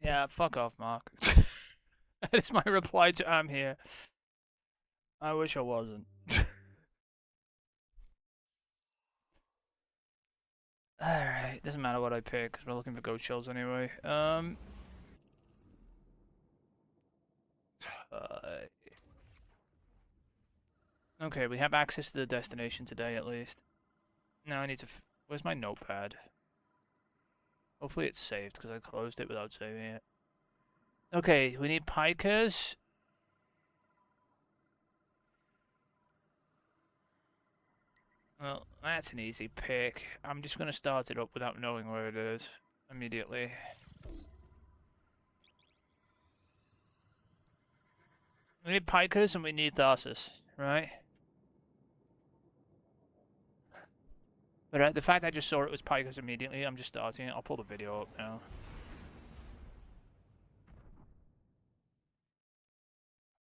Yeah, fuck off, Mark. That is my reply to I'm here. I wish I wasn't. Alright, doesn't matter what I pick, because we're looking for goat shells anyway. Uh, okay, we have access to the destination today, at least. Now I need to... Where's my notepad? Hopefully it's saved, because I closed it without saving it. Okay, we need pikers. Well, that's an easy pick. I'm just going to start it up without knowing where it is immediately. We need pikers and we need Tharsis, right? But the fact I just saw it was pikers immediately, I'm just starting it. I'll pull the video up now.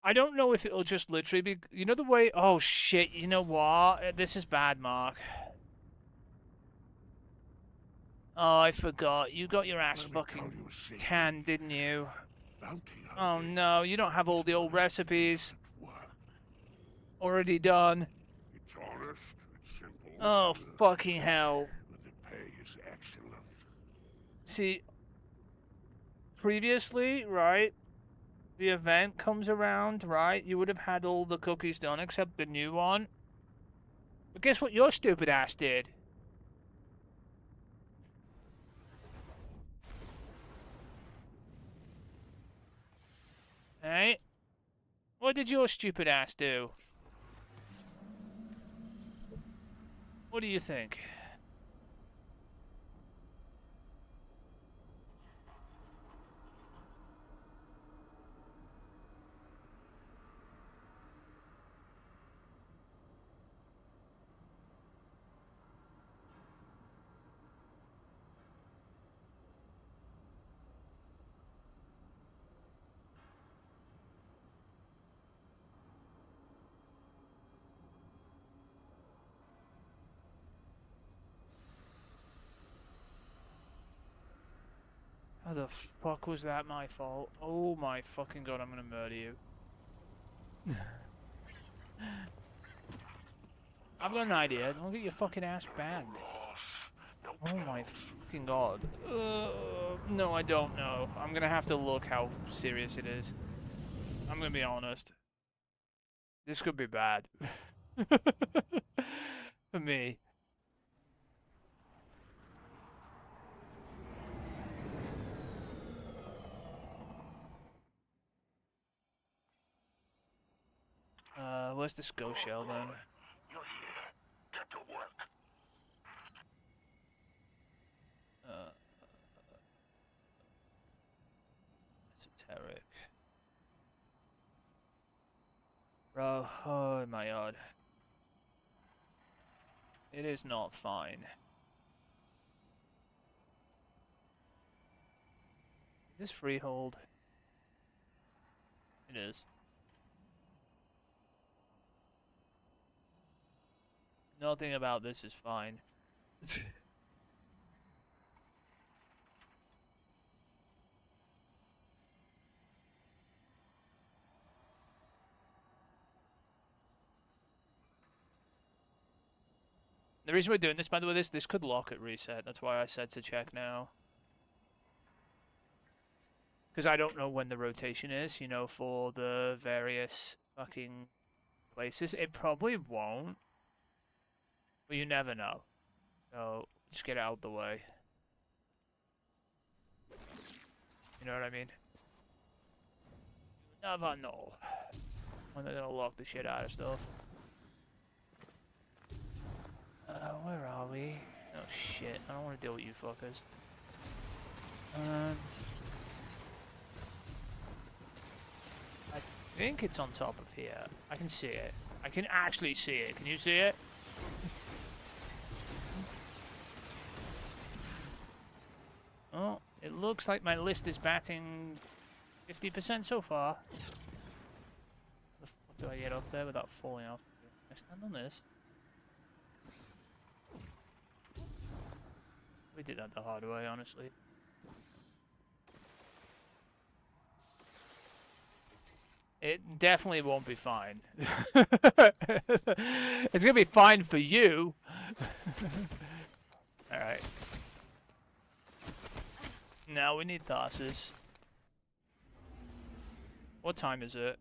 I don't know if it'll just literally be... You know the way... Oh, shit. You know what? This is bad, Mark. Oh, I forgot. You got your ass fucking canned, didn't you? Oh, no. You don't have all the old recipes. Already done. It's honest, it's simple. Oh, fucking hell. But the pay is excellent. See, previously, right? The event comes around, right? You would have had all the cookies done except the new one. But guess what your stupid ass did? Hey? What did your stupid ass do? What do you think? How the fuck was that my fault? Oh my fucking god, I'm gonna murder you. I've got an idea. Don't get your fucking ass banned. Oh my fucking god. No, I don't know. I'm gonna have to look how serious it is. I'm gonna be honest. This could be bad. For me. Where's the skull shell then? You're here. Get to work. Esoteric. Bro, oh my god. It is not fine. Is this freehold? It is. Nothing about this is fine. The reason we're doing this, by the way, this could lock at reset. That's why I said to check now. Because I don't know when the rotation is, you know, for the various fucking places. It probably won't. But you never know. So, just get out of the way. You know what I mean? You never know when they're gonna lock the shit out of stuff. Where are we? Oh shit, I don't want to deal with you fuckers. I think it's on top of here. I can see it. I can actually see it. Can you see it? Oh, it looks like my list is batting 50% so far. How the fuck do I get up there without falling off? Can I stand on this? We did that the hard way, honestly. It definitely won't be fine. It's gonna be fine for you. Alright. Now we need Tharsis. What time is it?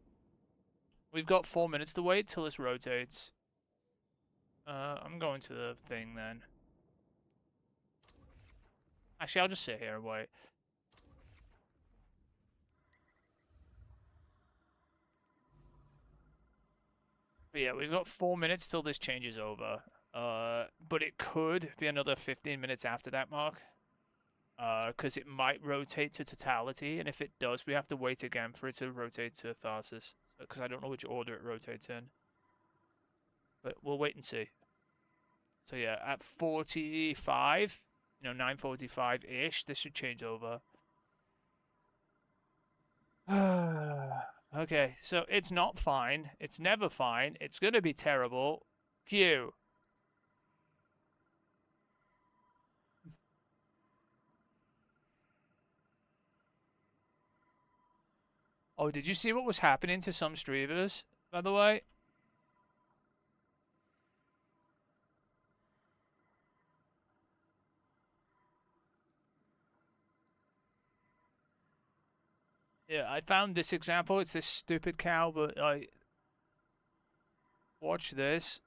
We've got 4 minutes to wait till this rotates. I'm going to the thing then. Actually, I'll just sit here and wait. But yeah, we've got 4 minutes till this changes over. But it could be another 15 minutes after that mark. Because it might rotate to totality, and if it does, we have to wait again for it to rotate to Tharsis. Because I don't know which order it rotates in. But we'll wait and see. So yeah, at 45, 9:45-ish, this should change over. Okay, so it's not fine. It's never fine. It's going to be terrible. Q. Oh, did you see what was happening to some streamers, by the way? Yeah, I found this example. It's this stupid cow, but watch this.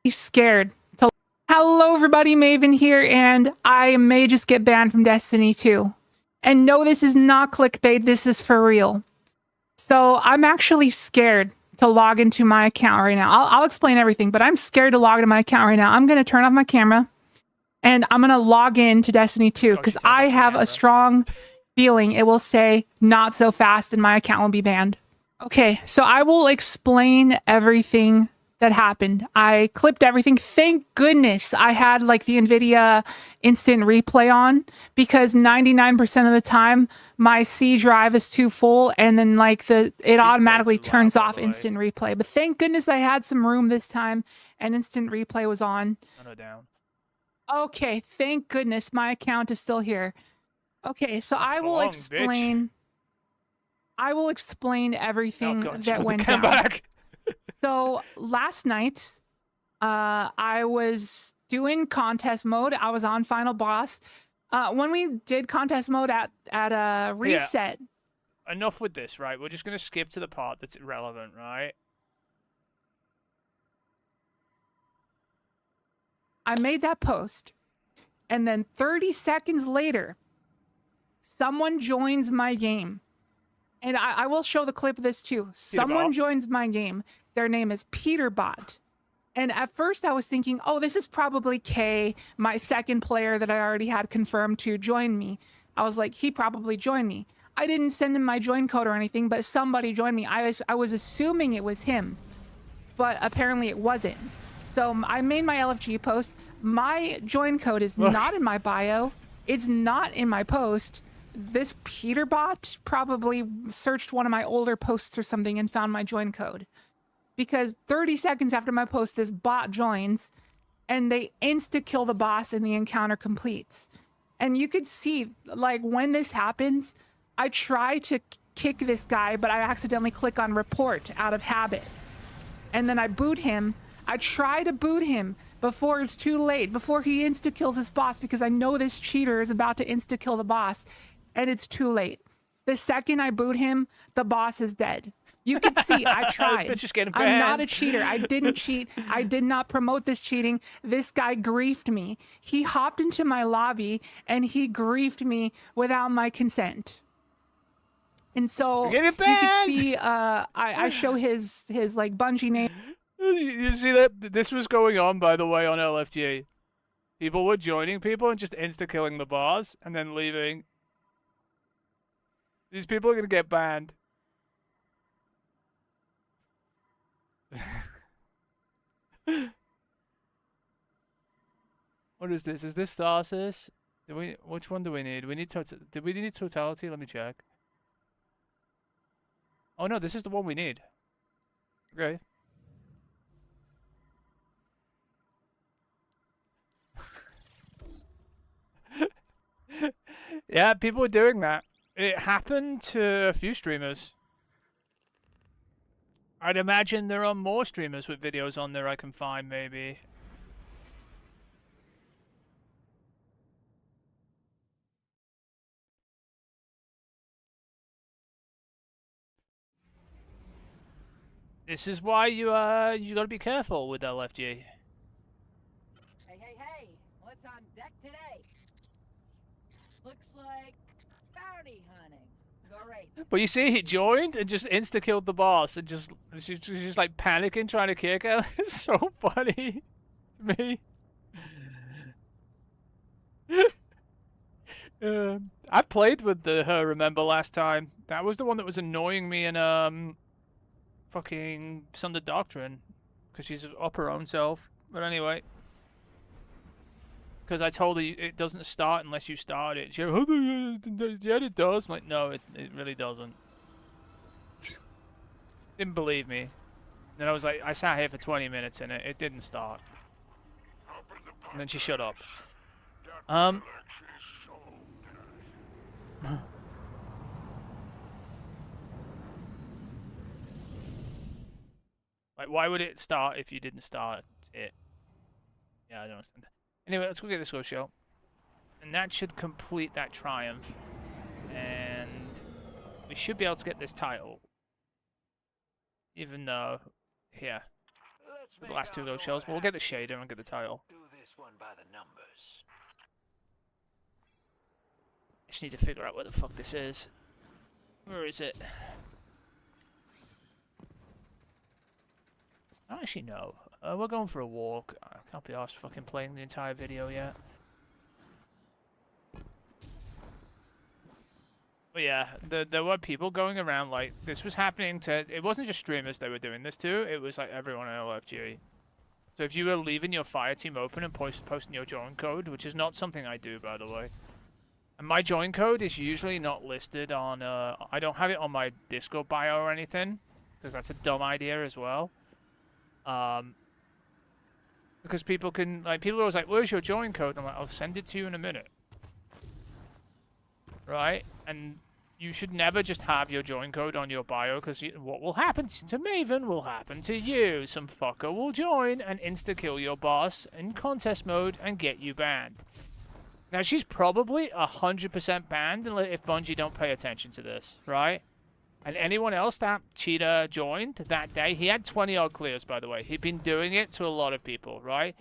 He's scared. So, hello everybody, Maven here, and I may just get banned from Destiny 2. And no, this is not clickbait, this is for real. So I'm actually scared to log into my account right now. I'll explain everything, but I'm scared to log into my account right now. I'm going to turn off my camera, and I'm going to log in to Destiny 2, because I have a strong feeling it will say not so fast and my account will be banned. Okay, so I will explain everything that happened. I clipped everything. Thank goodness I had like the NVIDIA instant replay on, because 99% of the time my C drive is too full, and then like it automatically turns off instant replay. But thank goodness I had some room this time and instant replay was on. No, down. Okay, thank goodness my account is still here. Okay, so I will explain. Bitch. I will explain everything that went down. Back. So last night, I was doing contest mode. I was on Final Boss. When we did contest mode at a reset. Yeah. Enough with this, right? We're just gonna skip to the part that's irrelevant, right? I made that post, and then 30 seconds later, someone joins my game. And I will show the clip of this too. Someone joins my game. Their name is Peterbot. And at first I was thinking, oh, this is probably Kay, my second player that I already had confirmed to join me. I was like, he probably joined me. I didn't send him my join code or anything, but somebody joined me. I was assuming it was him, but apparently it wasn't. So I made my LFG post. My join code is not in my bio. It's not in my post. This Peterbot probably searched one of my older posts or something and found my join code, because 30 seconds after my post, this bot joins and they insta-kill the boss and the encounter completes. And you could see, like, when this happens, I try to kick this guy, but I accidentally click on report out of habit. And then I boot him. I try to boot him before it's too late, before he insta-kills his boss, because I know this cheater is about to insta-kill the boss. And it's too late. The second I boot him, the boss is dead. You can see I tried. I'm not a cheater. I didn't cheat. I did not promote this cheating. This guy griefed me. He hopped into my lobby and he griefed me without my consent. And so you can see I show his like Bungie name. You see that this was going on, by the way, on LFG. People were joining people and just insta-killing the boss and then leaving. These people are gonna get banned. What is this? Is this Tharsis? Which one do we need? Did we need totality? Let me check. Oh no, this is the one we need. Okay. Yeah, people are doing that. It happened to a few streamers. I'd imagine there are more streamers with videos on there I can find, maybe. This is why you gotta be careful with LFG. Hey, hey, hey! What's on deck today? Looks like bounty hunting. Great. But you see, he joined and just insta-killed the boss and she's just like panicking, trying to kick her. It's so funny to me. I played with her, remember, last time. That was the one that was annoying me in fucking Sunder Doctrine, because she's up her own self. But anyway, because I told her it doesn't start unless you start it. She goes, yeah, it does. I'm like, no, it really doesn't. Didn't believe me. Then I was like, I sat here for 20 minutes and it didn't start. And then she shut up. Like, why would it start if you didn't start it? Yeah, I don't understand. Anyway, let's go get this go show. And that should complete that triumph. And we should be able to get this title. Even though, here. The last two go shows, but we'll get the shader and get the title. Do this one by the numbers. I just need to figure out where the fuck this is. Where is it? I don't actually know. We're going for a walk. I can't be arsed fucking playing the entire video yet. But yeah, there were people going around like this was happening to. It wasn't just streamers they were doing this to. It was like everyone in LFG. So if you were leaving your fire team open and posting your join code, which is not something I do, by the way. And my join code is usually not listed on. I don't have it on my Discord bio or anything, because that's a dumb idea as well. Because people can, like, people are always like, where's your join code? And I'm like, I'll send it to you in a minute. Right? And you should never just have your join code on your bio, because what will happen to Maven will happen to you. Some fucker will join and insta-kill your boss in contest mode and get you banned. Now, she's probably 100% banned if Bungie don't pay attention to this, right? And anyone else that Cheetah joined that day, he had 20-odd clears, by the way. He'd been doing it to a lot of people, right?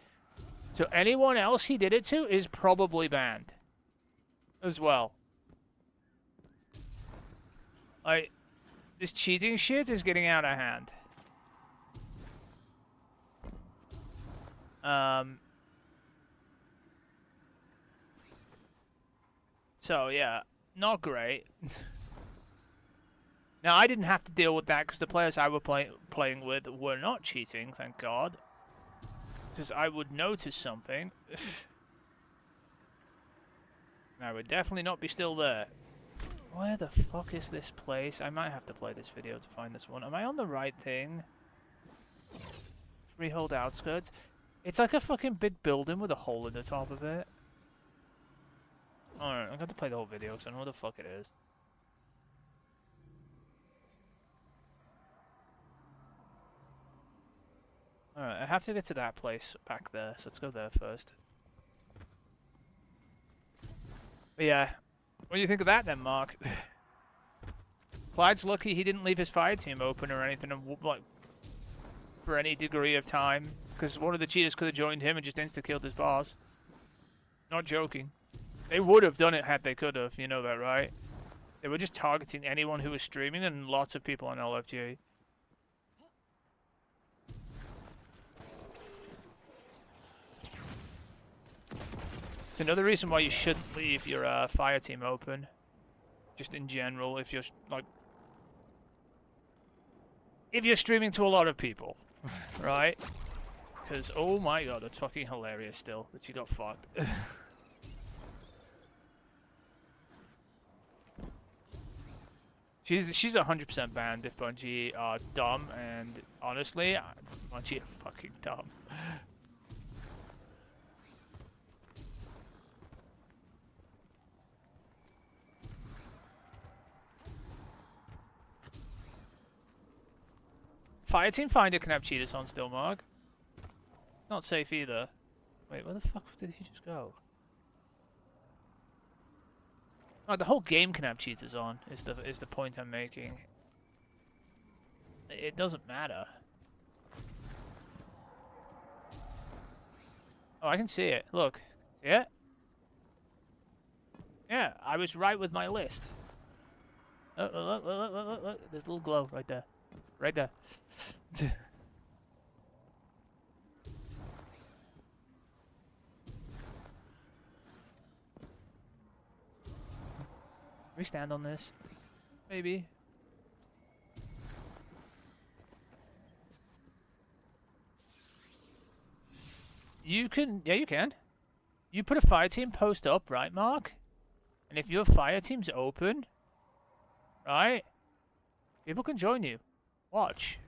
So anyone else he did it to is probably banned as well. Like, this cheating shit is getting out of hand. So, yeah, not great. Now, I didn't have to deal with that because the players I were playing with were not cheating, thank God. Because I would notice something. I would definitely not be still there. Where the fuck is this place? I might have to play this video to find this one. Am I on the right thing? Freehold outskirts. It's like a fucking big building with a hole in the top of it. Alright, I'm going to play the whole video because I know what the fuck it is. Alright, I have to get to that place back there, so let's go there first. But yeah, what do you think of that then, Mark? Clyde's lucky he didn't leave his fire team open or anything, like, for any degree of time, because one of the cheaters could have joined him and just insta-killed his boss. Not joking. They would have done it had they could have, you know that, right? They were just targeting anyone who was streaming and lots of people on LFG. It's another reason why you shouldn't leave your fire team open. Just in general, if you're like, if you're streaming to a lot of people, right? Because oh my god, that's fucking hilarious. Still, that you got fucked. She's 100% banned if Bungie are dumb, and honestly, Bungie are fucking dumb. Fireteam Finder can have cheaters on still, Mark. It's not safe either. Wait, where the fuck did he just go? Oh, the whole game can have cheaters on. Is the point I'm making? It doesn't matter. Oh, I can see it. Look, see it? Yeah, I was right with my list. Look, look, look, look, look, look. There's a little glow right there. Right there. Can we stand on this? Maybe. You can, yeah, you can. You put a fire team post up, right, Mark? And if your fire team's open, right, people can join you. Watch.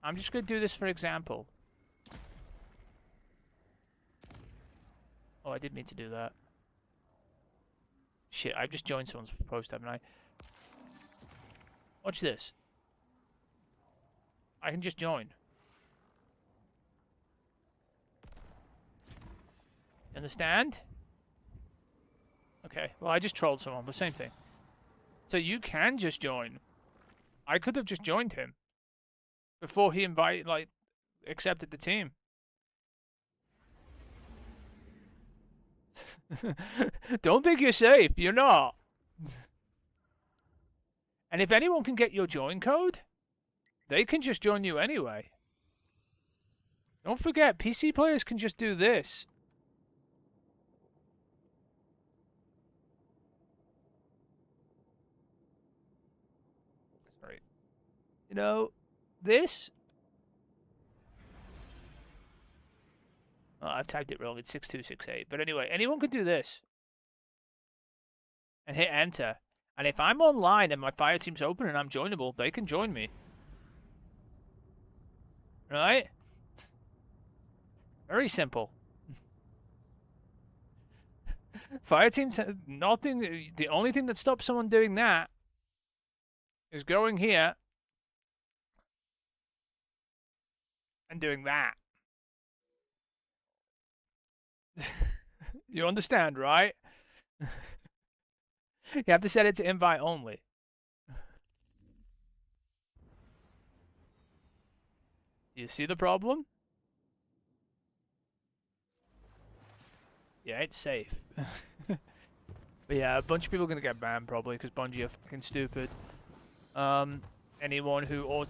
I'm just gonna do this for example. Oh, I didn't mean to do that. Shit, I've just joined someone's post, haven't I? Watch this. I can just join. Understand? Okay, well I just trolled someone, but same thing. So you can just join. I could have just joined him before he accepted the team. Don't think you're safe, you're not. And if anyone can get your join code, they can just join you anyway. Don't forget, PC players can just do this. Sorry. You know, this... Oh, I've typed it wrong. It's 6268. But anyway, anyone could do this. And hit enter. And if I'm online and my fire team's open and I'm joinable, they can join me. Right? Very simple. Fire teams have nothing. The only thing that stops someone doing that is going here and doing that. You understand, right? You have to set it to invite only. You see the problem? Yeah, it's safe. But yeah, a bunch of people are gonna get banned probably because Bungie are fucking stupid. Anyone who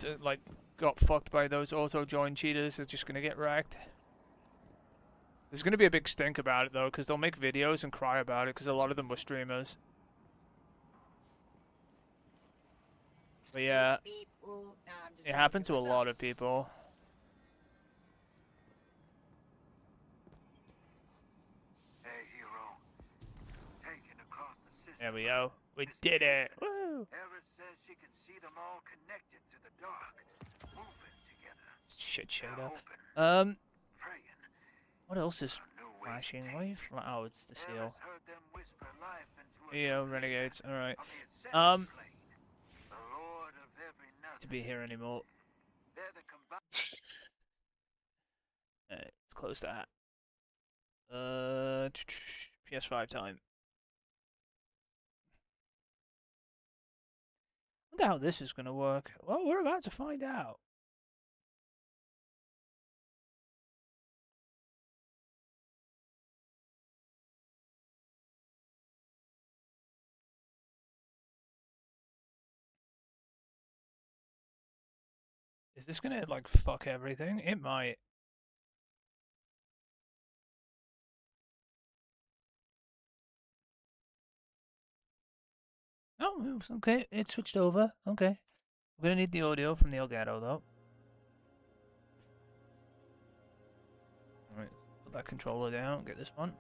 got fucked by those auto join cheaters is just gonna get wrecked. There's going to be a big stink about it, though, because they'll make videos and cry about it, because a lot of them were streamers. But yeah, it happened to a lot of people. Hey, hero. Taken across the system. There we go. We did it. Woo! Eris says she can see them all connected through the dark, moving together. Shit, They're shader. hoping, praying. What else is for a new way to flashing? take What are you it. Oh, it's the seal. Eris heard them whisper life into a Yeah, new renegades. leader Alright. of the Ascended Flame, the Lord of every To nothing. be here anymore. They're the combined. Let's close that. PS5 time. Wonder how this is gonna work. Well, we're about to find out. Is this gonna like fuck everything? It might. Oh, okay. It switched over. Okay. We're gonna need the audio from the Elgato though. Alright, put that controller down, get this one.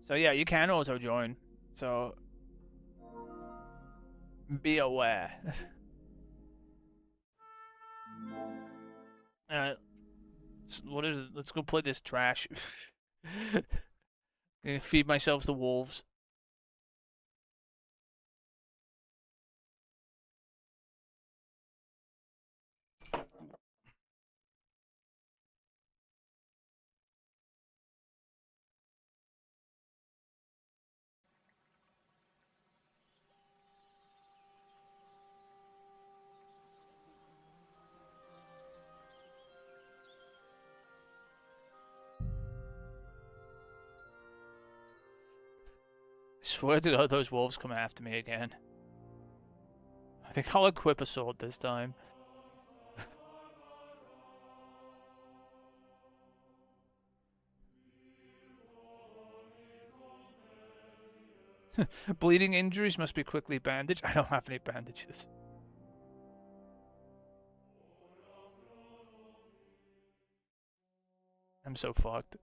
So yeah, you can auto join. So be aware. Alright. What is it? Let's go play this trash. I'm gonna feed myself to wolves. I swear to God, those wolves come after me again. I think I'll equip a sword this time. Bleeding injuries must be quickly bandaged. I don't have any bandages. I'm so fucked.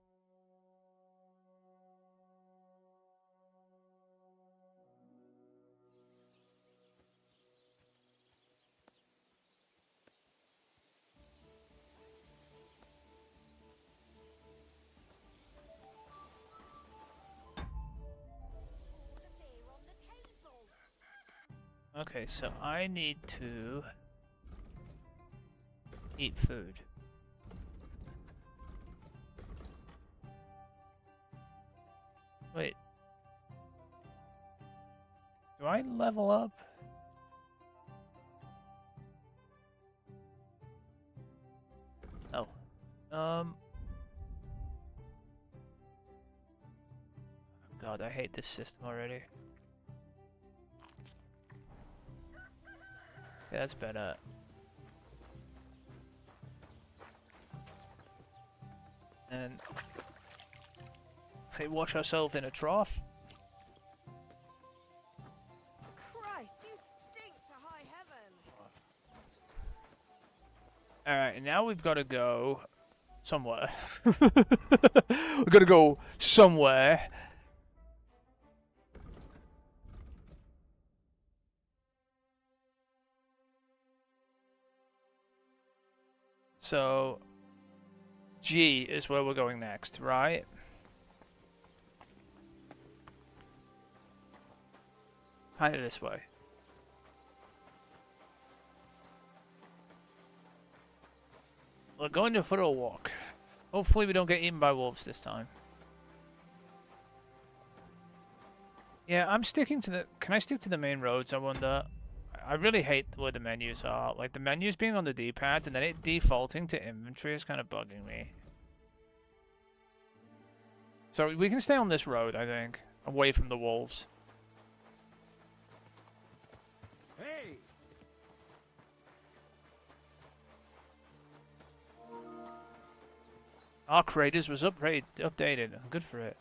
Okay, so I need to eat food. Wait. Do I level up? Oh. God, I hate this system already. Yeah, that's better. And say wash ourselves in a trough. Christ, you stink to high heaven. Alright, and now we've got to go somewhere. We've got to go somewhere. So, G is where we're going next, right? Kind of this way. We're going to foot a walk. Hopefully we don't get eaten by wolves this time. Yeah, I'm sticking to the... Can I stick to the main roads, I wonder? I really hate where the menus are. Like, the menus being on the D-pads and then it defaulting to inventory is kind of bugging me. So we can stay on this road, I think. Away from the wolves. Hey! Arc Raiders was updated. Good for it.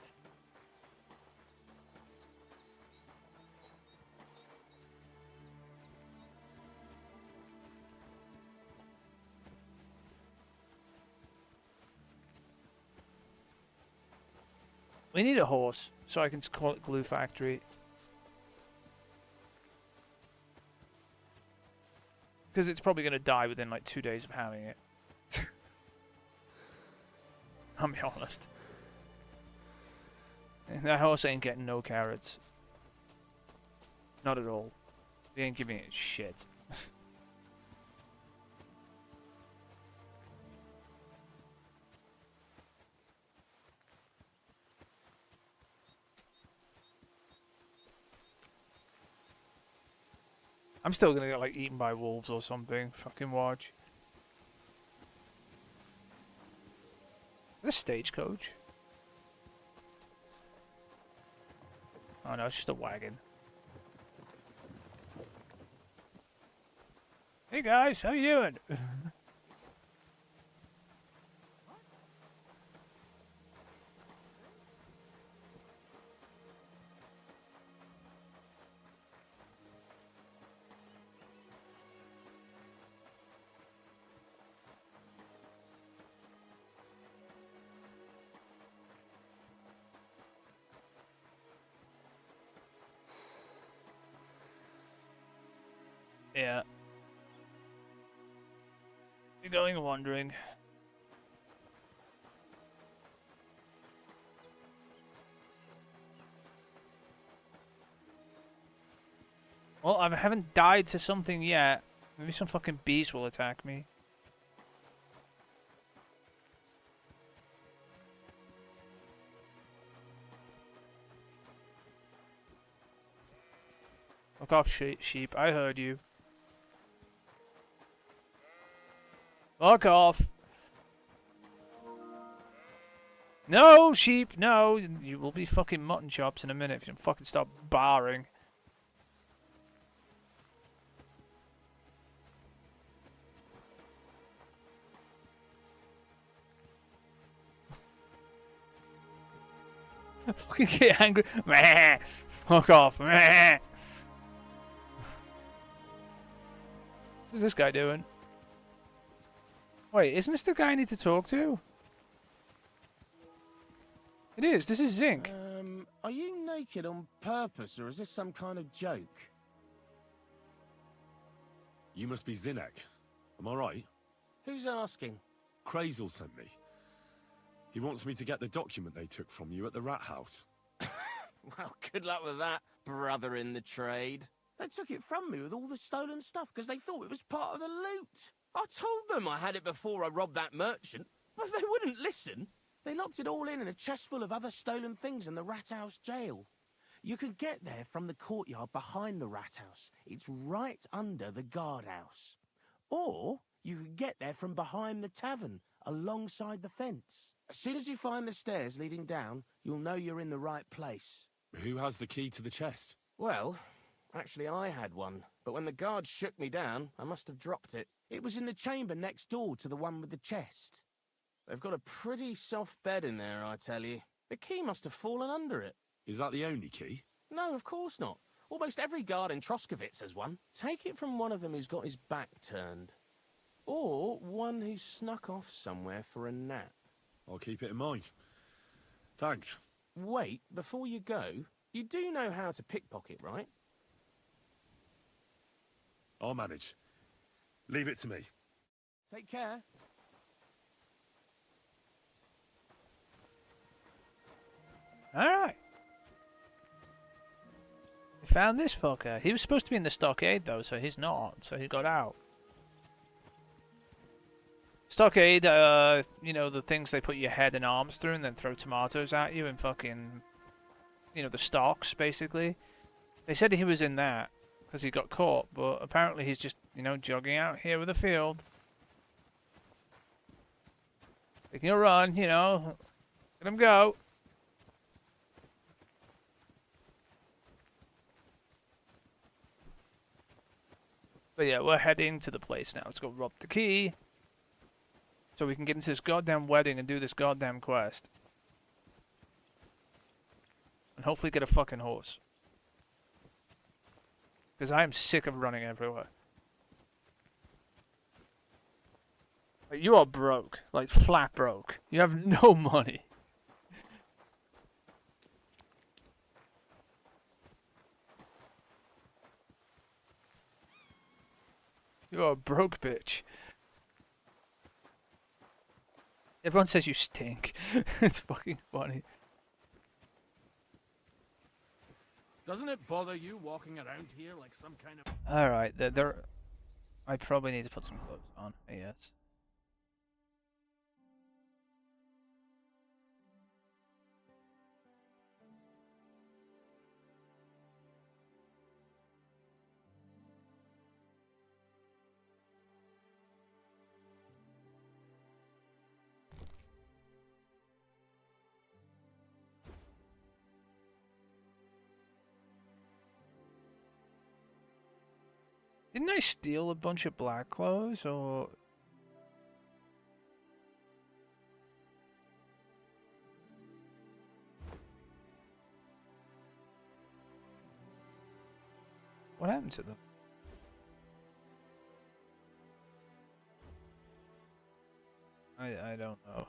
We need a horse, so I can call it Glue Factory. Because it's probably going to die within like 2 days of having it. I'll be honest. And that horse ain't getting no carrots. Not at all. We ain't giving it shit. I'm still gonna get like eaten by wolves or something. Fucking watch. Is this stagecoach? Oh no, it's just a wagon. Hey guys, how you doing? Yeah. You're going wandering. Well, I haven't died to something yet. Maybe some fucking beast will attack me. Fuck off, sheep. I heard you. Fuck off. No, sheep, no. You will be fucking mutton chops in a minute if you don't fucking stop barring. Fucking get angry. Meh. Fuck off. Meh. What's this guy doing? Wait, isn't this the guy I need to talk to? It is. This is Zinc. Are you naked on purpose, or is this some kind of joke? You must be Zinek. Am I right? Who's asking? Krazel sent me. He wants me to get the document they took from you at the rat house. Well, good luck with that, brother in the trade. They took it from me with all the stolen stuff because they thought it was part of the loot. I told them I had it before I robbed that merchant, but they wouldn't listen. They locked it all in a chest full of other stolen things in the rat house jail. You can get there from the courtyard behind the rat house. It's right under the guardhouse. Or you can get there from behind the tavern, alongside the fence. As soon as you find the stairs leading down, you'll know you're in the right place. Who has the key to the chest? Well, actually I had one, but when the guard shook me down, I must have dropped it. It was in the chamber next door to the one with the chest. They've got a pretty soft bed in there, I tell you. The key must have fallen under it. Is that the only key? No, of course not. Almost every guard in Troskovitz has one. Take it from one of them who's got his back turned. Or one who snuck off somewhere for a nap. I'll keep it in mind. Thanks. Wait, before you go, you do know how to pickpocket, right? I'll manage. Leave it to me. Take care. Alright. We found this fucker. He was supposed to be in the stockade though, so he's not. So he got out. Stockade, you know, the things they put your head and arms through and then throw tomatoes at you and fucking, you know, the stocks, basically. They said he was in that because he got caught, but apparently he's just, you know, jogging out here with a field. Taking a run, you know. Let him go. But yeah, we're heading to the place now. Let's go rob the key. So we can get into this goddamn wedding and do this goddamn quest. And hopefully get a fucking horse. Because I am sick of running everywhere. Like, you are broke. Like, flat broke. You have no money. You are a broke bitch. Everyone says you stink. It's fucking funny. Doesn't it bother you walking around here like some kind of... Alright, I probably need to put some clothes on, I guess. Didn't I steal a bunch of black clothes, or... What happened to them? I don't know.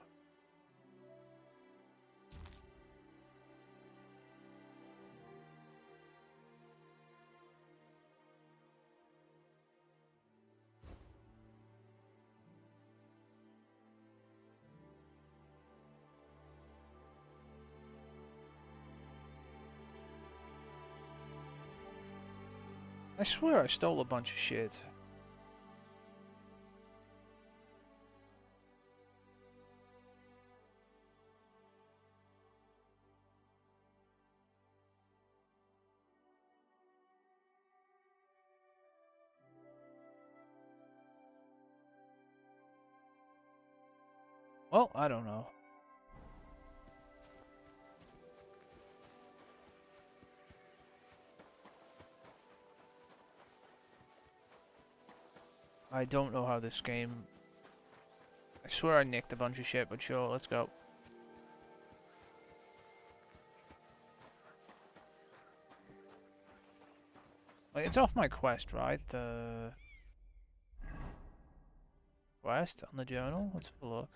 I swear I stole a bunch of shit. Well, I don't know. I don't know how this game... I swear I nicked a bunch of shit, but sure, let's go. Like, it's off my quest, right? The... quest on the journal? Let's have a look.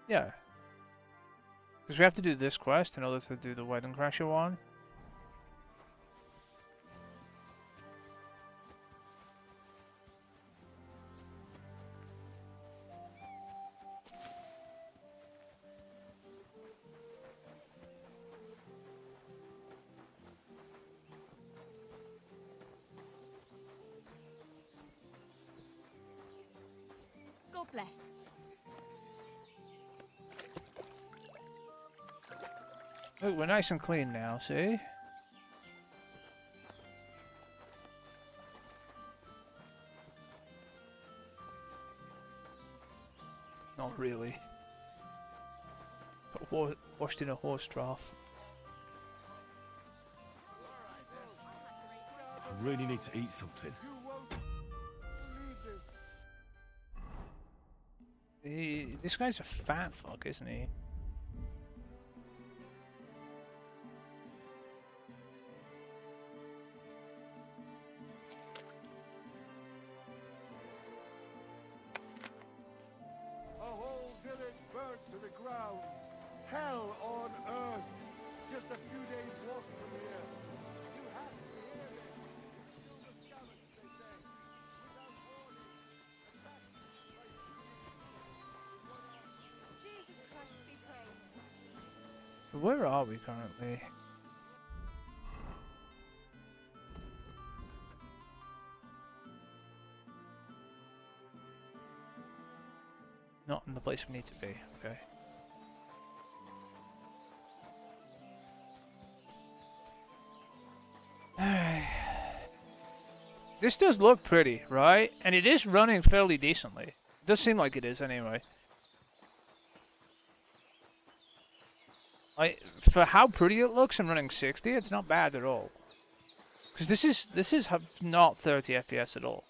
Yeah. Because we have to do this quest in order to do the Wedding Crasher one. God bless. Look, we're nice and clean now, see? Not really. But washed in a horse trough. I really need to eat something. This guy's a fat fuck, isn't he? A whole village burnt to the ground. Hell on earth. Just a few days walk from here. You have to hear this. Silver scallops, they say. Without warning, attacked by Jesus Christ be praised. Where are we currently? Not in the place we need to be, okay. This does look pretty, right? And it is running fairly decently. It does seem like it is anyway. For how pretty it looks and running 60, it's not bad at all. Because this is not 30 FPS at all.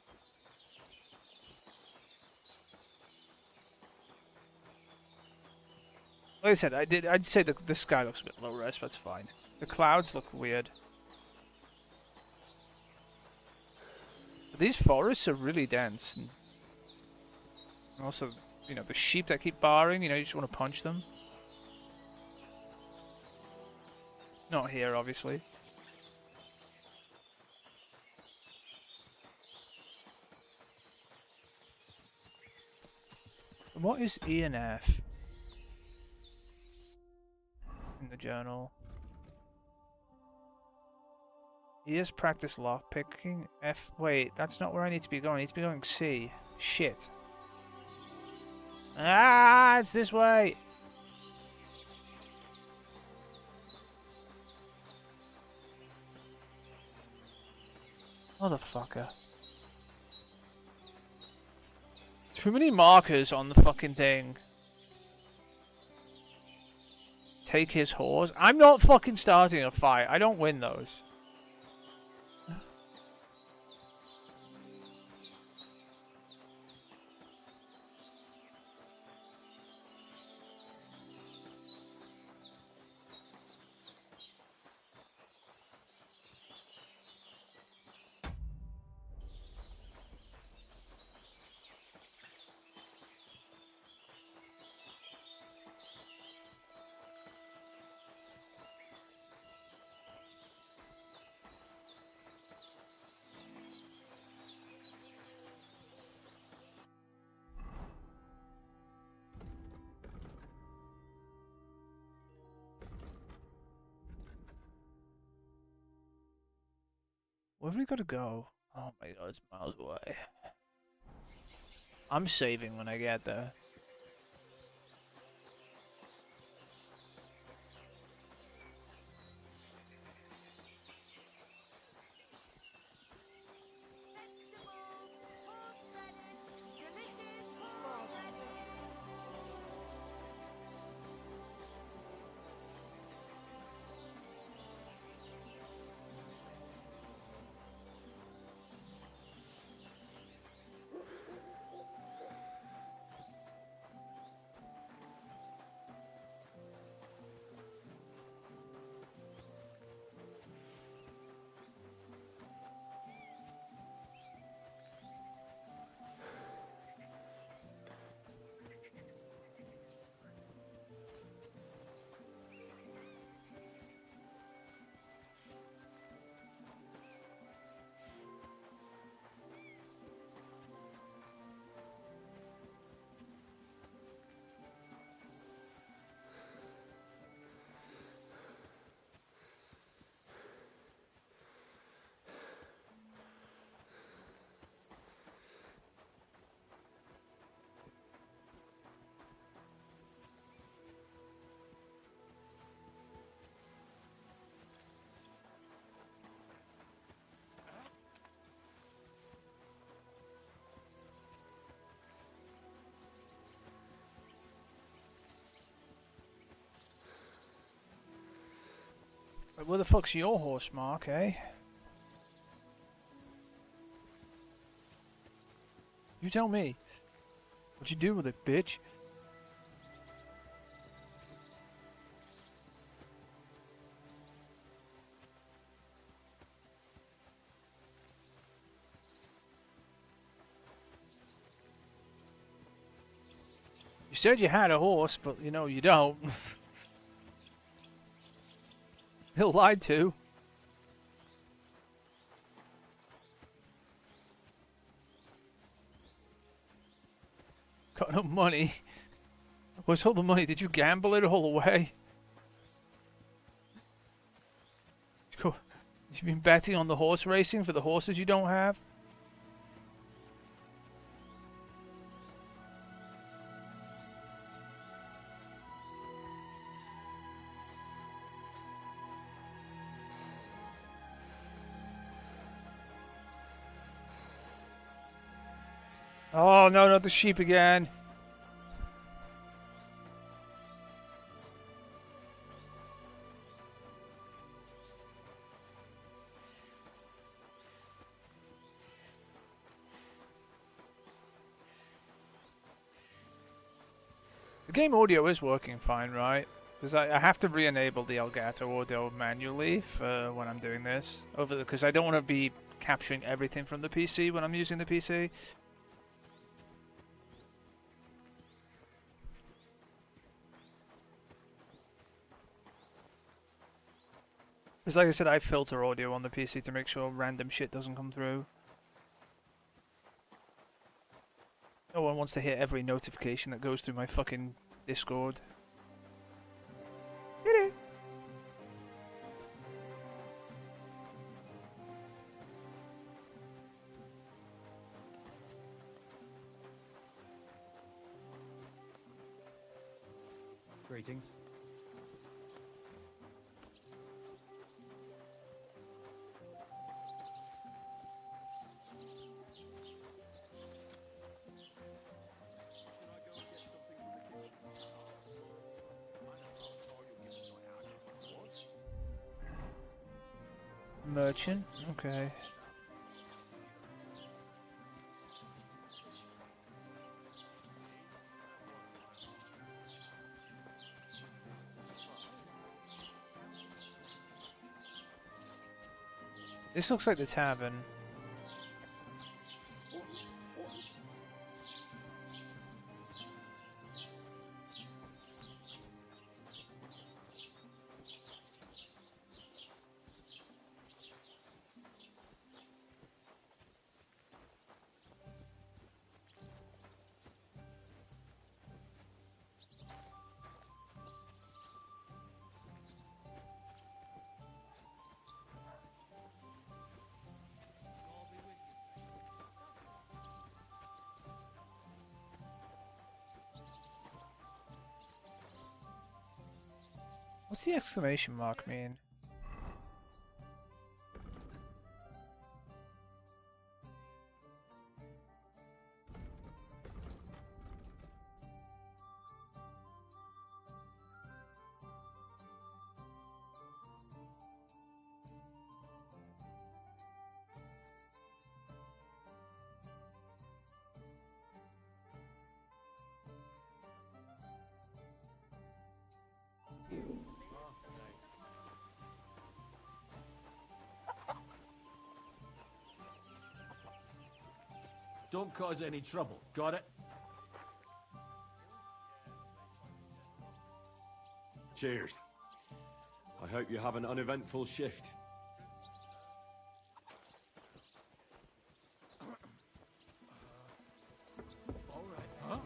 Like I said, I'd say the sky looks a bit low res, but it's fine. The clouds look weird. But these forests are really dense, and also, you know, the sheep that keep barring, you know, you just want to punch them. Not here, obviously. And what is E and F? In the journal. E is practice lockpicking. F. Wait, that's not where I need to be going. I need to be going C. Shit. Ah, it's this way. Motherfucker. Too many markers on the fucking thing. Take his horse. I'm not fucking starting a fight. I don't win those. Where have we got to go? Oh my god, it's miles away. I'm saving when I get there. Wait, where the fuck's your horse, Mark, eh? You tell me. What'd you do with it, bitch? You said you had a horse, but you know you don't. He'll lied to. Got no money. Where's all the money? Did you gamble it all away? You've been betting on the horse racing for the horses you don't have? Oh no, not the sheep again. The game audio is working fine, right? Because I have to re-enable the Elgato audio manually for when I'm doing this. Because I don't want to be capturing everything from the PC when I'm using the PC. Because like I said, I filter audio on the PC to make sure random shit doesn't come through. No one wants to hear every notification that goes through my fucking Discord. Greetings. Merchant? Okay. This looks like the tavern. What's the exclamation mark mean? Don't cause any trouble. Got it? Cheers. I hope you have an uneventful shift. All right, huh?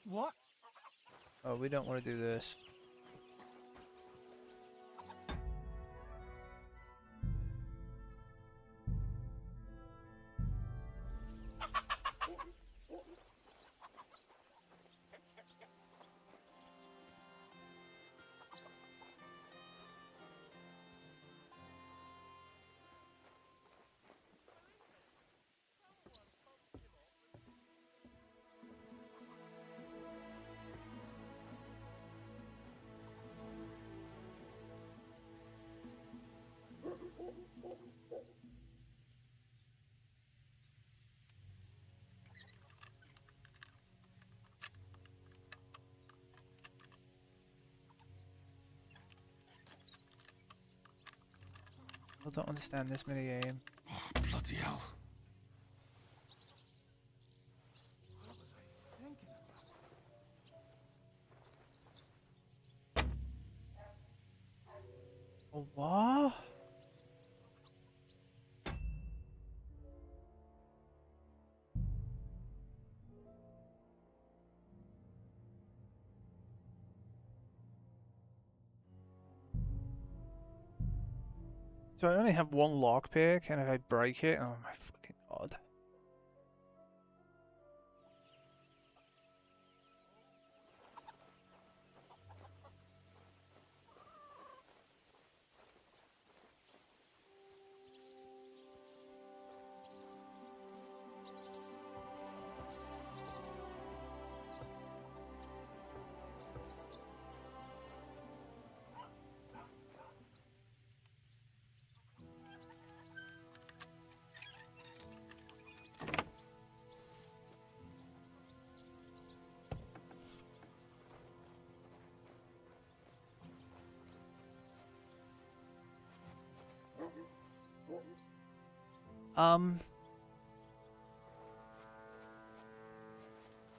What? Oh, we don't want to do this. I don't understand this mini game. Oh, bloody hell. Oh, what? So I only have one lockpick, and if I break it, oh my fucking god.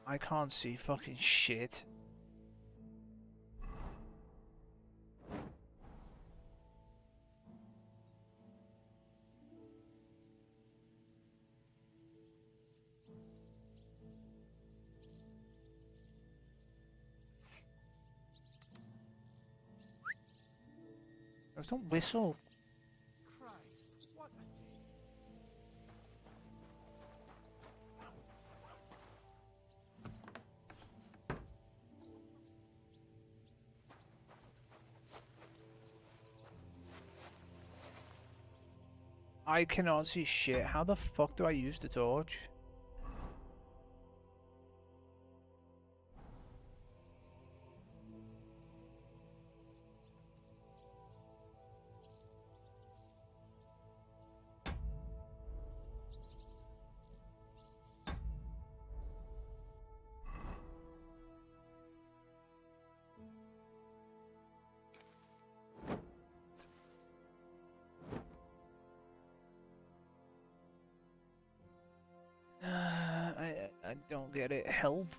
I can't see fucking shit. Don't whistle. Christ, what a day. I cannot see shit. How the fuck do I use the torch? I don't get it. Help.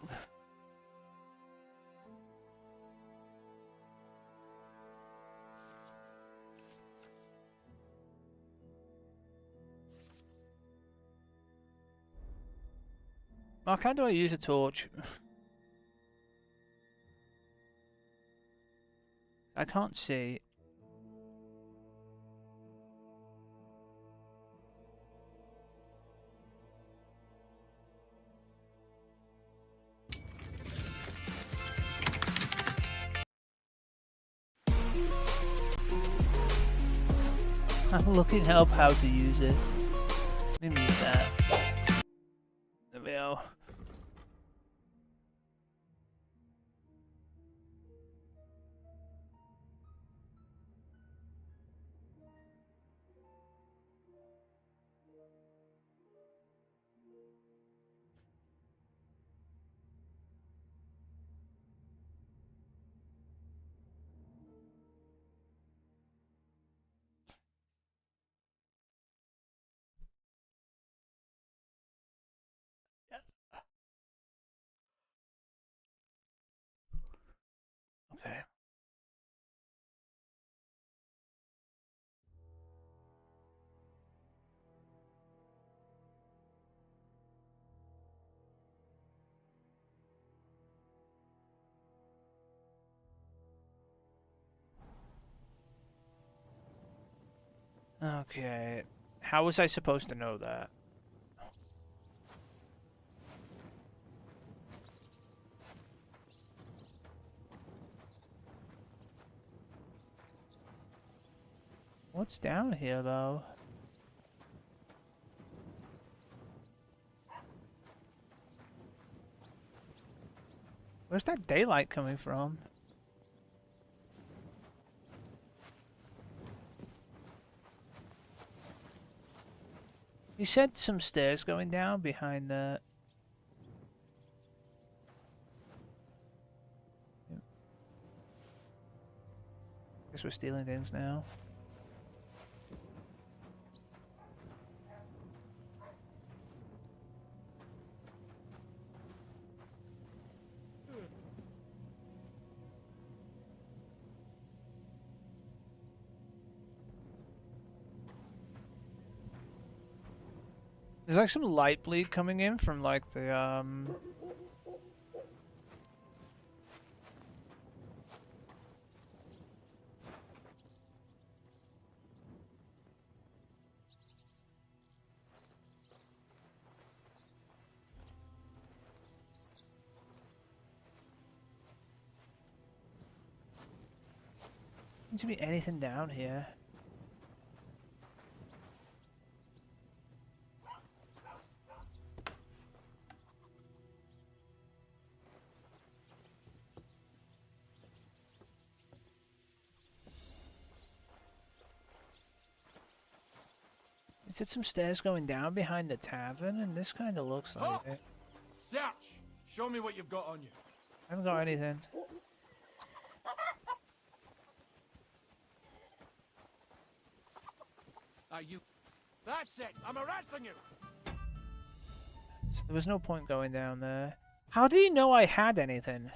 Mark, how do I use a torch? I can't see. I'm looking up how to use it. Let me use that. There we go. Okay. Okay. How was I supposed to know that? What's down here, though? Where's that daylight coming from? You said some stairs going down behind the... Guess we're stealing things now. There's like some light bleed coming in from like the Seems to be anything down here. Is it some stairs going down behind the tavern? And this kind of looks like it. Search! Show me what you've got on you. I haven't got anything. You... That's it! I'm arresting you! So there was no point going down there. How do you know I had anything?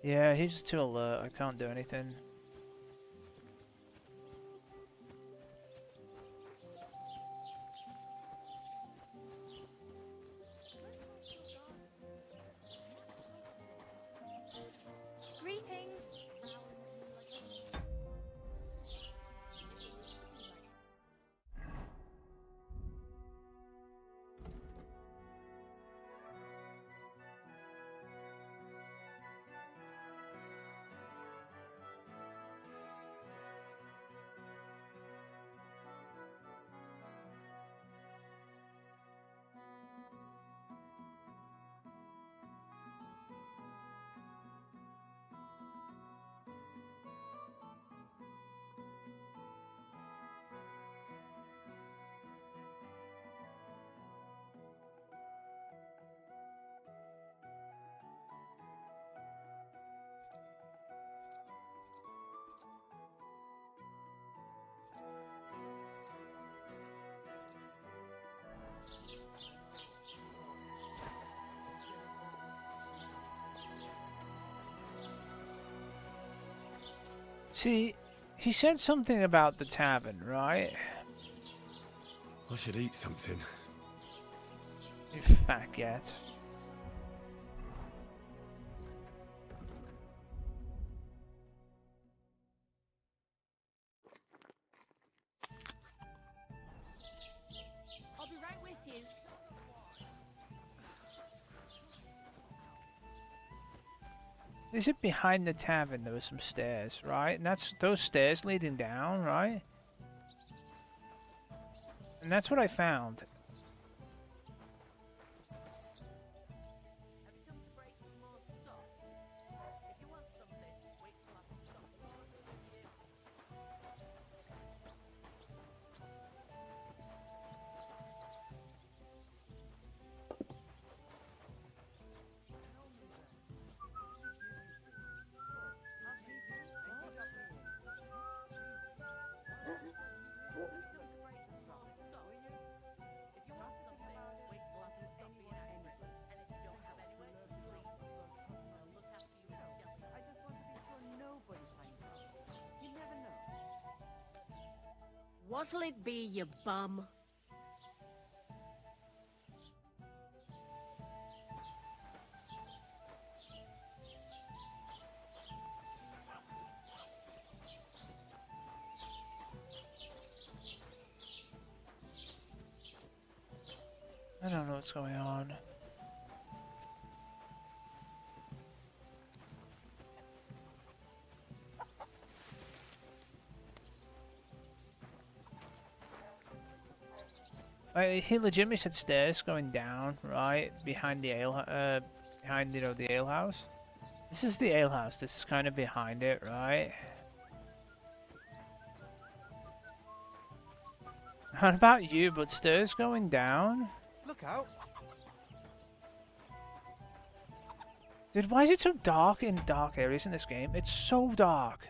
Yeah, he's too alert. I can't do anything. Greetings. See, He said something about the tavern, right? I should eat something. You faggot. I'll be right with you. Is it behind the tavern? There were some stairs, right? And that's those stairs leading down, right? And that's what I found. What'll it be, you bum? I don't know what's going on. He legitimately said stairs going down, right behind the behind the ale house. This is the ale house. This is kind of behind it, right? Not about you, but stairs going down. Look out! Dude, why is it so dark in dark areas in this game? It's so dark.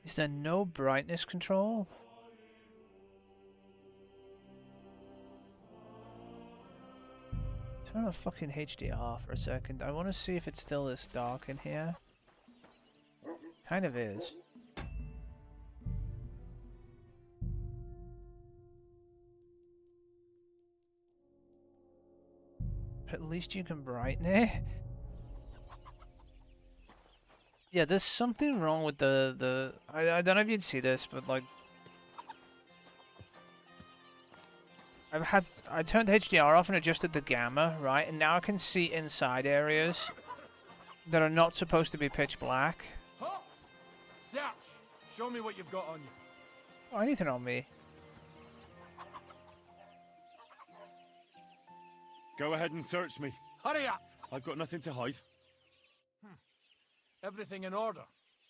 Is there no brightness control? Turn on fucking HDR for a second. I want to see if it's still this dark in here. Kind of is. But at least you can brighten it. Yeah, there's something wrong with I don't know if you'd see this, but like I turned HDR off and adjusted the gamma, right? And now I can see inside areas that are not supposed to be pitch black. Huh? Search! Show me what you've got on you. Oh, anything on me. Go ahead and search me. Hurry up! I've got nothing to hide. Everything in order.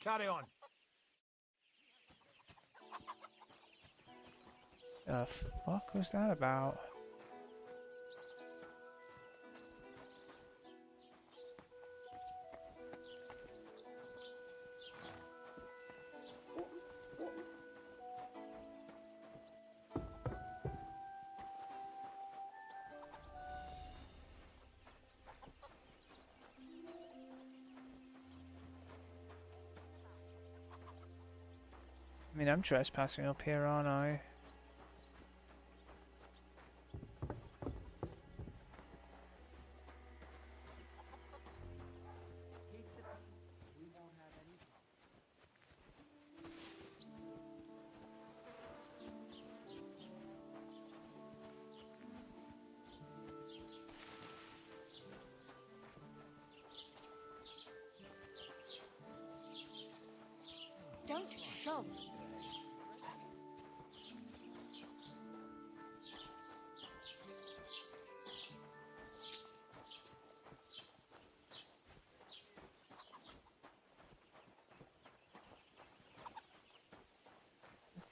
Carry on. The fuck was that about? I mean, I'm trespassing up here, aren't I? Don't shove.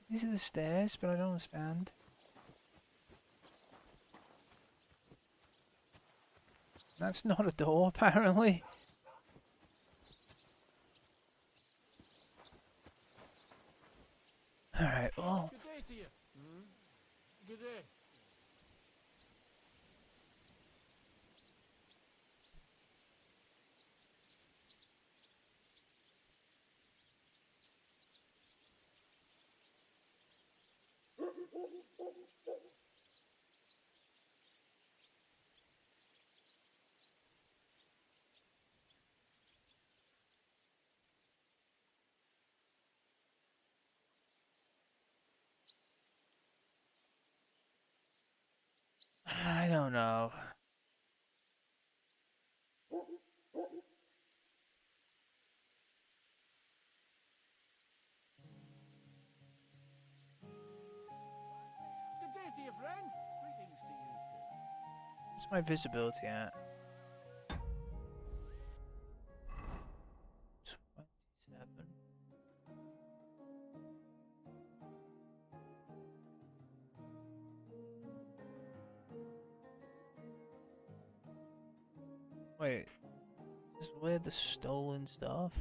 These are the stairs, but I don't understand. That's not a door, apparently. Alright, well. Good day to you. Good day. I don't know. Good day to you, friend. Greetings to you too. What's my visibility at? 27. Wait, is where the stolen stuff?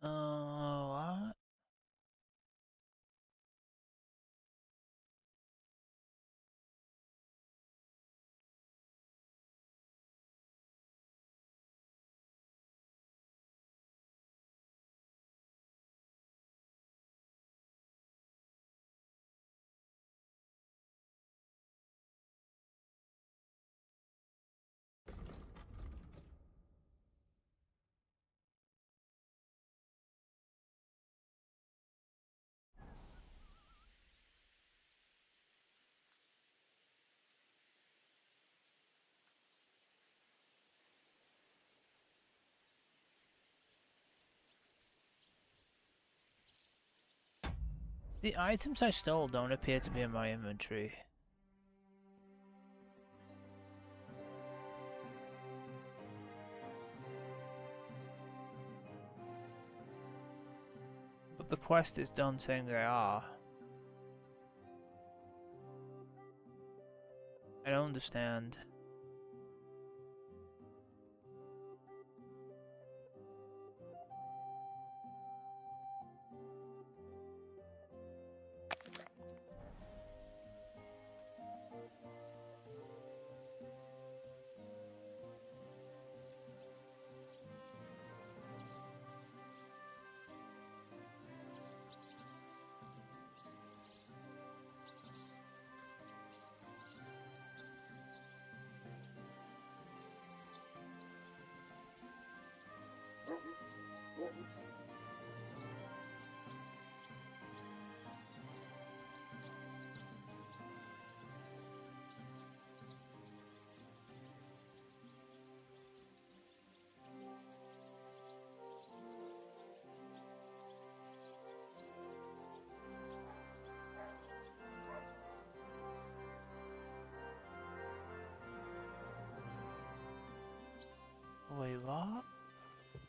What? The items I stole don't appear to be in my inventory. But the quest is done saying they are. I don't understand.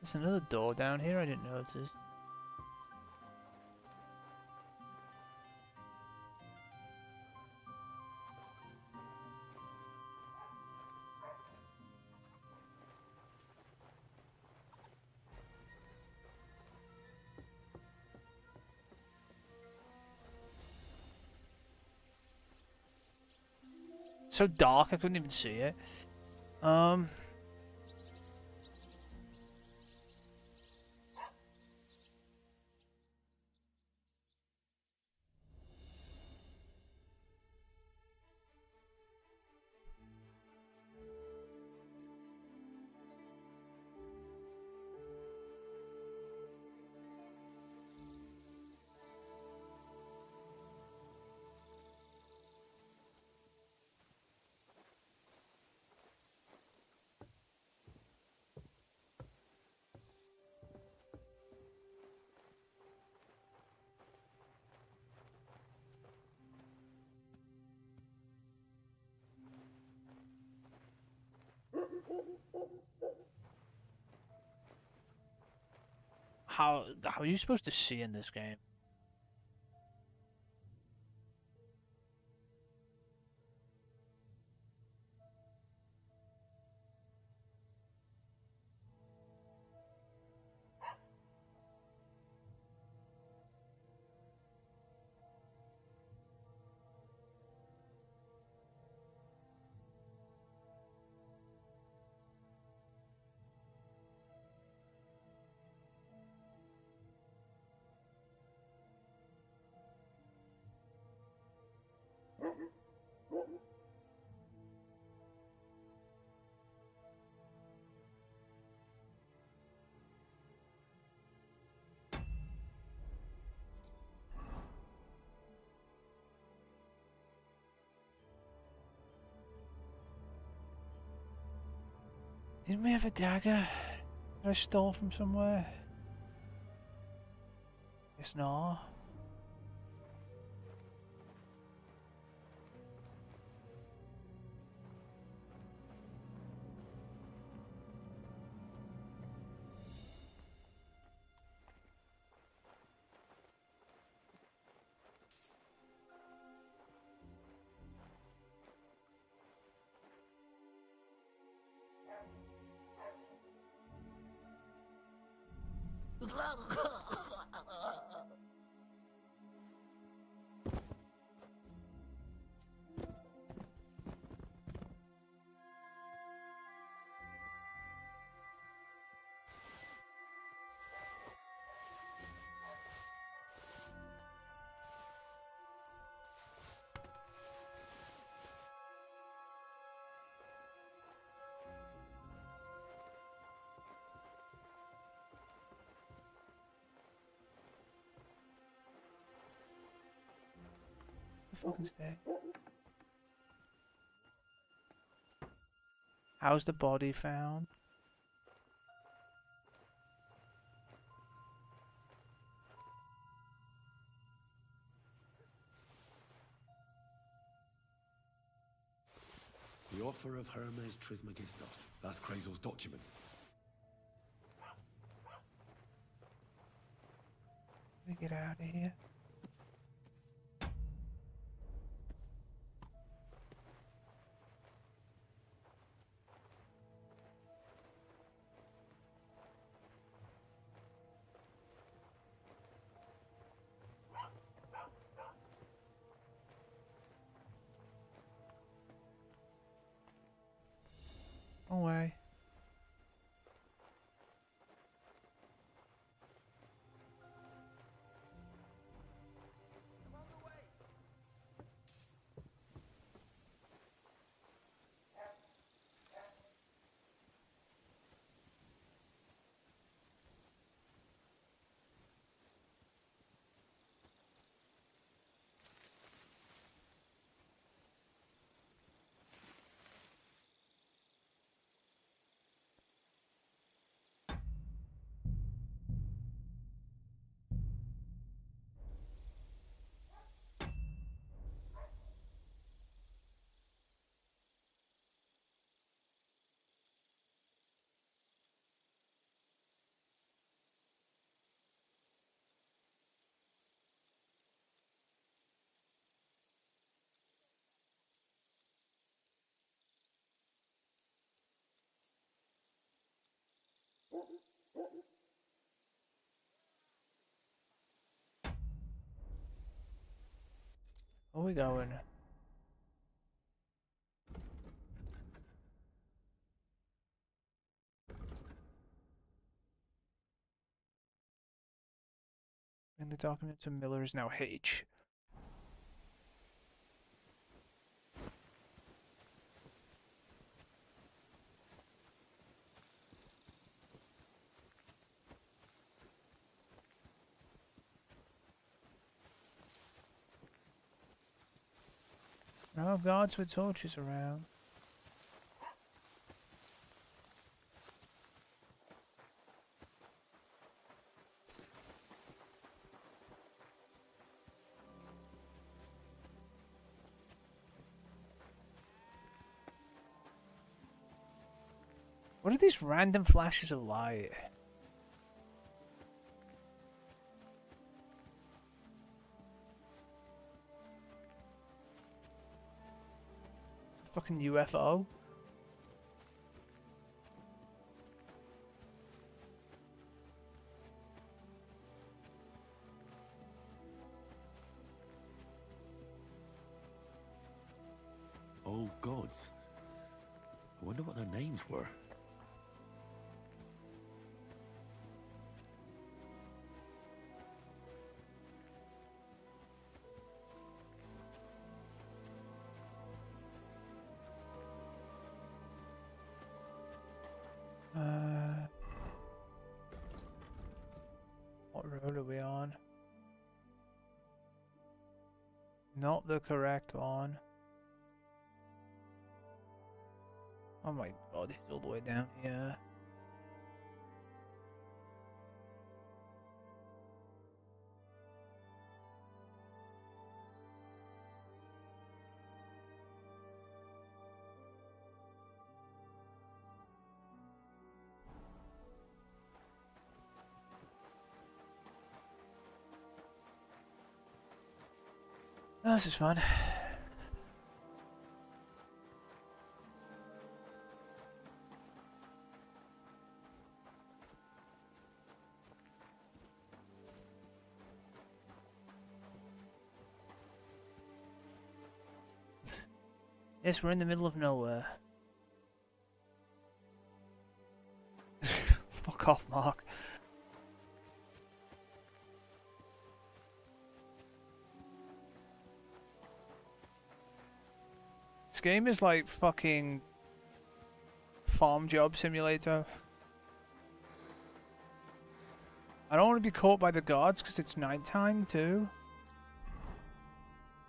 There's another door down here I didn't notice. So dark, I couldn't even see it. How are you supposed to see in this game? Didn't we have a dagger that I stole from somewhere? Guess not. The fuck is that? How's the body found? The offer of Hermes Trismegistos. That's Krazel's document. Let me get out of here. Away. Where are we going? In the document to Miller is now H. No guards with torches around. What are these random flashes of light? Fucking UFO? Oh, gods. I wonder what their names were. What road are we on? Not the correct one. Oh my god, it's all the way down here. Oh, this is fun. Yes, we're in the middle of nowhere. Fuck off, Mark. This game is like fucking Farm Job Simulator. I don't want to be caught by the guards because it's nighttime too.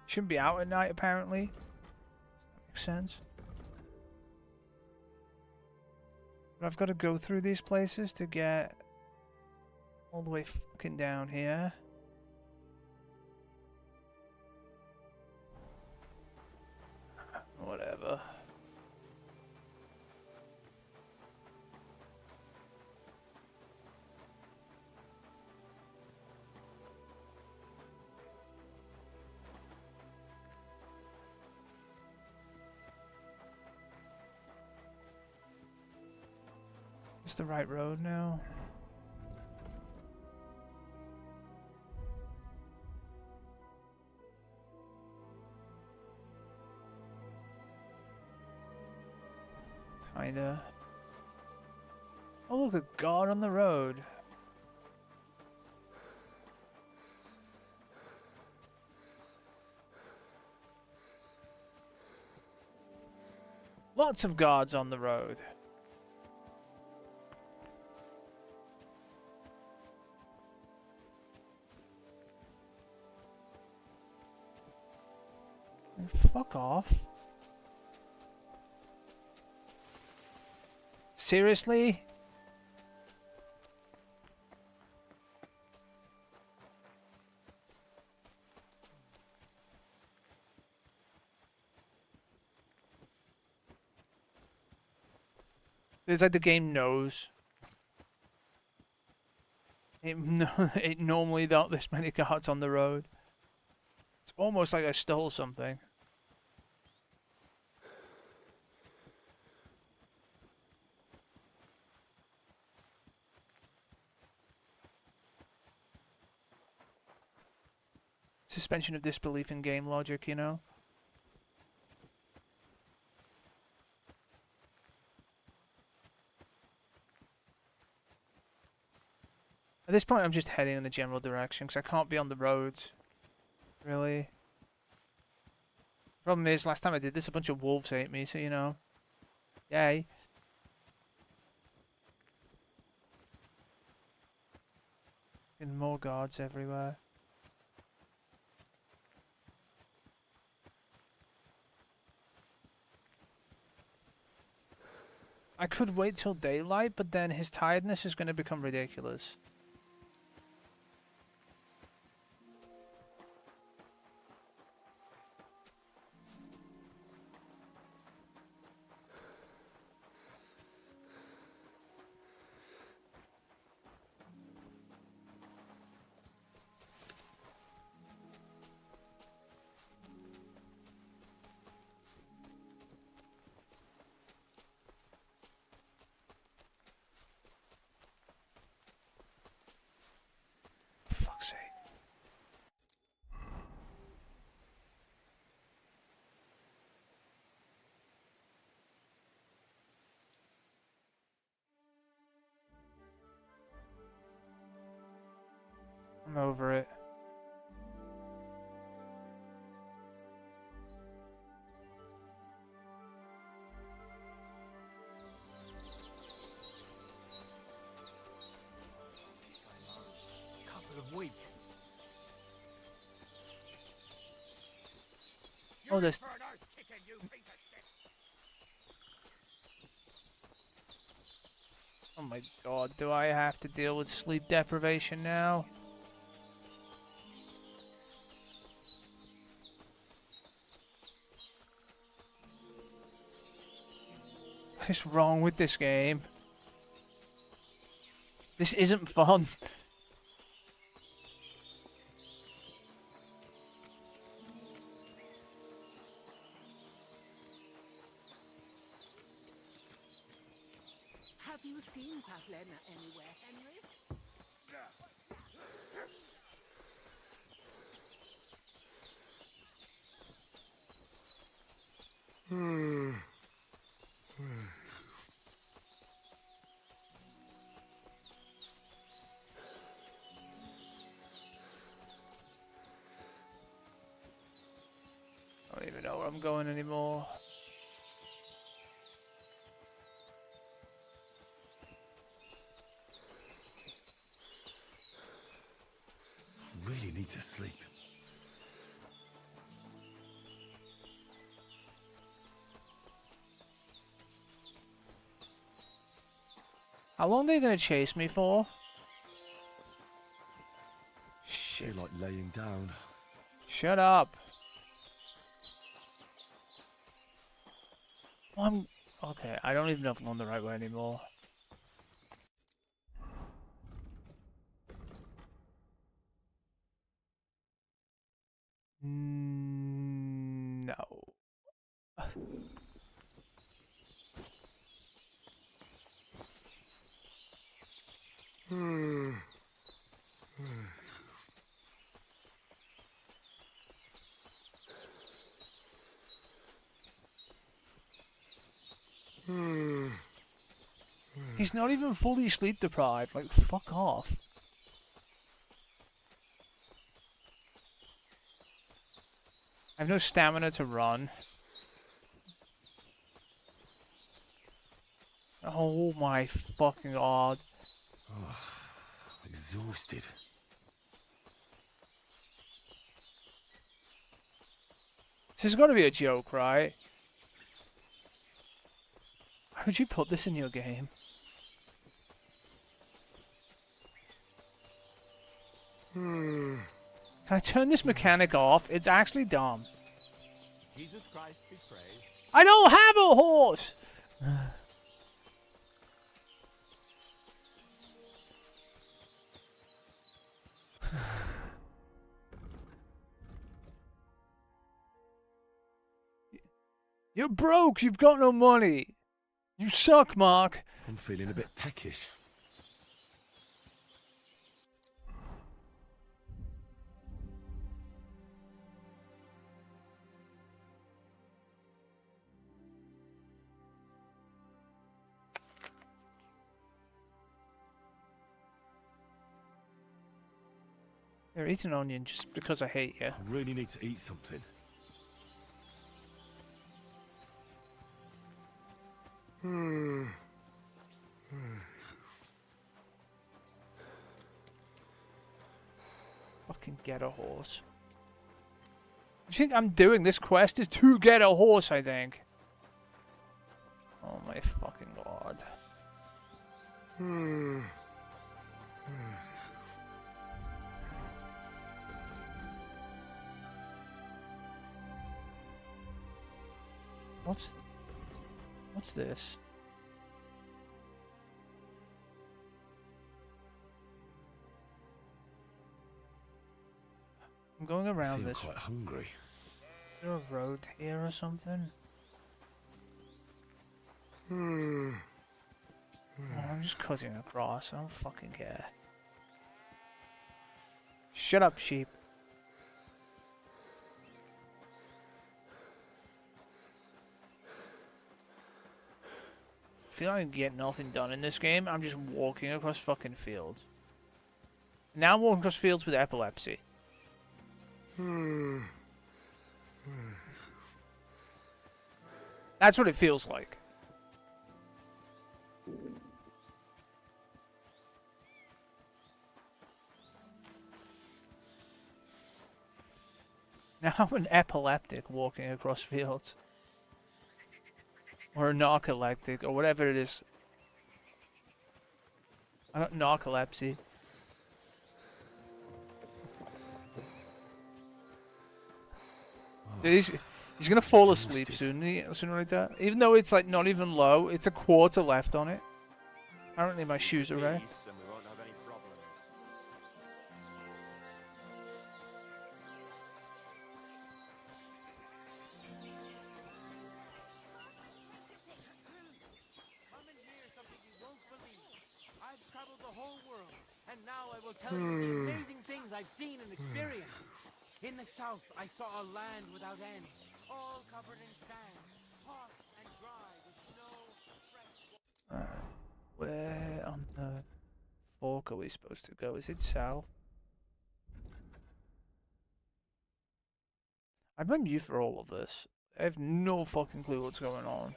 Shouldn't be out at night apparently. That makes sense. But I've got to go through these places to get all the way fucking down here. Whatever. Is the right road now? Kinda. Oh look, a guard on the road. Lots of guards on the road. Fuck off. Seriously? It's like the game knows. It normally not this many guards on the road. It's almost like I stole something. suspension of disbelief in game logic, you know? At this point, I'm just heading in the general direction, because I can't be on the roads, really. Problem is, last time I did this, a bunch of wolves ate me, so, you know. Yay. And more guards everywhere. I could wait till daylight, but then his tiredness is going to become ridiculous. Fuck's sake. I'm over it. Couple of weeks. Oh, there's... Oh my god, do I have to deal with sleep deprivation now? What is wrong with this game? This isn't fun. Have you seen Pavlena anywhere, Henry? I don't even know where I'm going anymore. Really need to sleep. How long are they gonna chase me for? Feel like laying down. Shut up. Okay, I don't even know if I'm on the right way anymore. No. He's not even fully sleep deprived, like fuck off. I have no stamina to run. Oh my fucking god. Oh, exhausted. This has got to be a joke, right? Why would you put this in your game? Can I turn this mechanic off? It's actually dumb. Jesus Christ be praised. I don't have a horse! You're broke, you've got no money. You suck, Mark. I'm feeling a bit peckish. Here, eat an onion just because I hate you. I really need to eat something. Fucking get a horse. I think I'm doing this quest is to get a horse, I think. Oh my fucking god. What's this? I'm going I around feel this. quite hungry. Is there a road here or something? Oh, I'm just cutting across. I don't fucking care. Shut up, sheep. I feel like I get nothing done in this game. I'm just walking across fucking fields. Now I'm walking across fields with epilepsy. That's what it feels like. Now I'm an epileptic walking across fields. Or a narcoleptic, or whatever it is. I got narcolepsy. He's gonna fall asleep sooner or later. Even though it's like not even low, it's a quarter left on it. Apparently my shoes are red. And we won't have any problems. Come and hear something you won't believe. I've traveled the whole world, and now I will tell you the amazing things I've seen and experienced. In the south, I saw a land without end, all covered in sand, hot and dry, with no fresh water. Where on the fork are we supposed to go? Is it south? I blame you for all of this. I have no fucking clue what's going on.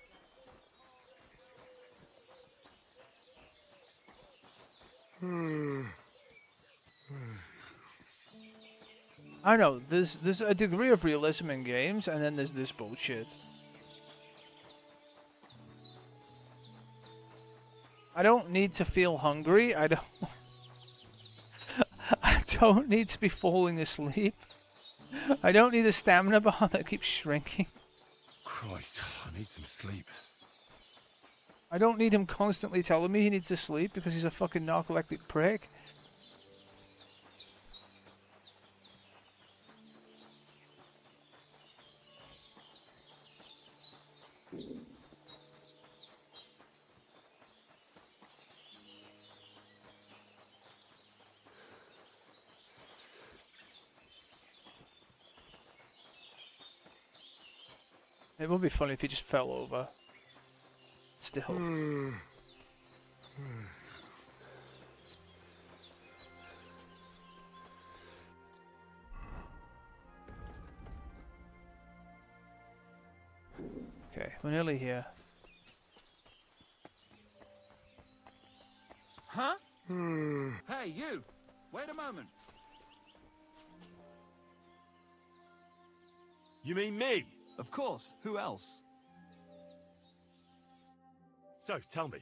I know, there's a degree of realism in games, and then there's this bullshit. I don't need to feel hungry, I don't... I don't need to be falling asleep. I don't need a stamina bar that keeps shrinking. Christ, I need some sleep. I don't need him constantly telling me he needs to sleep because he's a fucking narcoleptic prick. It would be funny if he just fell over. Still. Okay, we're nearly here. Huh? Hey, you! Wait a moment. You mean me? Of course. Who else? So, tell me,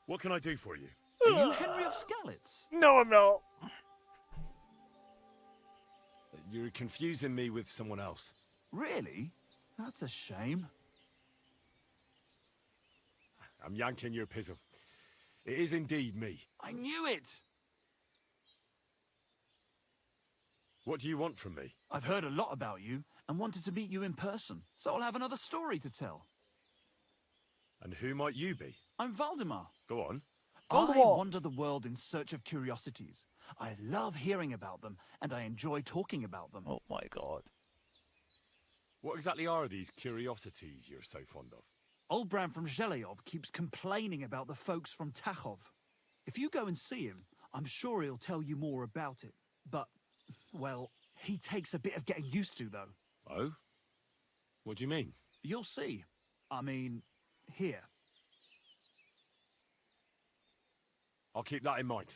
what can I do for you? Are you Henry of Skalitz? No, I'm not. You're confusing me with someone else. Really? That's a shame. I'm yanking your pizzle. It is indeed me. I knew it! What do you want from me? I've heard a lot about you and wanted to meet you in person, so I'll have another story to tell. And who might you be? I'm Valdemar. Go on. I wander the world in search of curiosities. I love hearing about them, and I enjoy talking about them. Oh my god. What exactly are these curiosities you're so fond of? Old Bram from Zheleyov keeps complaining about the folks from Tachov. If you go and see him, I'm sure he'll tell you more about it. But Well, he takes a bit of getting used to, though. Oh? What do you mean? You'll see. I mean, here. I'll keep that in mind.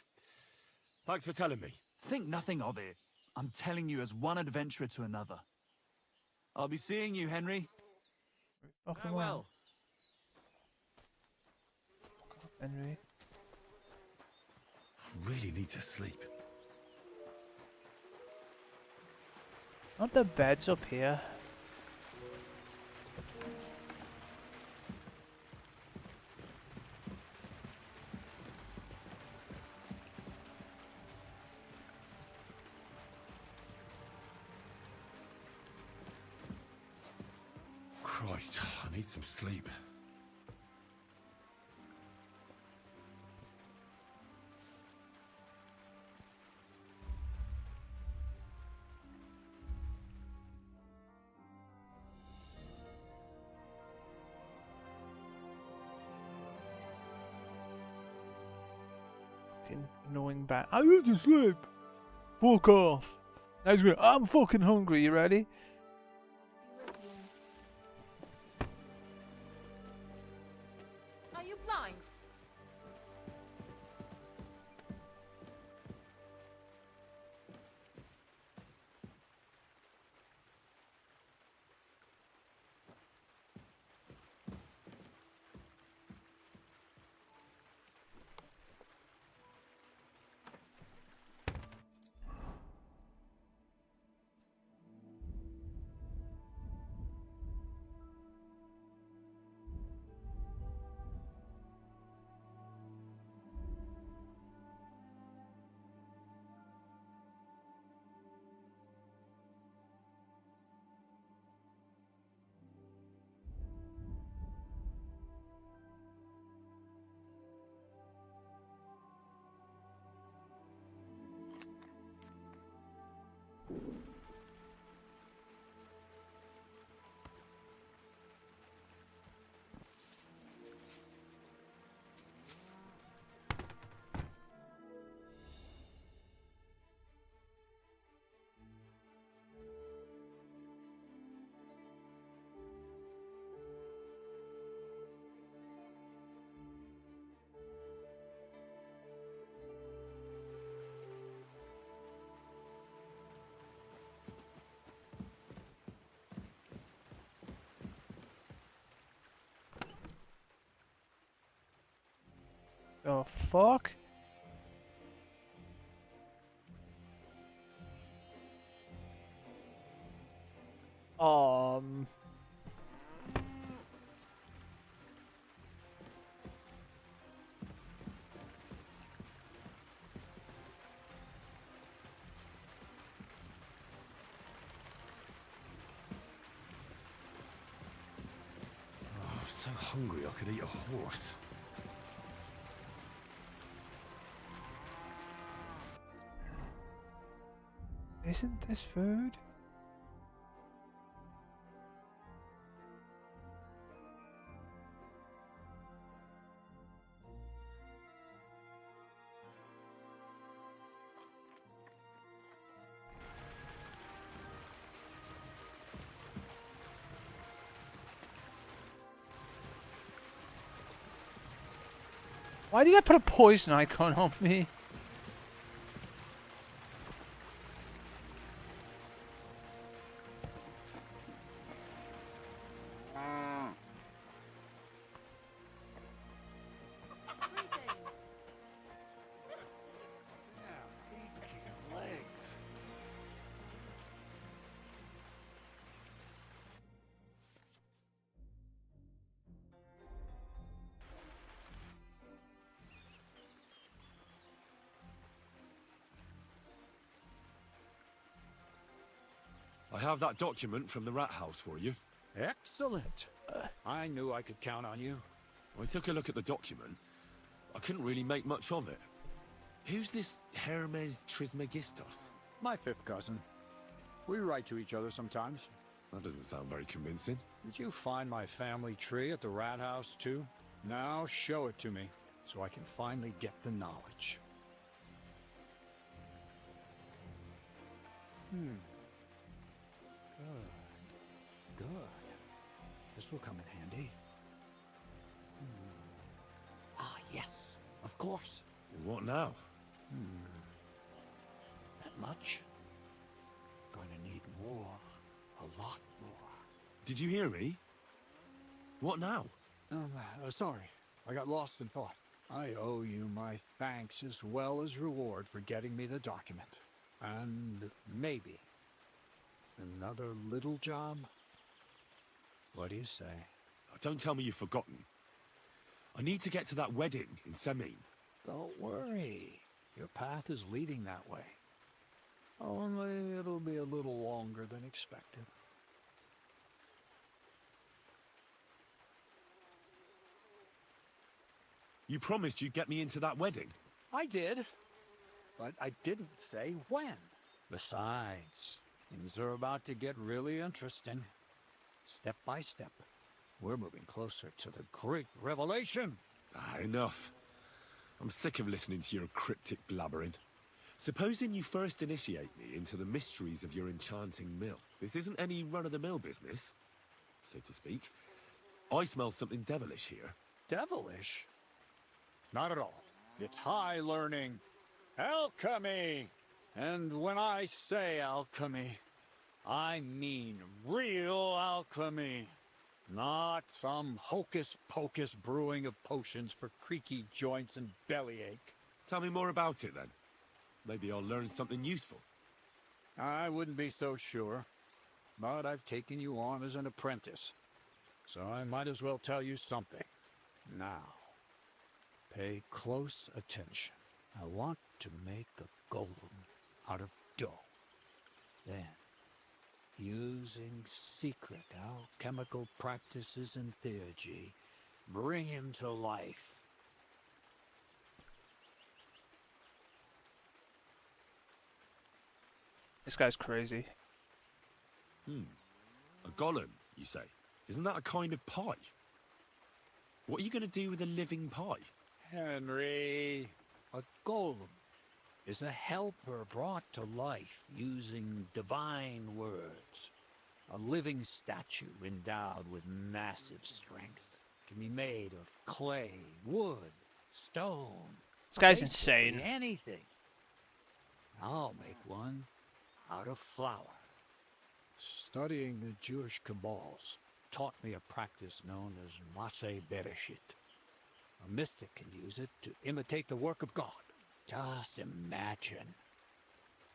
Thanks for telling me. Think nothing of it. I'm telling you as one adventurer to another. I'll be seeing you, Henry. Fucking Farewell. Henry. I really need to sleep. Aren't the beds up here? Christ, I need some sleep. Fucking annoying bat. I need to sleep. Fuck off. I'm fucking hungry. You ready? Are you blind? Oh fuck. Um. I'm so hungry I could eat a horse. Isn't this food? Why did I put a poison icon on me? I have that document from the rat house for you. Excellent. I knew I could count on you. I took a look at the document. I couldn't really make much of it. Who's this Hermes Trismegistos? My fifth cousin. We write to each other sometimes. That doesn't sound very convincing. Did you find my family tree at the rat house, too? Now show it to me, so I can finally get the knowledge. Good. This will come in handy. Ah, yes. Of course. What now? That much? Gonna need more. A lot more. Did you hear me? What now? Sorry. I got lost in thought. I owe you my thanks as well as reward for getting me the document. And maybe another little job? What do you say? Don't tell me you've forgotten. I need to get to that wedding in Semin. Don't worry. Your path is leading that way. Only it'll be a little longer than expected. You promised you'd get me into that wedding. I did, but I didn't say when. Besides, things are about to get really interesting. Step by step, we're moving closer to the great revelation. Enough. I'm sick of listening to your cryptic blabbering. Supposing you first initiate me into the mysteries of your enchanting mill. This isn't any run-of-the-mill business, so to speak. I smell something devilish here. Devilish? Not at all. It's high learning. Alchemy! And when I say alchemy, I mean real alchemy. Not some hocus-pocus brewing of potions for creaky joints and bellyache. Tell me more about it, then. Maybe I'll learn something useful. I wouldn't be so sure, but I've taken you on as an apprentice, so I might as well tell you something. Now, pay close attention. I want to make a golem out of dough. Then, using secret alchemical practices and theurgy, bring him to life. This guy's crazy. A golem, you say? Isn't that a kind of pie? What are you going to do with a living pie? Henry, a golem is a helper brought to life using divine words. A living statue endowed with massive strength. Can be made of clay, wood, stone. This guy's basically insane. Anything. I'll make one out of flour. Studying the Jewish Kabbals taught me a practice known as Maseh Bereshit. A mystic can use it to imitate the work of God. Just imagine.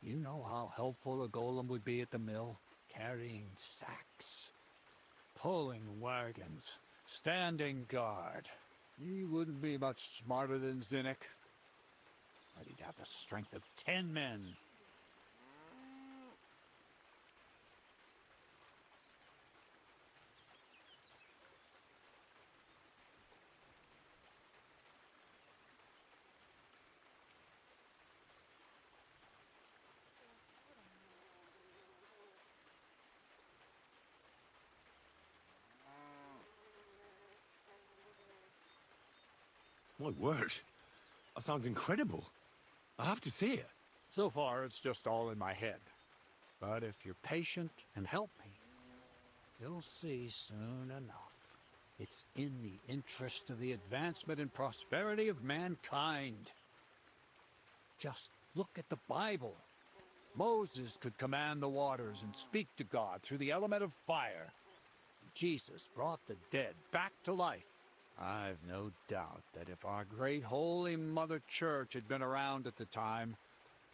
You know how helpful a golem would be at the mill? Carrying sacks, pulling wagons, standing guard. He wouldn't be much smarter than Zinnik, but he'd have the strength of 10 men. My word. That sounds incredible. I have to see it. So far, it's just all in my head. But if you're patient and help me, you'll see soon enough. It's in the interest of the advancement and prosperity of mankind. Just look at the Bible. Moses could command the waters and speak to God through the element of fire. Jesus brought the dead back to life. I've no doubt that if our great holy Mother Church had been around at the time,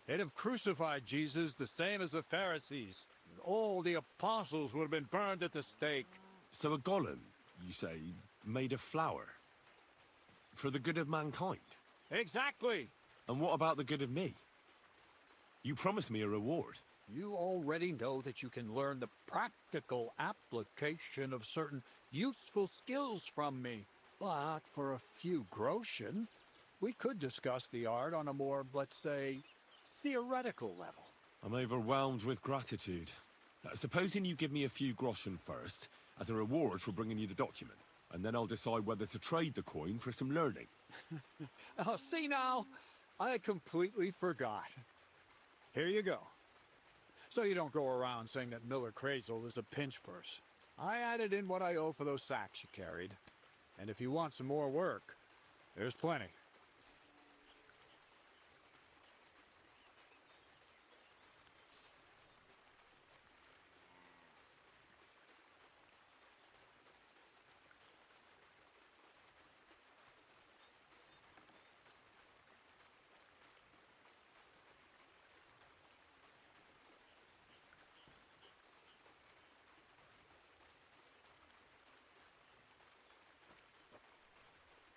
they'd have crucified Jesus the same as the Pharisees. And all the apostles would have been burned at the stake. So a golem, you say, made of flour? For the good of mankind? Exactly! And what about the good of me? You promised me a reward. You already know that you can learn the practical application of certain useful skills from me. But for a few groschen, we could discuss the art on a more, let's say, theoretical level. I'm overwhelmed with gratitude. Supposing you give me a few groschen first, as a reward for bringing you the document, and then I'll decide whether to trade the coin for some learning. Oh, see now, I completely forgot. Here you go. So you don't go around saying that Miller Crazel is a pinch purse. I added in what I owe for those sacks you carried. And if you want some more work, there's plenty.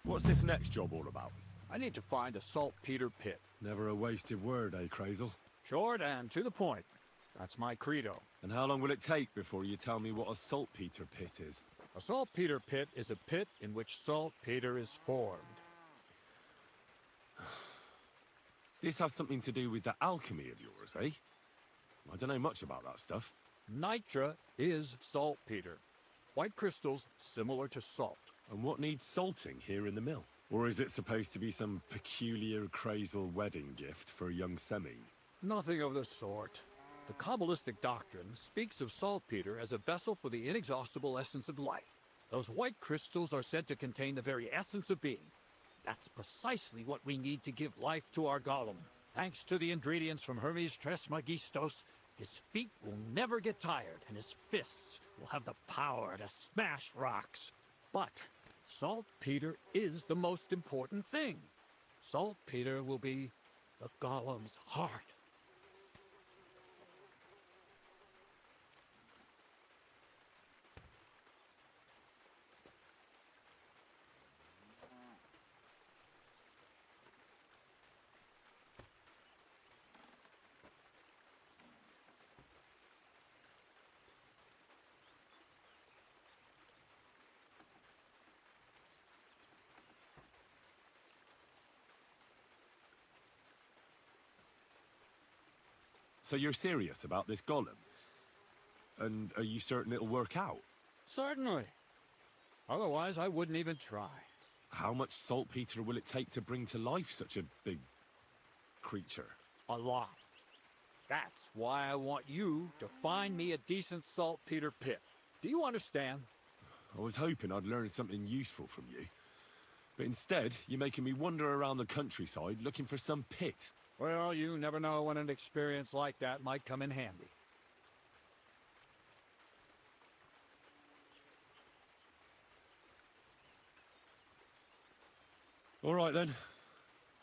What's this next job all about? I need to find a saltpeter pit. Never a wasted word, eh, Crazel? Short and to the point. That's my credo. And how long will it take before you tell me what a saltpeter pit is? A saltpeter pit is a pit in which saltpeter is formed. This has something to do with the alchemy of yours, eh? I don't know much about that stuff. Nitra is saltpeter. White crystals similar to salt. And what needs salting here in the mill? Or is it supposed to be some peculiar Crazel wedding gift for a young Semi? Nothing of the sort. The Kabbalistic doctrine speaks of saltpeter as a vessel for the inexhaustible essence of life. Those white crystals are said to contain the very essence of being. That's precisely what we need to give life to our golem. Thanks to the ingredients from Hermes Trismegistos, his feet will never get tired, and his fists will have the power to smash rocks. But saltpeter is the most important thing. Saltpeter will be the golem's heart. So you're serious about this golem? And are you certain it'll work out? Certainly. Otherwise, I wouldn't even try. How much saltpeter will it take to bring to life such a big creature? A lot. That's why I want you to find me a decent saltpeter pit. Do you understand? I was hoping I'd learn something useful from you. But instead, you're making me wander around the countryside looking for some pit. Well, you never know when an experience like that might come in handy. All right, then.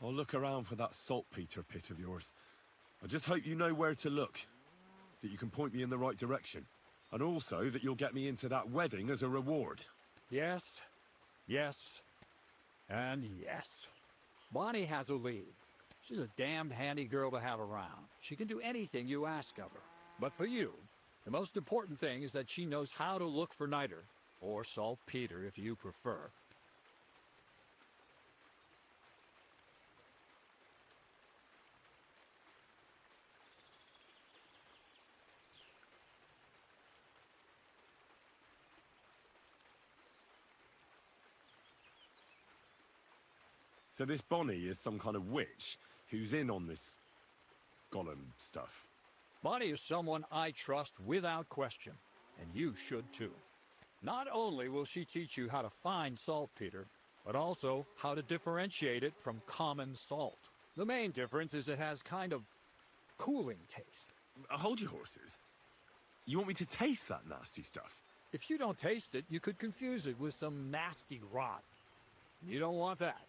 I'll look around for that saltpeter pit of yours. I just hope you know where to look, that you can point me in the right direction, and also that you'll get me into that wedding as a reward. Yes, yes, and yes. Bonnie has a lead. She's a damned handy girl to have around. She can do anything you ask of her. But for you, the most important thing is that she knows how to look for niter, or saltpeter if you prefer. So this Bonnie is some kind of witch who's in on this golem stuff. Bonnie is someone I trust without question, and you should too. Not only will she teach you how to find saltpeter, but also how to differentiate it from common salt. The main difference is it has kind of cooling taste. Hold your horses. You want me to taste that nasty stuff? If you don't taste it, you could confuse it with some nasty rot. You don't want that.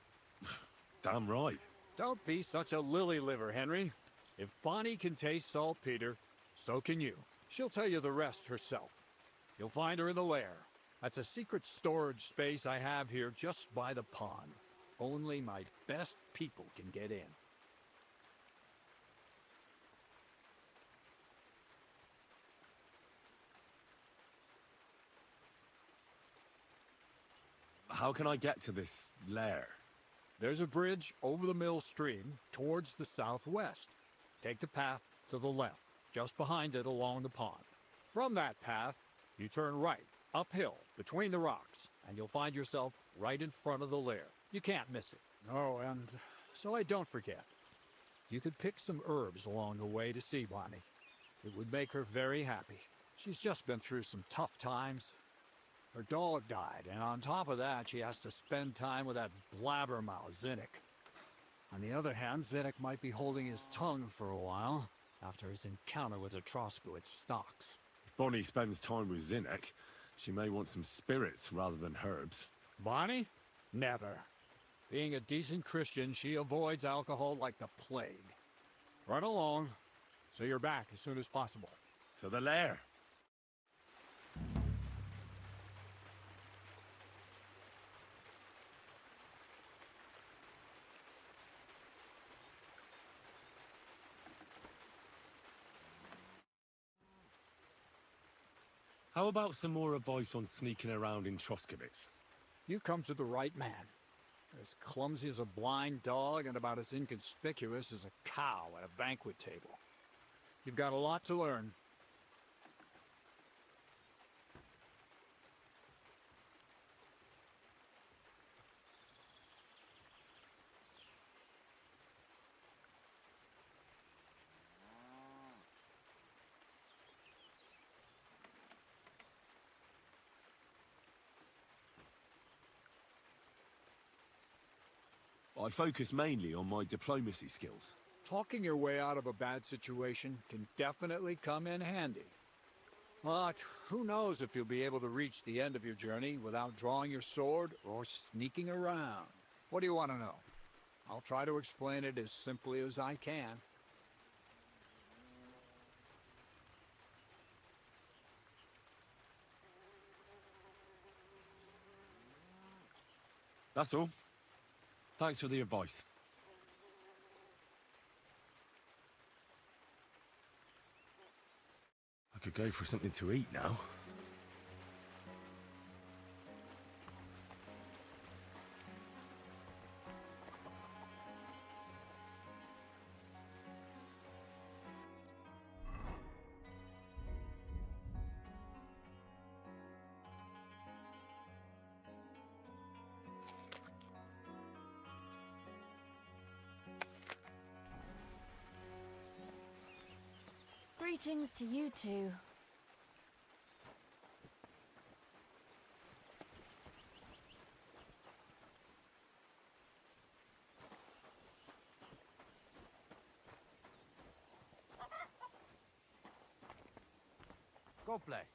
Damn right. Don't be such a lily liver, Henry. If Bonnie can taste saltpeter, so can you. She'll tell you the rest herself. You'll find her in the lair. That's a secret storage space I have here just by the pond. Only my best people can get in. How can I get to this lair? There's a bridge over the mill stream towards the southwest. Take the path to the left, just behind it along the pond. From that path, you turn right, uphill, between the rocks, and you'll find yourself right in front of the lair. You can't miss it. Oh, and so I don't forget. You could pick some herbs along the way to see Bonnie. It would make her very happy. She's just been through some tough times. Her dog died, and on top of that, she has to spend time with that blabbermouth, Zinnik. On the other hand, Zinnik might be holding his tongue for a while after his encounter with the Troskowitz stocks. If Bonnie spends time with Zinnik, she may want some spirits rather than herbs. Bonnie? Never. Being a decent Christian, she avoids alcohol like the plague. Run along, so you're back as soon as possible. To the lair. How about some more advice on sneaking around in Troskowitz? You've come to the right man. As clumsy as a blind dog and about as inconspicuous as a cow at a banquet table. You've got a lot to learn. I focus mainly on my diplomacy skills. Talking your way out of a bad situation can definitely come in handy. But who knows if you'll be able to reach the end of your journey without drawing your sword or sneaking around. What do you want to know? I'll try to explain it as simply as I can. That's all. Thanks for the advice. I could go for something to eat now. Greetings to you two. God bless.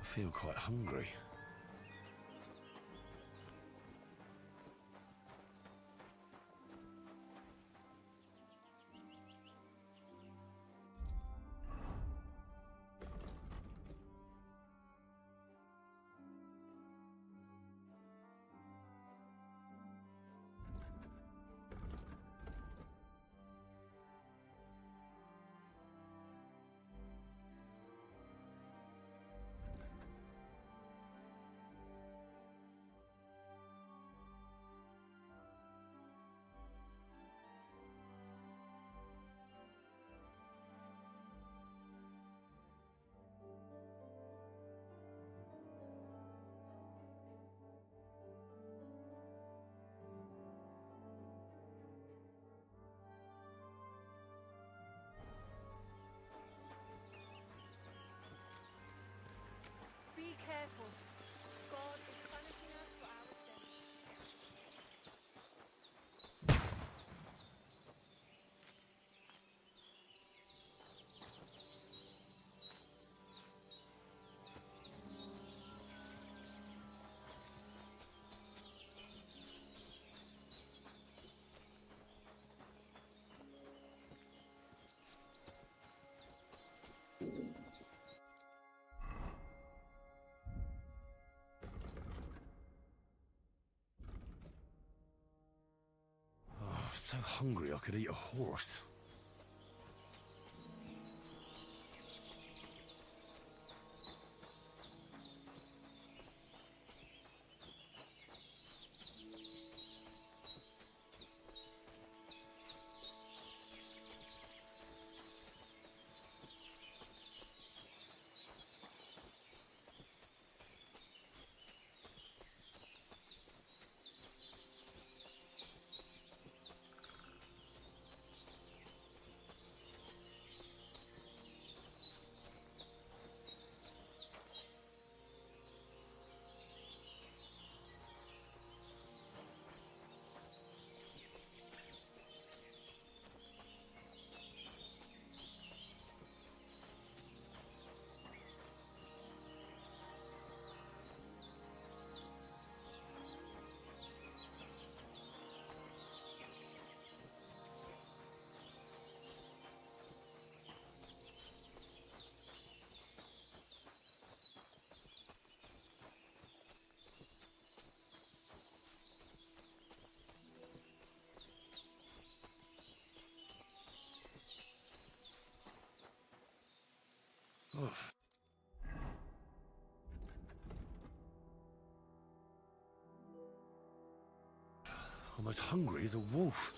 I feel quite hungry. so hungry I could eat a horse. Oof. I'm as hungry as a wolf.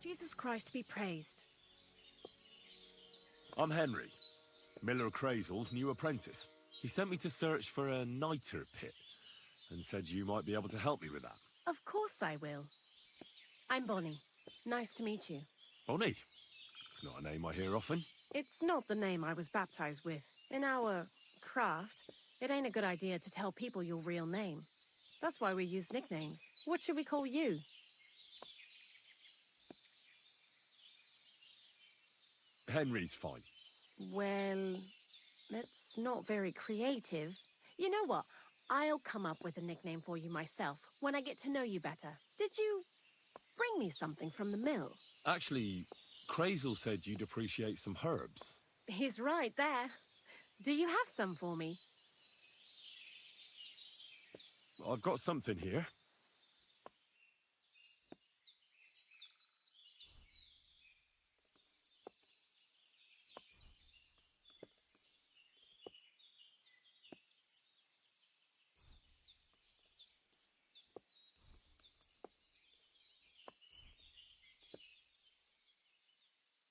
Jesus Christ be praised. I'm Henry, Miller Crazel's new apprentice. He sent me to search for a niter pit and said you might be able to help me with that. Of course I will. I'm Bonnie. Nice to meet you. Bonnie? It's not a name I hear often. It's not the name I was baptized with. In our craft, it ain't a good idea to tell people your real name. That's why we use nicknames. What should we call you? Henry's fine. Well, that's not very creative. You know what? I'll come up with a nickname for you myself when I get to know you better. Did you bring me something from the mill? Actually, Crazel said you'd appreciate some herbs. He's right there. Do you have some for me? I've got something here.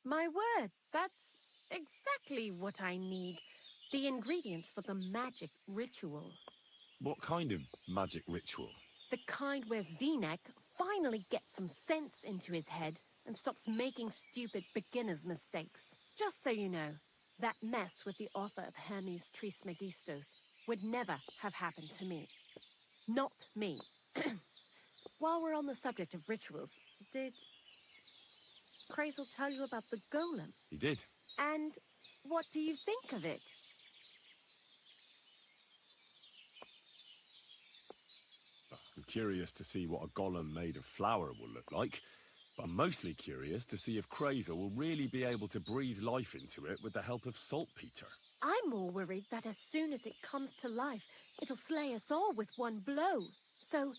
My word, that's exactly what I need. The ingredients for the magic ritual. What kind of magic ritual? The kind where Zenek finally gets some sense into his head and stops making stupid beginner's mistakes. Just so you know, that mess with the author of Hermes Trismegistos would never have happened to me. Not me. While we're on the subject of rituals, did Crazel tell you about the golem? He did. And what do you think of it? I'm curious to see what a golem made of flour will look like. But I'm mostly curious to see if Crazel will really be able to breathe life into it with the help of saltpeter. I'm more worried that as soon as it comes to life, it'll slay us all with one blow. So,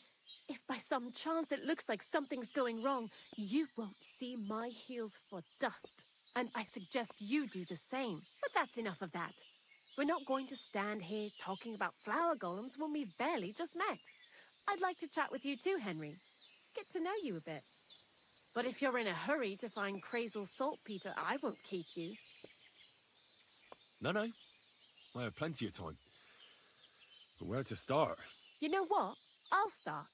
if by some chance it looks like something's going wrong, you won't see my heels for dust. And I suggest you do the same. But that's enough of that. We're not going to stand here talking about flower golems when we've barely just met. I'd like to chat with you too, Henry. Get to know you a bit. But if you're in a hurry to find Crazel's saltpeter, I won't keep you. No. I have plenty of time. But where to start? You know what? I'll start.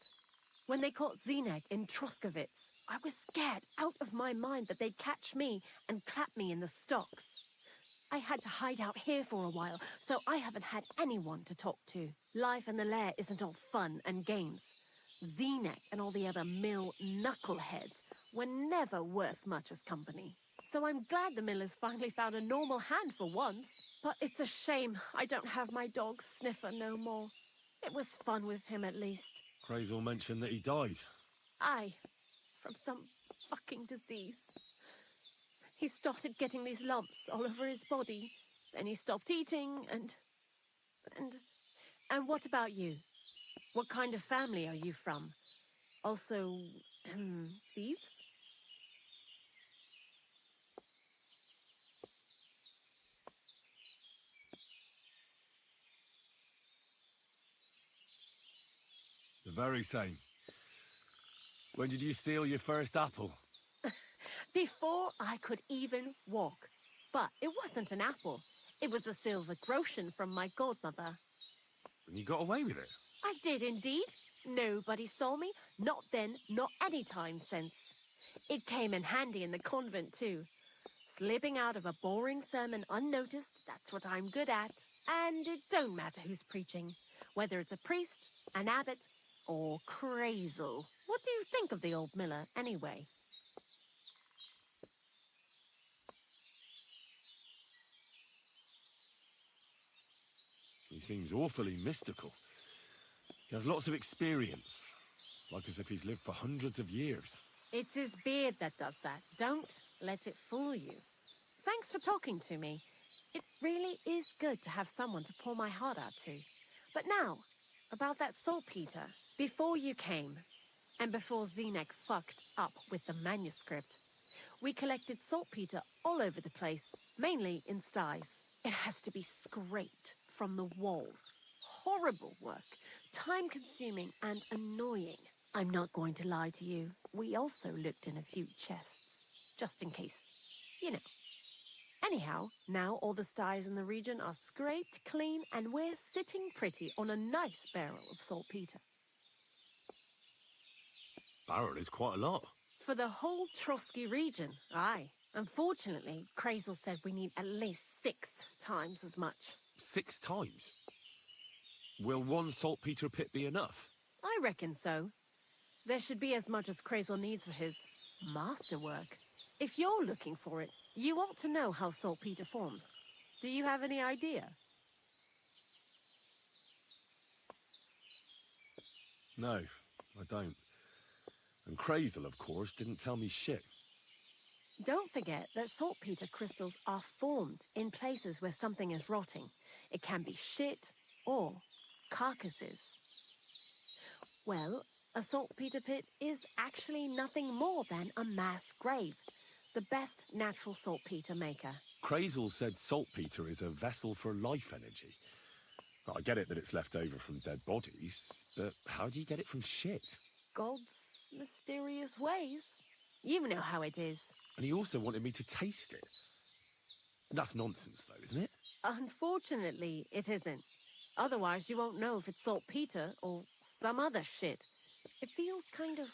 When they caught Zenek in Troskovitz, I was scared out of my mind that they'd catch me and clap me in the stocks. I had to hide out here for a while, so I haven't had anyone to talk to. Life in the lair isn't all fun and games. Zenek and all the other mill knuckleheads were never worth much as company. So I'm glad the miller's finally found a normal hand for once. But it's a shame I don't have my dog Sniffer no more. It was fun with him at least. Crazel mentioned that he died. Aye, from some fucking disease. He started getting these lumps all over his body. Then he stopped eating and what about you? What kind of family are you from? Also, thieves? The very same. When did you steal your first apple? Before I could even walk. But it wasn't an apple. It was a silver groschen from my godmother. And you got away with it? I did indeed. Nobody saw me. Not then, not any time since. It came in handy in the convent too. Slipping out of a boring sermon unnoticed, that's what I'm good at. And it don't matter who's preaching. Whether it's a priest, an abbot, or Crazel. What do you think of the old miller, anyway? He seems awfully mystical. He has lots of experience, like as if he's lived for hundreds of years. It's his beard that does that. Don't let it fool you. Thanks for talking to me. It really is good to have someone to pour my heart out to. But now, about that saltpeter. Before you came, and before Zenek fucked up with the manuscript, we collected saltpeter all over the place, mainly in sties. It has to be scraped from the walls. Horrible work, time-consuming and annoying. I'm not going to lie to you. We also looked in a few chests, just in case. You know. Anyhow, now all the sties in the region are scraped clean and we're sitting pretty on a nice barrel of saltpeter. Barrel is quite a lot. For the whole Trotsky region, aye. Unfortunately, Crazel said we need at least 6 times as much. 6 times? Will one saltpeter pit be enough? I reckon so. There should be as much as Crazel needs for his masterwork. If you're looking for it, you ought to know how saltpeter forms. Do you have any idea? No, I don't. And Crazel, of course, didn't tell me shit. Don't forget that saltpeter crystals are formed in places where something is rotting. It can be shit or carcasses. Well, a saltpeter pit is actually nothing more than a mass grave. The best natural saltpeter maker. Crazel said saltpeter is a vessel for life energy. Well, I get it that it's left over from dead bodies, but how do you get it from shit? God's mysterious ways. You know how it is. And he also wanted me to taste it. That's nonsense, though, isn't it? Unfortunately, it isn't. Otherwise, you won't know if it's saltpeter or some other shit. It feels kind of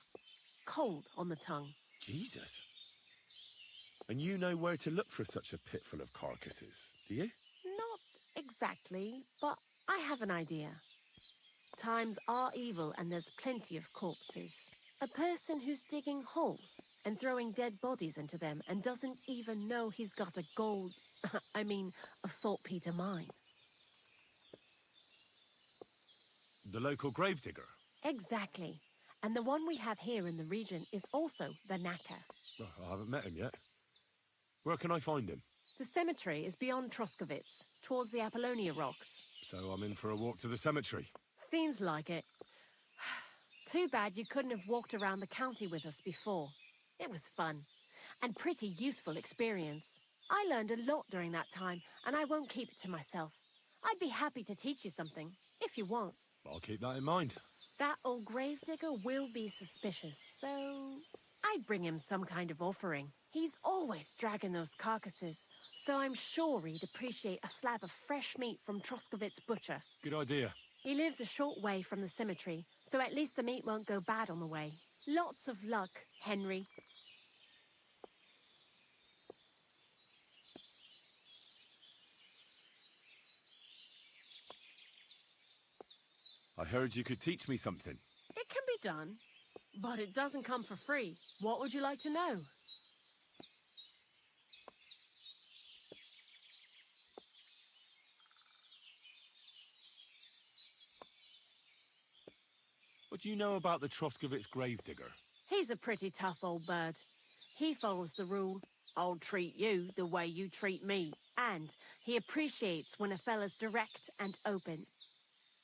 cold on the tongue. Jesus. And you know where to look for such a pit full of carcasses, do you? Not exactly, but I have an idea. Times are evil and there's plenty of corpses. A person who's digging holes and throwing dead bodies into them and doesn't even know he's got a a saltpeter mine. The local gravedigger? Exactly. And the one we have here in the region is also the Knacker. Well, I haven't met him yet. Where can I find him? The cemetery is beyond Troskovitz, towards the Apollonia Rocks. So I'm in for a walk to the cemetery. Seems like it. Too bad you couldn't have walked around the county with us before. It was fun, and pretty useful experience. I learned a lot during that time, and I won't keep it to myself. I'd be happy to teach you something, if you want. I'll keep that in mind. That old gravedigger will be suspicious, so I'd bring him some kind of offering. He's always dragging those carcasses, so I'm sure he'd appreciate a slab of fresh meat from Troskovitz Butcher. Good idea. He lives a short way from the cemetery, so at least the meat won't go bad on the way. Lots of luck, Henry. I heard you could teach me something. It can be done. But it doesn't come for free. What would you like to know? What do you know about the Troskovitz gravedigger? He's a pretty tough old bird. He follows the rule, I'll treat you the way you treat me. And he appreciates when a fella's direct and open.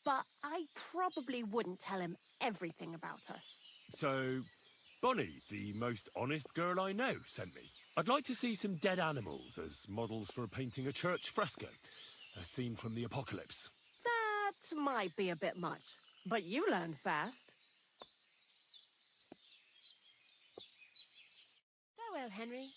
But I probably wouldn't tell him everything about us. So, Bonnie, the most honest girl I know, sent me. I'd like to see some dead animals as models for painting a church fresco. A scene from the apocalypse. That might be a bit much, but you learn fast. Farewell, Henry.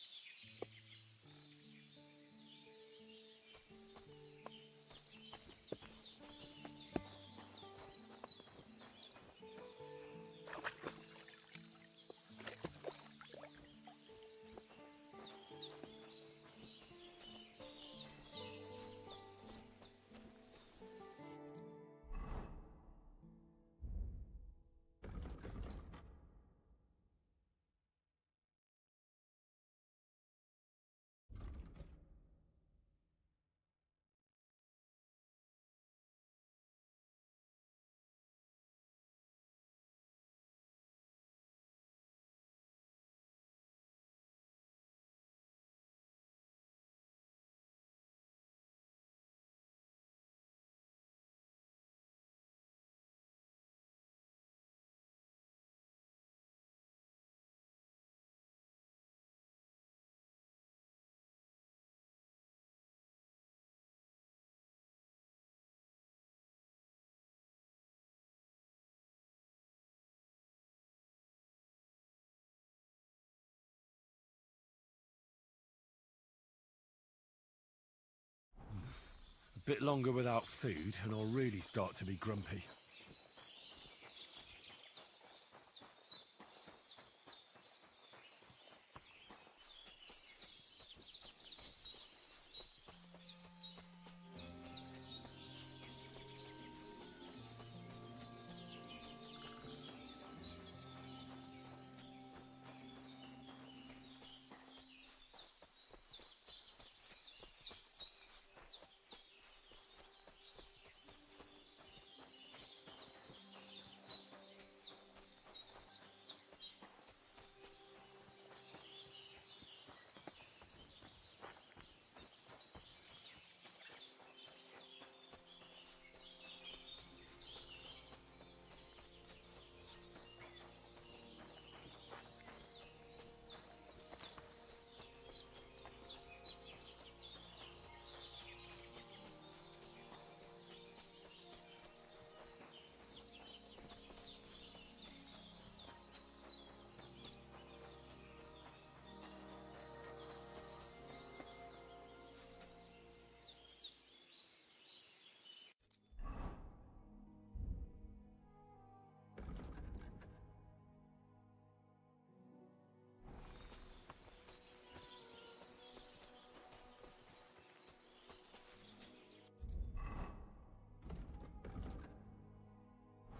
A bit longer without food, and I'll really start to be grumpy.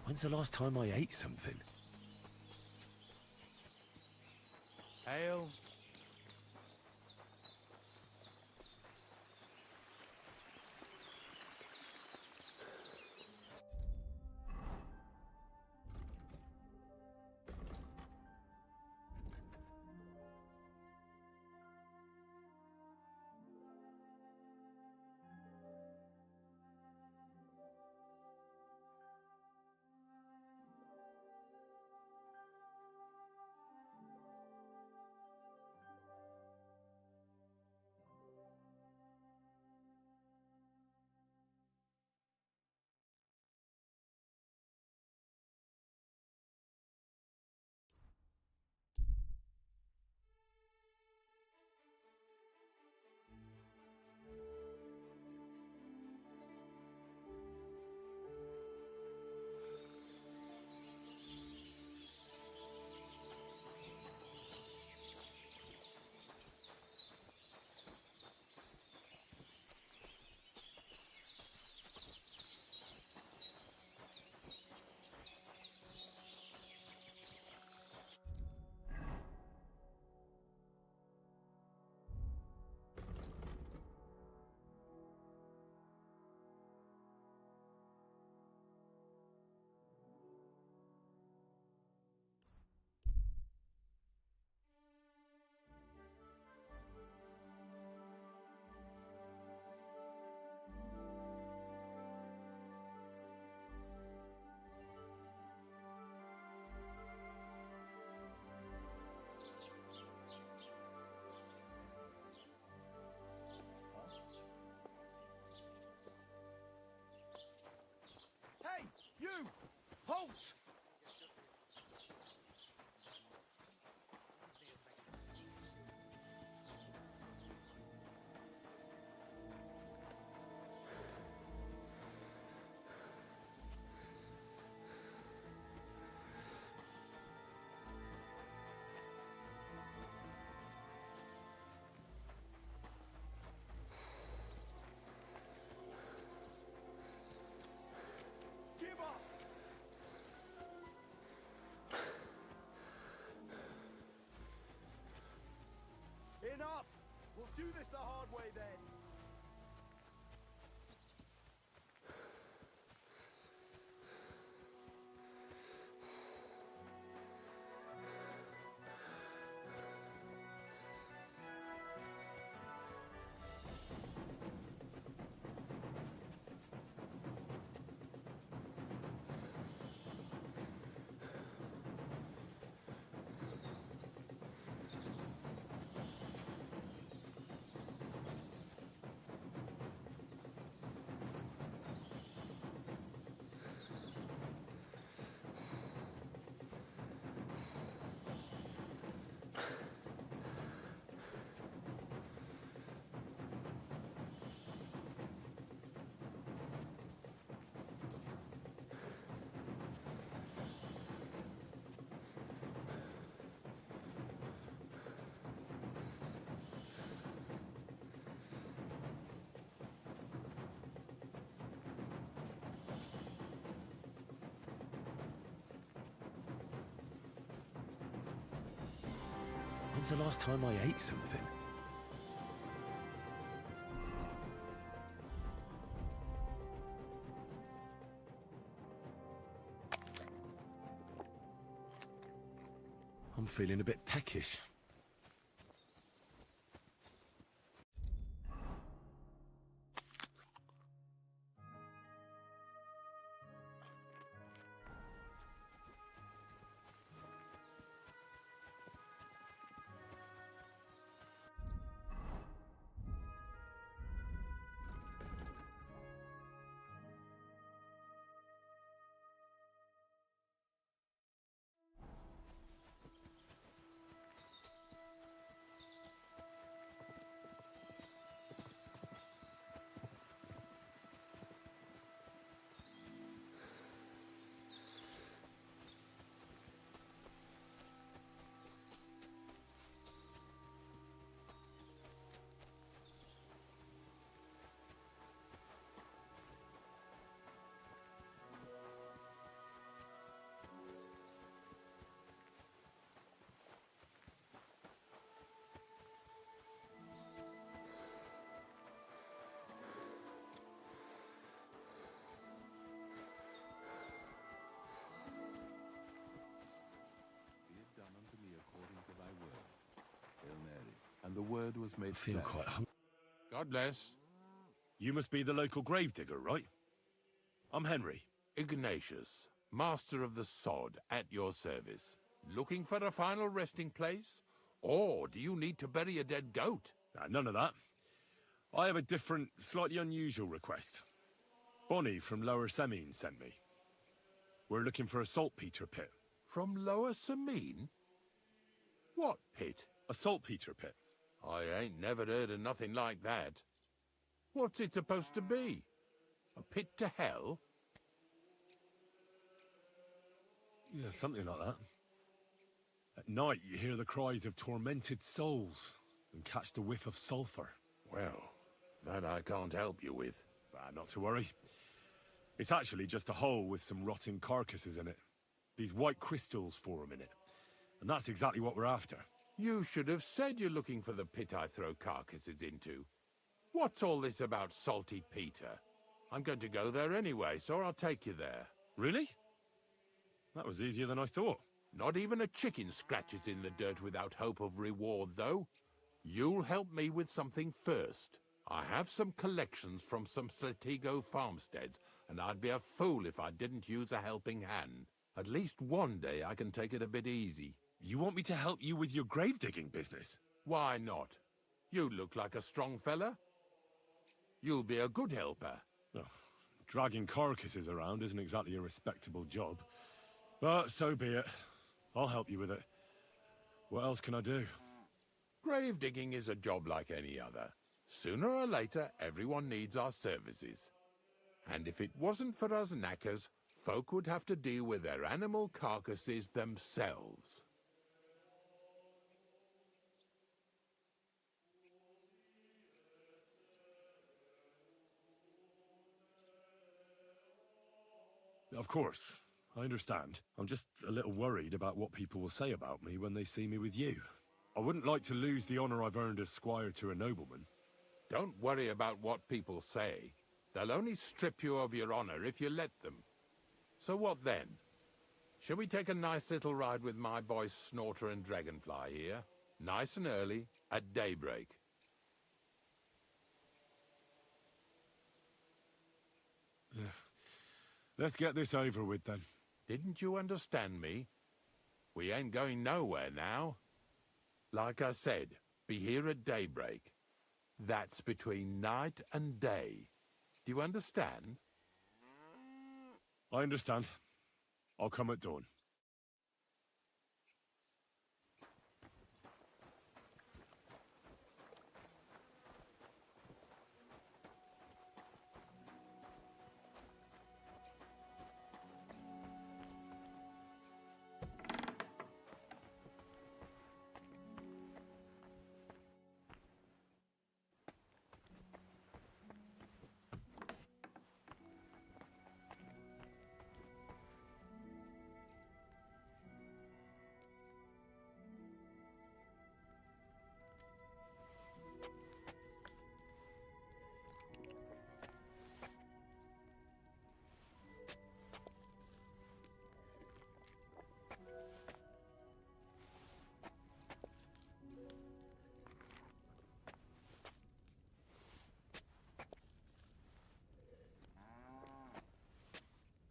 When's the last time I ate something? Ale. We'll do this the hard way then. When's the last time I ate something? I'm feeling a bit peckish. And the word was made. I feel quite hungry. God bless. You must be the local gravedigger, right? I'm Henry. Ignatius, master of the sod, at your service. Looking for a final resting place? Or do you need to bury a dead goat? None of that. I have a different, slightly unusual request. Bonnie from Lower Semine sent me. We're looking for a saltpeter pit. From Lower Semine? What pit? A saltpeter pit. I ain't never heard of nothing like that. What's it supposed to be? A pit to hell? Yeah, something like that. At night, you hear the cries of tormented souls and catch the whiff of sulphur. Well, that I can't help you with. Not to worry. It's actually just a hole with some rotting carcasses in it. These white crystals form in it. And that's exactly what we're after. You should have said you're looking for the pit I throw carcasses into. What's all this about Salty Peter? I'm going to go there anyway, so I'll take you there. Really? That was easier than I thought. Not even a chicken scratches in the dirt without hope of reward, though. You'll help me with something first. I have some collections from some Sletigo farmsteads, and I'd be a fool if I didn't use a helping hand. At least one day I can take it a bit easy. You want me to help you with your grave-digging business? Why not? You look like a strong fella. You'll be a good helper. Oh, dragging carcasses around isn't exactly a respectable job. But so be it. I'll help you with it. What else can I do? Grave digging is a job like any other. Sooner or later, everyone needs our services. And if it wasn't for us knackers, folk would have to deal with their animal carcasses themselves. Of course, I understand. I'm just a little worried about what people will say about me when they see me with you. I wouldn't like to lose the honor I've earned as squire to a nobleman. Don't worry about what people say. They'll only strip you of your honor if you let them. So what then? Shall we take a nice little ride with my boys Snorter and Dragonfly here? Nice and early, at daybreak. Let's get this over with then. Didn't you understand me? We ain't going nowhere now. Like I said, be here at daybreak. That's between night and day. Do you understand? I understand. I'll come at dawn.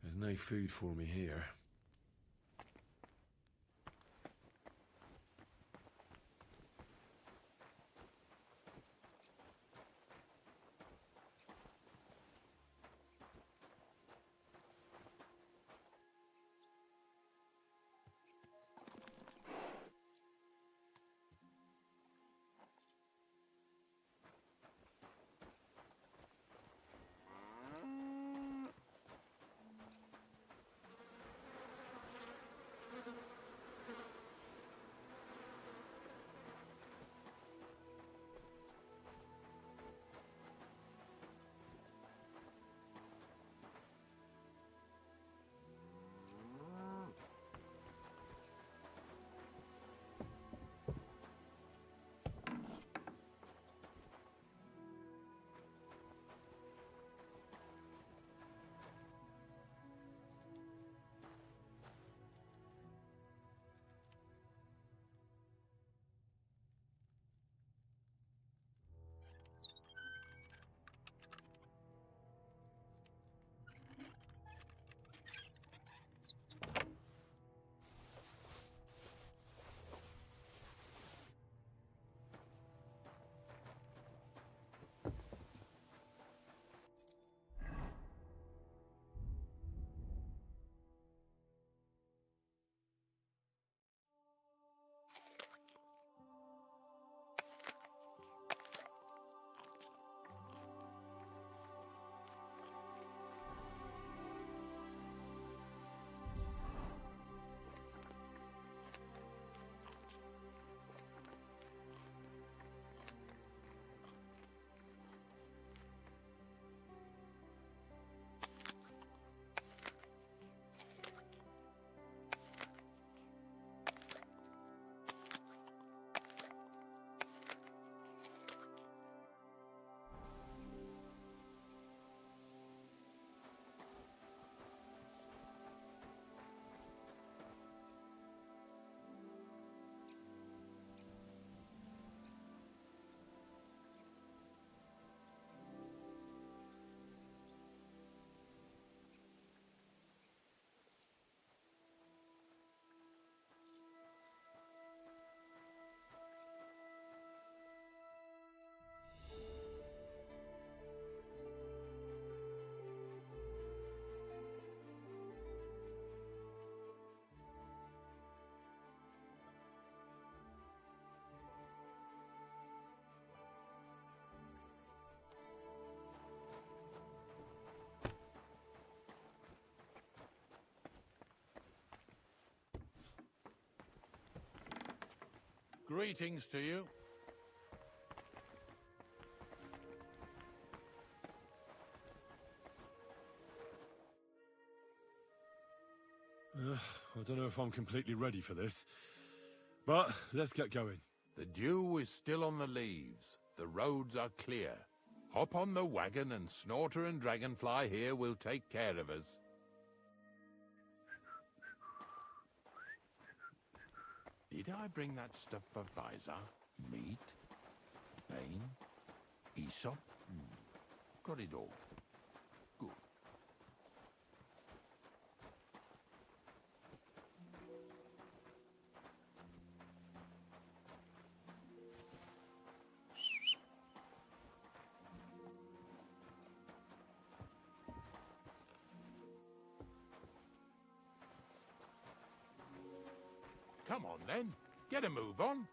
There's no food for me here. Greetings to you. I don't know if I'm completely ready for this, but let's get going. The dew is still on the leaves. The roads are clear. Hop on the wagon and Snorter and Dragonfly here will take care of us. Did I bring that stuff for Visor? Meat? Bane? Aesop? Got it all. Good. Come on then, get a move on.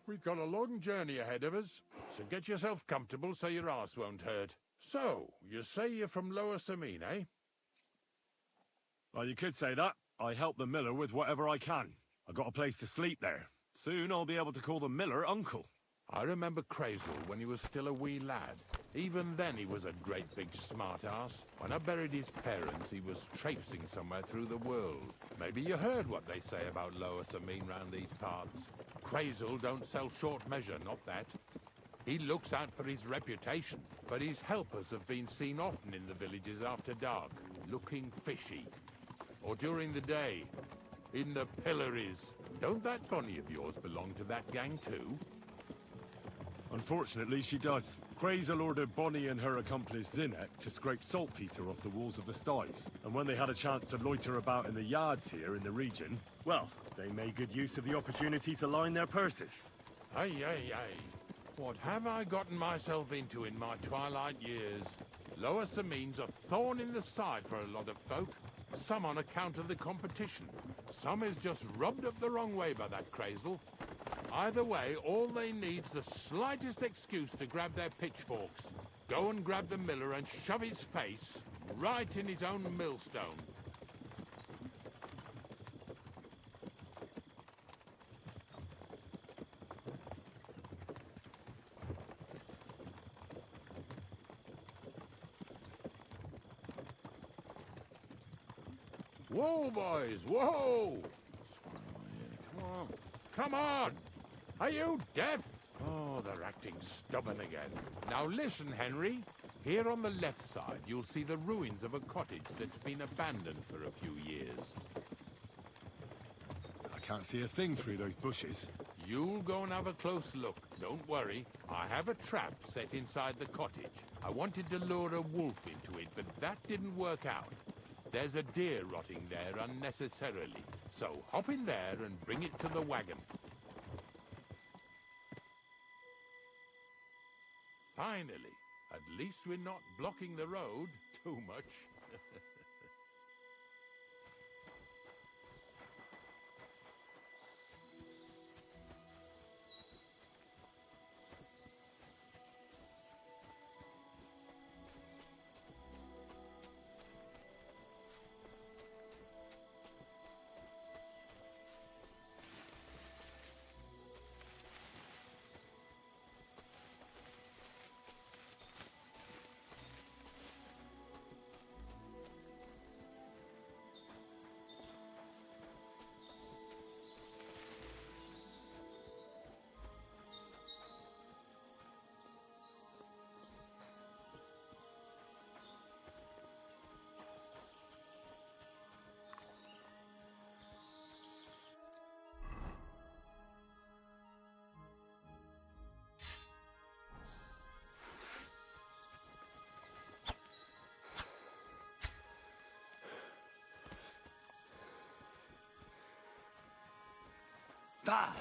We've got a long journey ahead of us, so get yourself comfortable so your arse won't hurt. So, you say you're from Lower Samine, eh? Well, you could say that. I help the miller with whatever I can. I got a place to sleep there. Soon I'll be able to call the miller uncle. I remember Crazel when he was still a wee lad. Even then he was a great big smart-ass. When I buried his parents, he was traipsing somewhere through the world. Maybe you heard what they say about Lower Samine round these parts. Crazel don't sell short measure, not that. He looks out for his reputation, but his helpers have been seen often in the villages after dark, looking fishy. Or during the day, in the pillories. Don't that Bonnie of yours belong to that gang too? Unfortunately, she does. Crazel ordered Bonnie and her accomplice Zinnek to scrape saltpeter off the walls of the sties. And when they had a chance to loiter about in the yards here in the region, well, they made good use of the opportunity to line their purses. Ay, ay, ay. What have I gotten myself into in my twilight years? Lower Samine's a thorn in the side for a lot of folk. Some on account of the competition. Some is just rubbed up the wrong way by that Crazel. Either way, all they need's the slightest excuse to grab their pitchforks. Go and grab the miller and shove his face right in his own millstone. Whoa, boys, whoa! Come on, come on! Are you deaf? Oh, they're acting stubborn again. Now listen, Henry. Here on the left side, you'll see the ruins of a cottage that's been abandoned for a few years. I can't see a thing through those bushes. You'll go and have a close look. Don't worry. I have a trap set inside the cottage. I wanted to lure a wolf into it, but that didn't work out. There's a deer rotting there unnecessarily. So hop in there and bring it to the wagon. Finally, at least we're not blocking the road too much. Ah!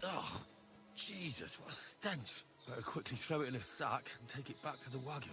Oh, Jesus, what a stench. Better quickly throw it in a sack and take it back to the wagon.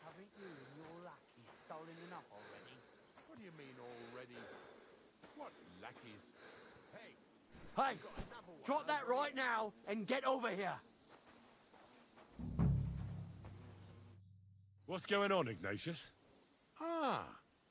Haven't you and your lackey stolen enough already? What do you mean already? What lackeys? Hey! Hey! Drop that right now and get over here! What's going on, Ignatius? Ah,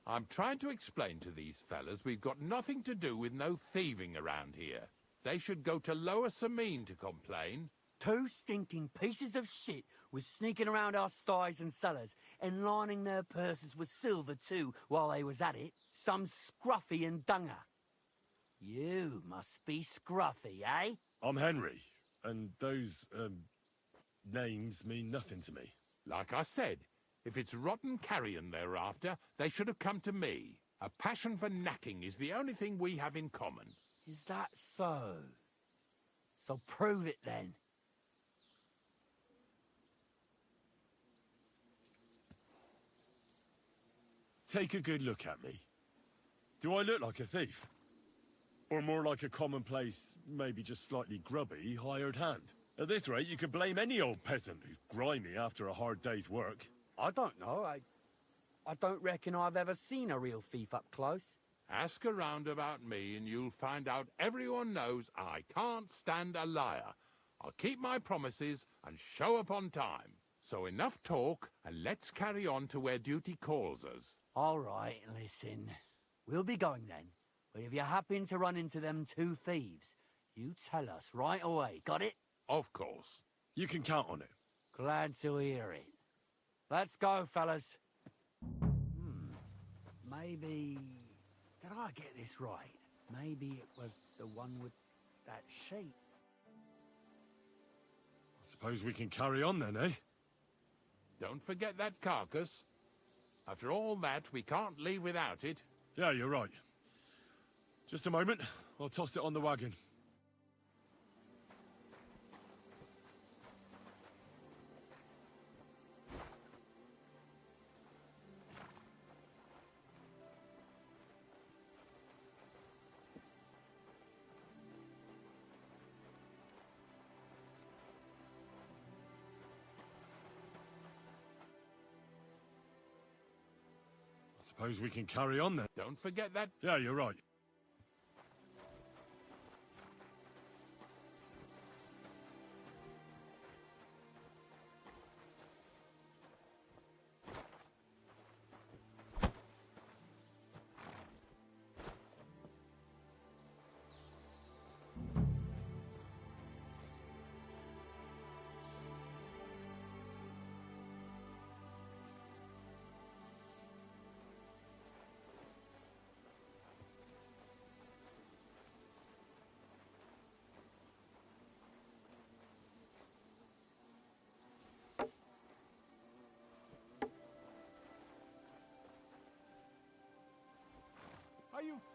I'm trying to explain to these fellas we've got nothing to do with no thieving around here. They should go to Lower Samine to complain. 2 stinking pieces of shit was sneaking around our sties and cellars and lining their purses with silver too while they was at it. Some scruffy and dunger. You must be scruffy, eh? I'm Henry, and those, names mean nothing to me. Like I said, if it's rotten carrion they're after, they should have come to me. A passion for knacking is the only thing we have in common. Is that so? So prove it then. Take a good look at me. Do I look like a thief? Or more like a commonplace, maybe just slightly grubby, hired hand? At this rate, you could blame any old peasant who's grimy after a hard day's work. I don't know. I don't reckon I've ever seen a real thief up close. Ask around about me and you'll find out everyone knows I can't stand a liar. I'll keep my promises and show up on time. So enough talk, and let's carry on to where duty calls us. All right, listen. We'll be going then. But if you happen to run into them 2 thieves, you tell us right away, got it? Of course. You can count on it. Glad to hear it. Let's go, fellas. Maybe... Did I get this right? Maybe it was the one with that sheep. I suppose we can carry on then, eh? Don't forget that carcass. After all that, we can't leave without it. Yeah, you're right. Just a moment. I'll toss it on the wagon. Suppose we can carry on then. Don't forget that. Yeah, you're right.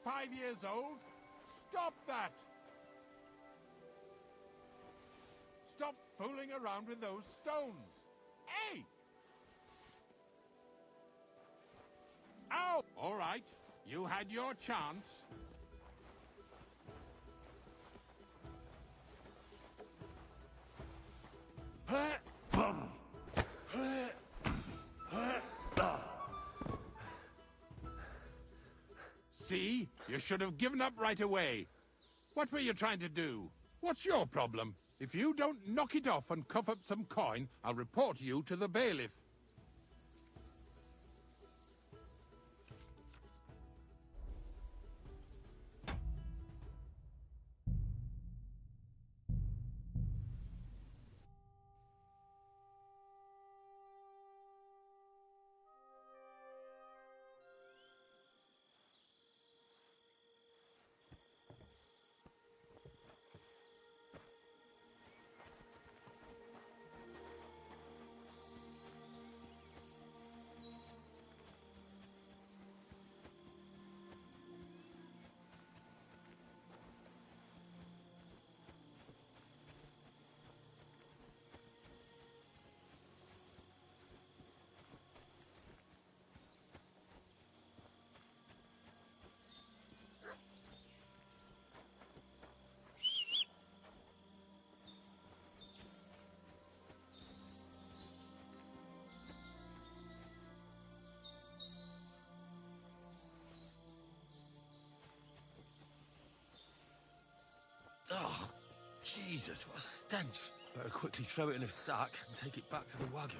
5 years old? Stop that! Stop fooling around with those stones! Hey! Ow! All right, you had your chance. See? You should have given up right away. What were you trying to do? What's your problem? If you don't knock it off and cough up some coin, I'll report you to the bailiff. Oh, Jesus, what a stench. Better quickly throw it in a sack and take it back to the wagon.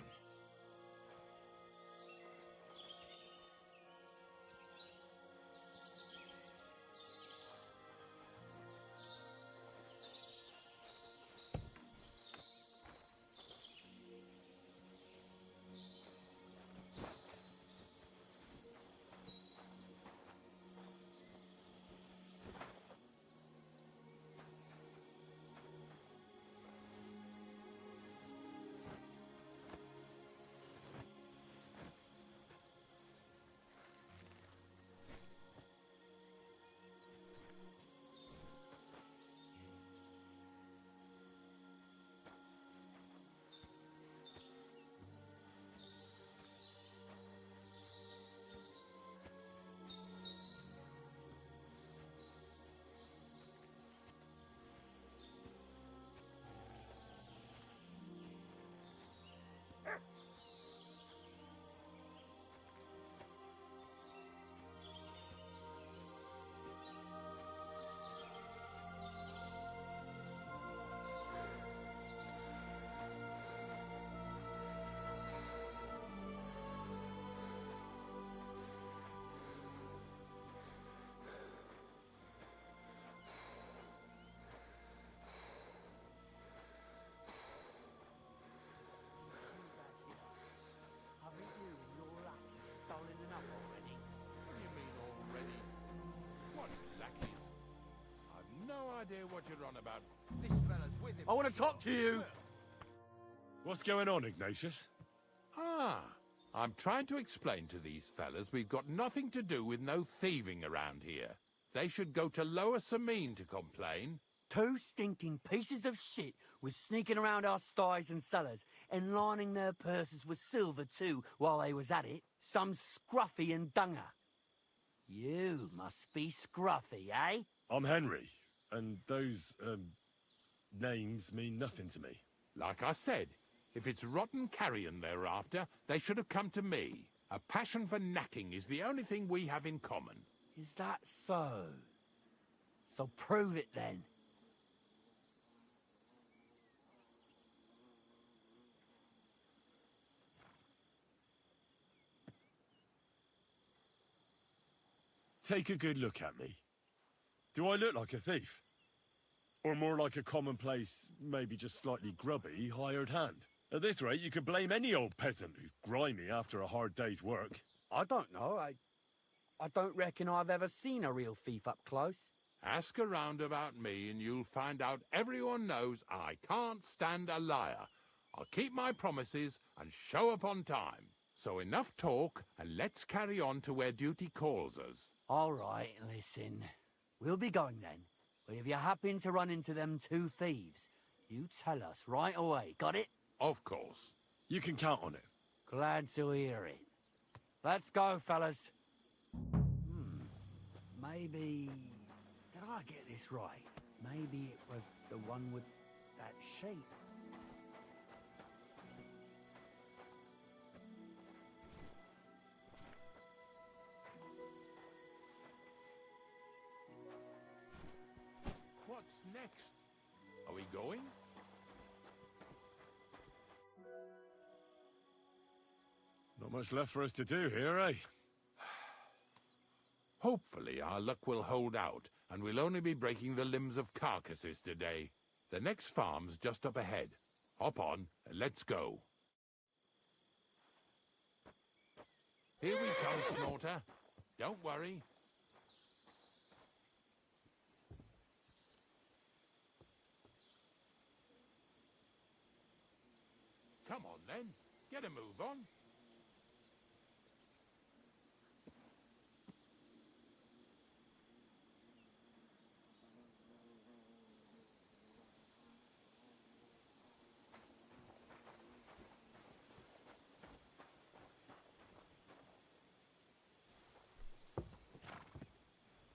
Idea what you're on about. This fella's with him. I want to talk to you. What's going on, Ignatius? Ah, I'm trying to explain to these fellas we've got nothing to do with no thieving around here. They should go to Lower Samine to complain. Two stinking pieces of shit was sneaking around our sties and cellars and lining their purses with silver too while they was at it. Some scruffy and dunger. You must be scruffy, eh? I'm Henry. And those, names mean nothing to me. Like I said, if it's rotten carrion they're after, they should have come to me. A passion for knacking is the only thing we have in common. Is that so? So prove it then. Take a good look at me. Do I look like a thief? Or more like a commonplace, maybe just slightly grubby, hired hand? At this rate, you could blame any old peasant who's grimy after a hard day's work. I don't know. I don't reckon I've ever seen a real thief up close. Ask around about me and you'll find out everyone knows I can't stand a liar. I'll keep my promises and show up on time. So enough talk, and let's carry on to where duty calls us. All right, listen. We'll be going then. But if you happen to run into them two thieves, you tell us right away. Got it? Of course. You can count on it. Glad to hear it. Let's go, fellas. Maybe... Did I get this right? Maybe it was the one with that shape. What's next? Are we going? Not much left for us to do here, eh? Hopefully our luck will hold out, and we'll only be breaking the limbs of carcasses today. The next farm's just up ahead. Hop on, and let's go. Here we come, Snorter. Don't worry. Come on, then. Get a move on.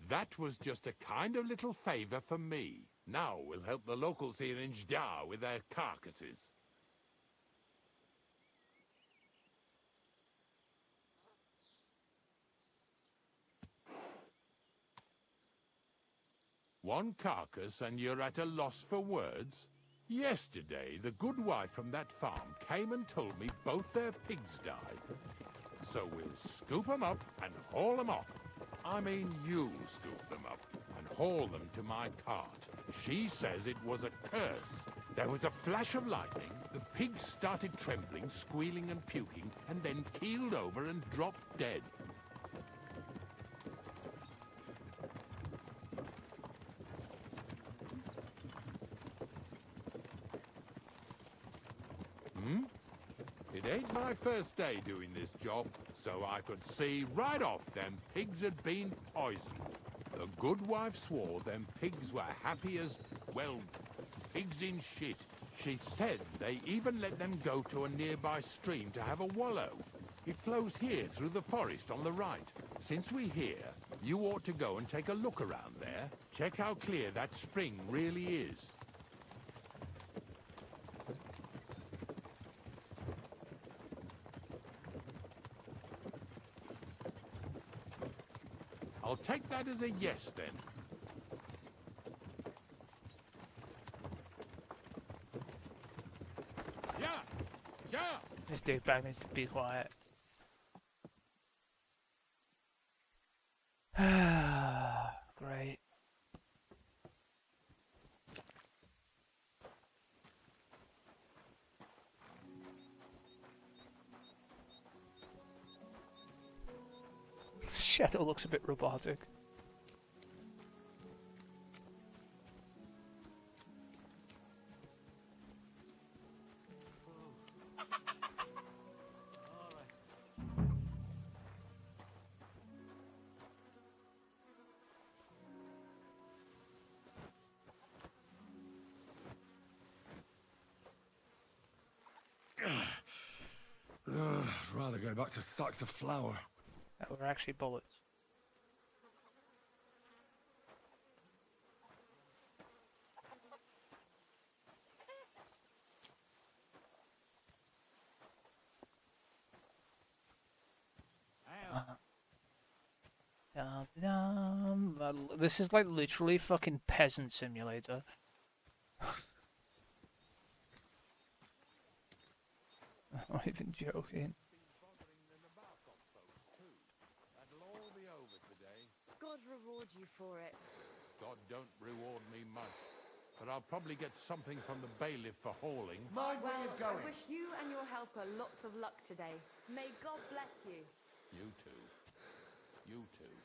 That was just a kind of little favor for me. Now we'll help the locals here in Jda with their carcasses. One carcass and you're at a loss for words? Yesterday, the good wife from that farm came and told me both their pigs died. So we'll scoop 'em up and haul 'em off. I mean, you scoop them up and haul them to my cart. She says it was a curse. There was a flash of lightning, the pigs started trembling, squealing and puking, and then keeled over and dropped dead. It ain't my first day doing this job, so I could see right off them pigs had been poisoned. The good wife swore them pigs were happy as, well, pigs in shit. She said they even let them go to a nearby stream to have a wallow. It flows here through the forest on the right. Since we're here, you ought to go and take a look around there. Check how clear that spring really is. I'll take that as a yes, then. Yeah! Yeah! This douchebag needs to be quiet. Great. Shadow looks a bit robotic. I'd rather go back to sacks of flour. That were actually bullets. This is like literally fucking Peasant Simulator. I'm not even joking. God reward you for it. God don't reward me much, but I'll probably get something from the bailiff for hauling. Mind where you're going. I wish you and your helper lots of luck today. May God bless you. You too. You too.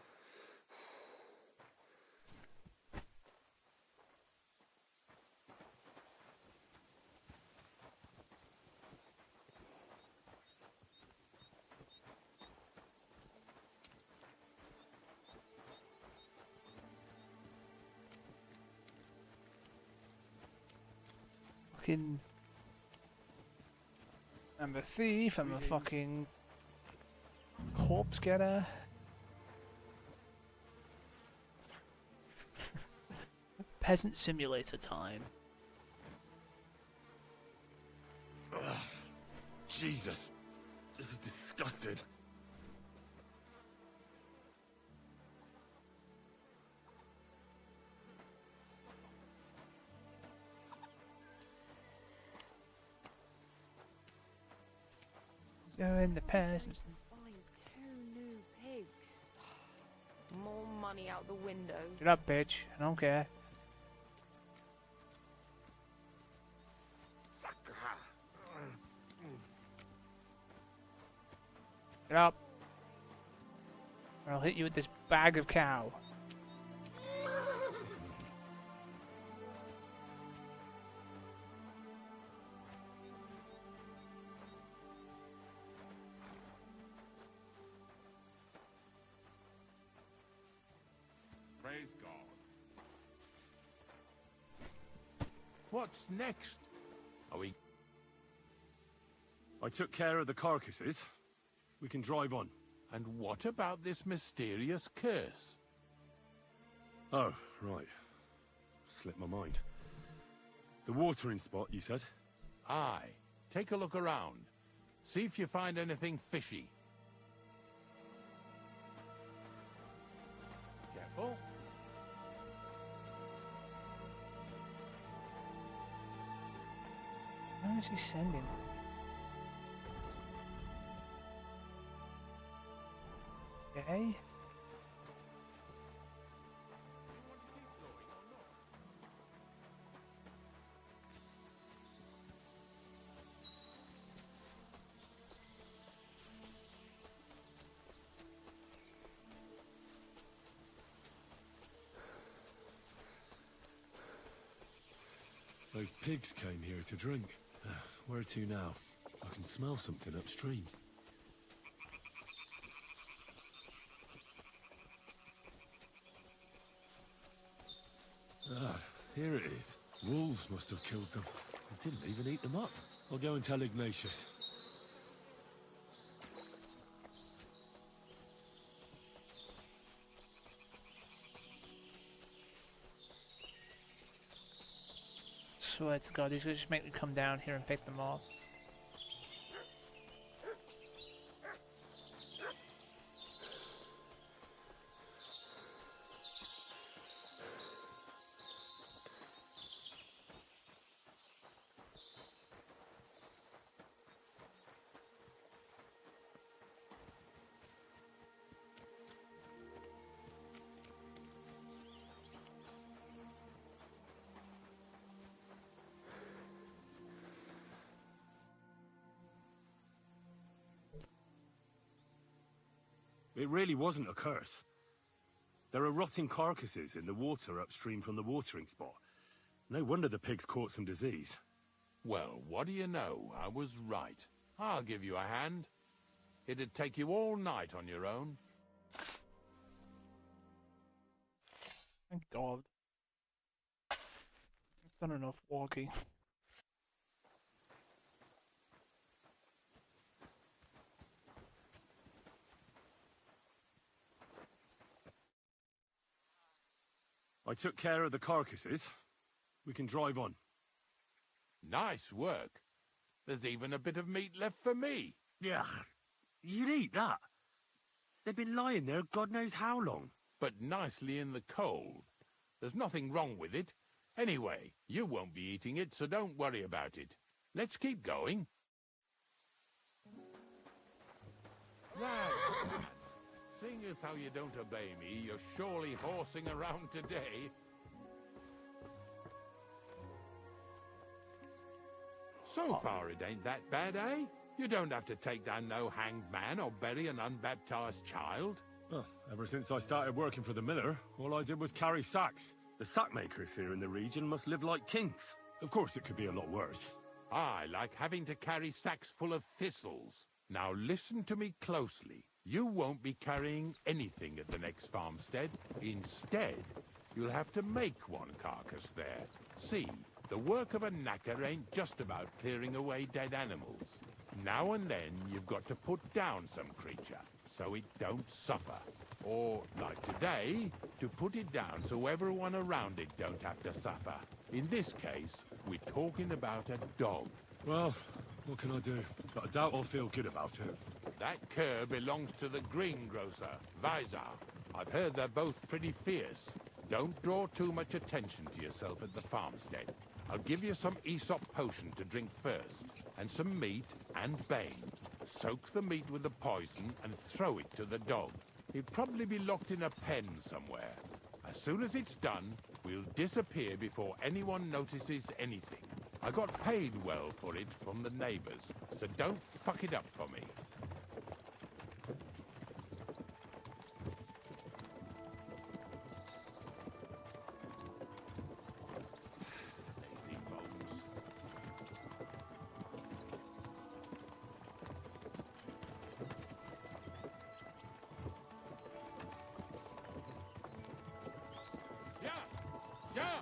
fucking... I'm a thief, I'm a fucking... corpse getter. Peasant simulator time. Ugh. Jesus. This is disgusting. Go in the peasants. Buying 2 new pigs. More money out the window. Shut up, bitch. I don't care. Get up. Or I'll hit you with this bag of cow. Praise God. What's next? Are we... I took care of the carcasses. We can drive on. And what about this mysterious curse? Oh, right. Slipped my mind. The watering spot, you said? Aye. Take a look around. See if you find anything fishy. Careful. Where is he sending? Okay. Those pigs came here to drink. Where to now? I can smell something upstream. Ah, here it is. Wolves must have killed them. They didn't even eat them up. I'll go and tell Ignatius. Swear to God, he's gonna just make me come down here and pick them up. It really wasn't a curse. There are rotting carcasses in the water upstream from the watering spot. No wonder the pigs caught some disease. Well, what do you know? I was right. I'll give you a hand. It'd take you all night on your own. Thank God. I've done enough walking. I took care of the carcasses. We can drive on. Nice work. There's even a bit of meat left for me. Yeah, you'd eat that. They've been lying there God knows how long. But nicely in the cold. There's nothing wrong with it. Anyway, you won't be eating it, so don't worry about it. Let's keep going. Right, lads. Seeing as how you don't obey me, you're surely horsing around today. So far, it ain't that bad, eh? You don't have to take down no hanged man or bury an unbaptized child. Well, ever since I started working for the miller, all I did was carry sacks. The sack makers here in the region must live like kings. Of course, it could be a lot worse. I like having to carry sacks full of thistles. Now listen to me closely. You won't be carrying anything at the next farmstead. Instead, you'll have to make one carcass there. See, The work of a knacker ain't just about clearing away dead animals. Now and then you've got to put down some creature, so it don't suffer. Or, like today, to put it down so everyone around it don't have to suffer. In this case, we're talking about a dog. Well, what can I do? But I doubt I'll feel good about it. That cur belongs to the greengrocer, Vizar. I've heard they're both pretty fierce. Don't draw too much attention to yourself at the farmstead. I'll give you some Aesop potion to drink first, and some meat and bane. Soak the meat with the poison and throw it to the dog. He'll probably be locked in a pen somewhere. As soon as it's done, we'll disappear before anyone notices anything. I got paid well for it from the neighbors, so don't fuck it up for me. Lazy bones. Yeah! Yeah!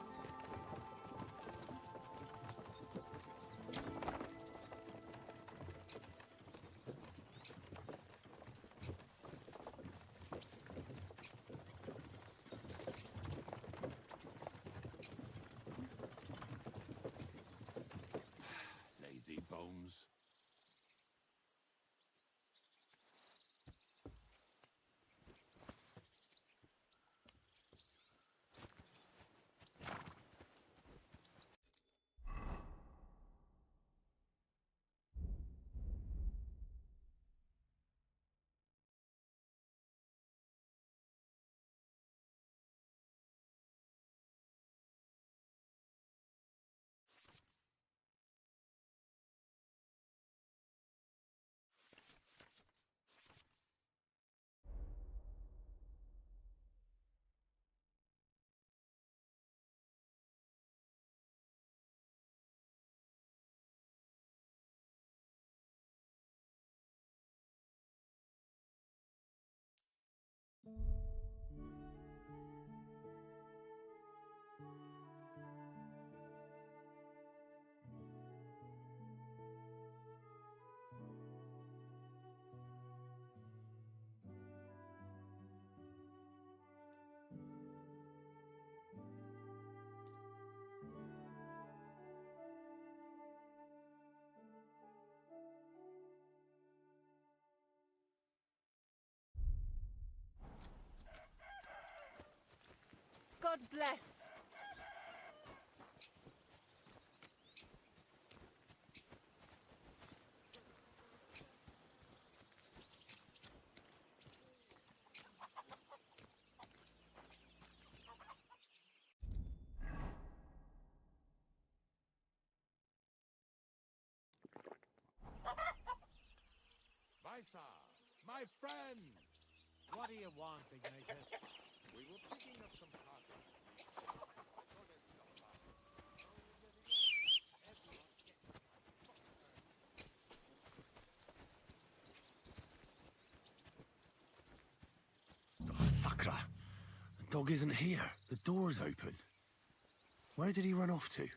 Lazy bones. God bless. Vizar, my friend! What do you want, Ignatius? We were picking up some cargo. Oh, Sakra! The dog isn't here. The door's open. Where did he run off to?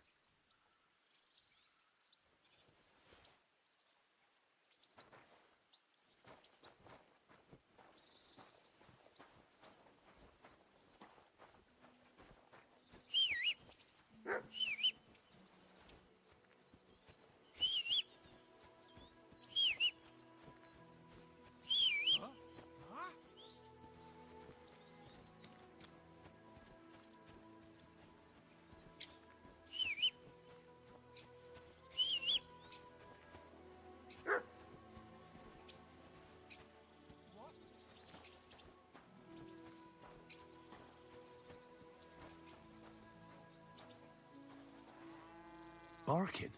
Barking.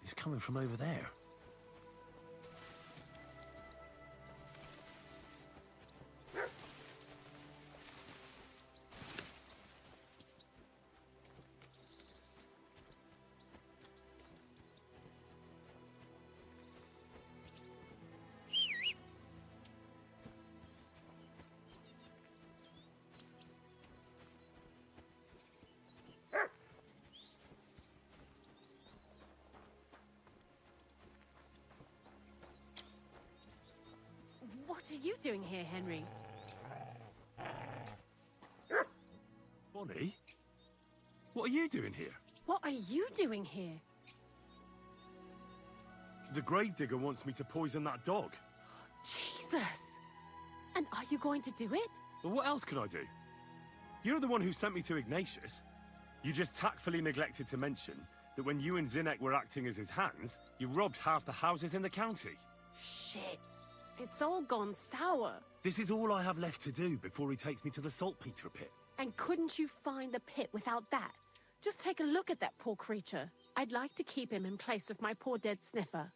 It's coming from over there. What are you doing here, Henry? Bonnie? What are you doing here? What are you doing here? The gravedigger wants me to poison that dog. Jesus! And are you going to do it? But what else can I do? You're the one who sent me to Ignatius. You just tactfully neglected to mention that when you and Zinnek were acting as his hands, you robbed half the houses in the county. Shit. It's all gone sour. This is all I have left to do before he takes me to the saltpeter pit. And couldn't you find the pit without that? Just take a look at that poor creature. I'd like to keep him in place of my poor dead sniffer.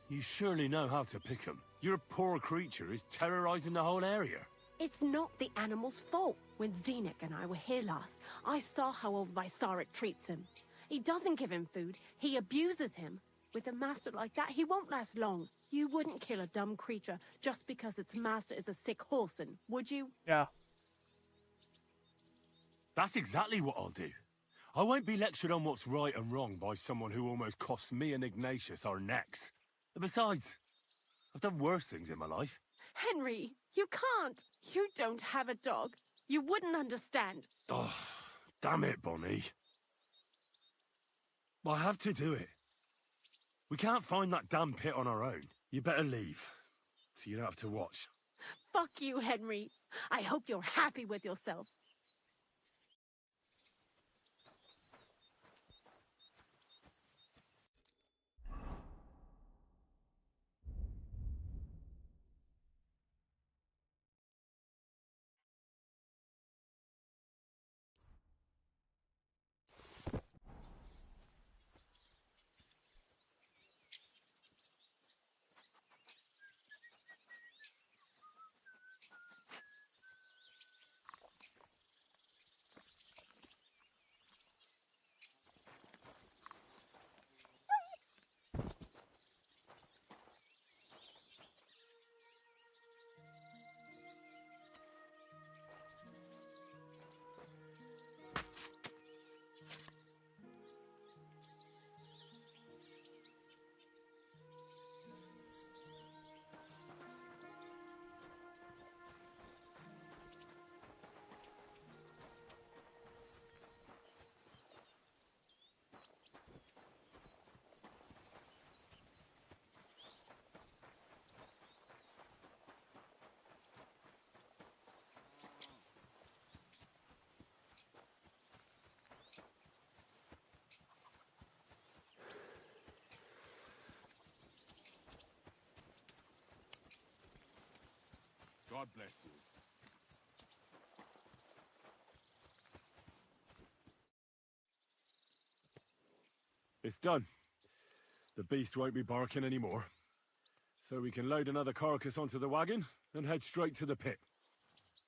You surely know how to pick him. Your poor creature is terrorizing the whole area. It's not the animal's fault. When Zinnek and I were here last, I saw how old Vysarik treats him. He doesn't give him food, he abuses him. With a master like that, he won't last long. You wouldn't kill a dumb creature just because its master is a sick horseman, would you? Yeah. That's exactly what I'll do. I won't be lectured on what's right and wrong by someone who almost cost me and Ignatius our necks. Besides, I've done worse things in my life. Henry, you can't. You don't have a dog. You wouldn't understand. Oh, damn it, Bonnie. I have to do it. We can't find that damn pit on our own. You better leave, so you don't have to watch. Fuck you, Henry. I hope you're happy with yourself. God bless you. It's done. The beast won't be barking anymore. So we can load another carcass onto the wagon and head straight to the pit.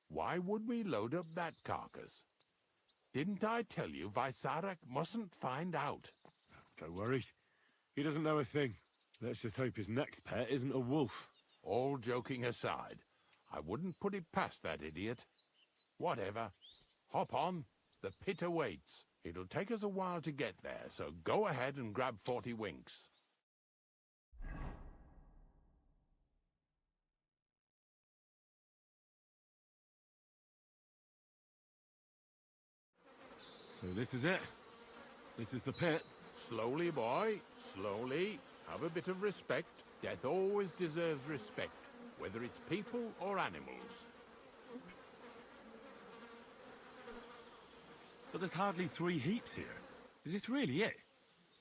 Why would we load up that carcass? Didn't I tell you Vysarik mustn't find out? Don't worry. He doesn't know a thing. Let's just hope his next pet isn't a wolf. All joking aside, I wouldn't put it past that idiot. Whatever. Hop on. The pit awaits. It'll take us a while to get there, so go ahead and grab 40 winks. So this is it. This is the pit. Slowly, boy. Slowly. Have a bit of respect. Death always deserves respect, whether it's people or animals. But there's hardly 3 heaps here. Is this really it?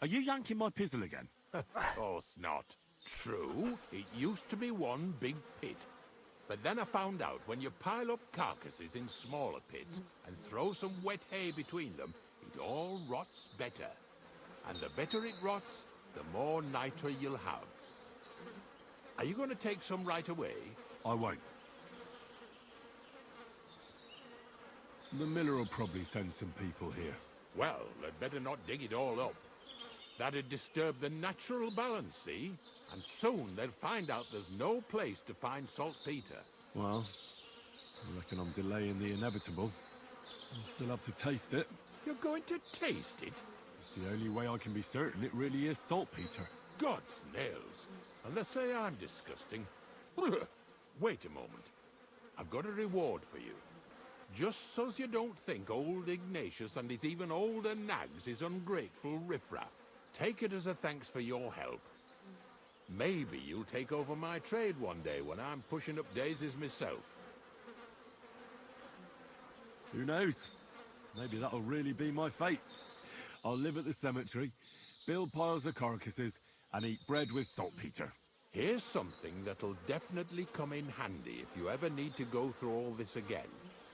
Are you yanking my pizzle again? Of course not. True, it used to be one big pit. But then I found out when you pile up carcasses in smaller pits and throw some wet hay between them, it all rots better. And the better it rots, the more nitre you'll have. Are you going to take some right away? I won't. The miller will probably send some people here. Well, they'd better not dig it all up. That'd disturb the natural balance, see? And soon they'll find out there's no place to find saltpeter. Well, I reckon I'm delaying the inevitable. I'll still have to taste it. You're going to taste it? It's the only way I can be certain it really is saltpeter. God's nails. Unless say I'm disgusting. Wait a moment. I've got a reward for you. Just so's you don't think old Ignatius and his even older nags is ungrateful riffraff. Take it as a thanks for your help. Maybe you'll take over my trade one day when I'm pushing up daisies myself. Who knows? Maybe that'll really be my fate. I'll live at the cemetery, build piles of carcasses, and eat bread with saltpeter. Here's something that'll definitely come in handy if you ever need to go through all this again.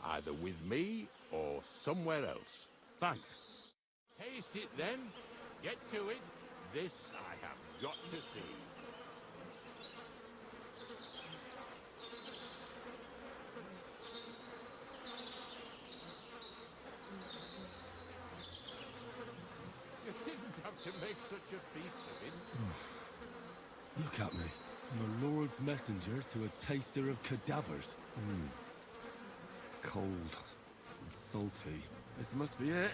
Either with me or somewhere else. Thanks. Taste it then. Get to it. This I have got to see. You didn't have to make such a feast of it. Look at me. I'm the Lord's messenger to a taster of cadavers. Cold and salty. This must be it.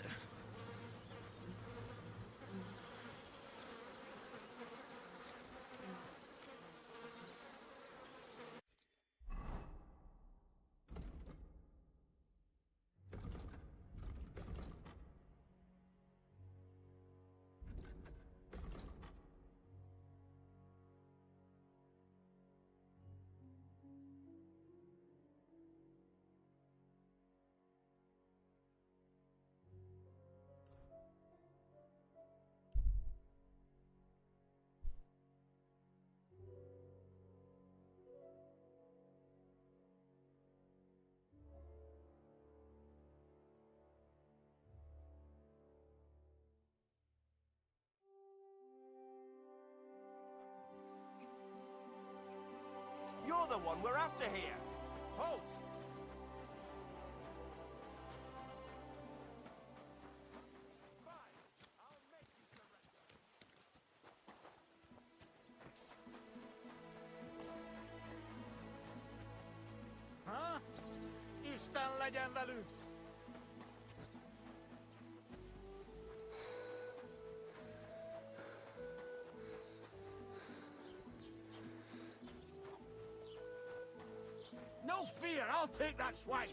You're the one we're after here. Halt! Ha? Isten legyen velünk! No fear, I'll take that swine!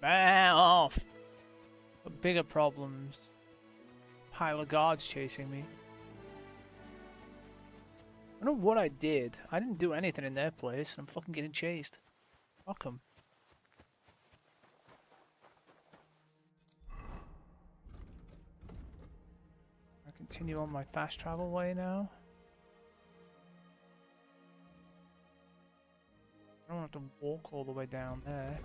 Man off. Got bigger problems. Pile of guards chasing me. I don't know what I did. I didn't do anything in their place. I'm fucking getting chased. Fuck 'em. I continue on my fast travel way now. I don't have to walk all the way down there.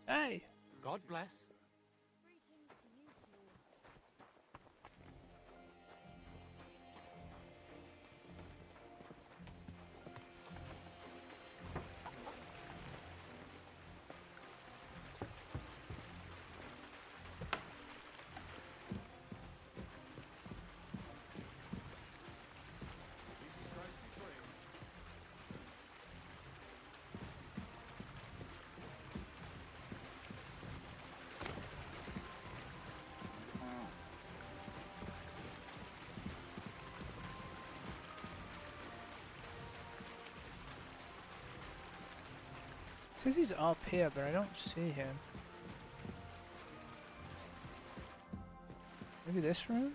Hey! God bless. Says he's up here, but I don't see him. Maybe this room?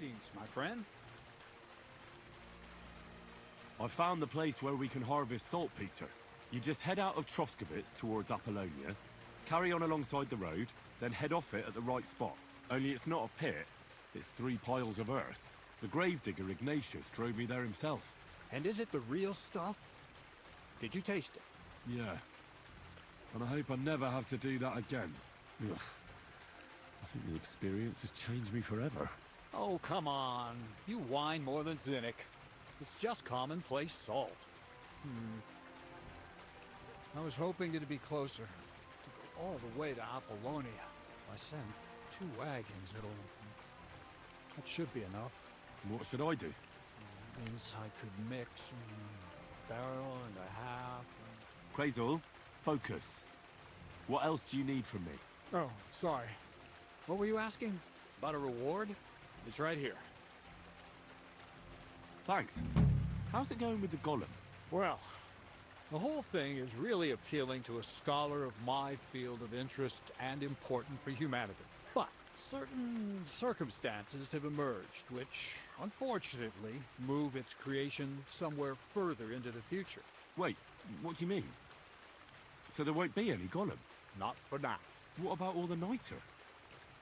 Greetings, my friend. I found the place where we can harvest saltpeter. You just head out of Troskovitz towards Apollonia, carry on alongside the road, then head off it at the right spot. Only it's not a pit, it's 3 piles of earth. The gravedigger Ignatius drove me there himself. And is it the real stuff? Did you taste it? Yeah. And I hope I never have to do that again. Ugh. I think the experience has changed me forever. Oh, come on. You whine more than Zinnik. It's just commonplace salt. I was hoping it'd be closer. To go all the way to Apollonia. If I send 2 wagons, that should be enough. What should I do? Means I could mix a barrel and a half. Krazel, focus. What else do you need from me? Oh, sorry. What were you asking? About a reward? It's right here. Thanks. How's it going with the golem? Well, the whole thing is really appealing to a scholar of my field of interest and important for humanity. But certain circumstances have emerged which, unfortunately, move its creation somewhere further into the future. Wait, what do you mean? So there won't be any golem? Not for now. What about all the niter?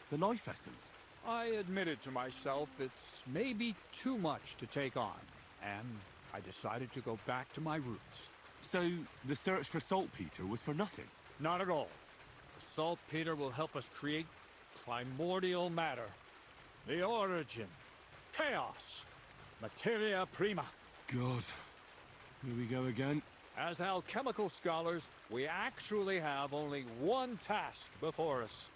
The life essence? I admitted to myself it's maybe too much to take on, and I decided to go back to my roots. So the search for saltpeter was for nothing? Not at all. The saltpeter will help us create primordial matter. The origin. Chaos. Materia prima. God. Here we go again. As alchemical scholars, we actually have only one task before us.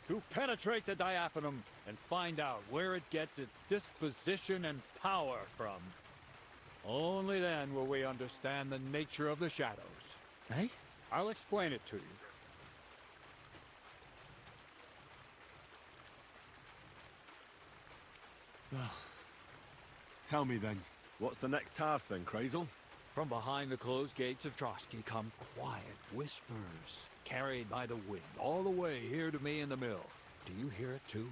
To penetrate the diaphanum and find out where it gets its disposition and power from. Only then will we understand the nature of the shadows. Eh? I'll explain it to you. Well, tell me then, what's the next task then, Krazel? From behind the closed gates of Trotsky come quiet whispers, carried by the wind, all the way here to me in the mill. Do you hear it too?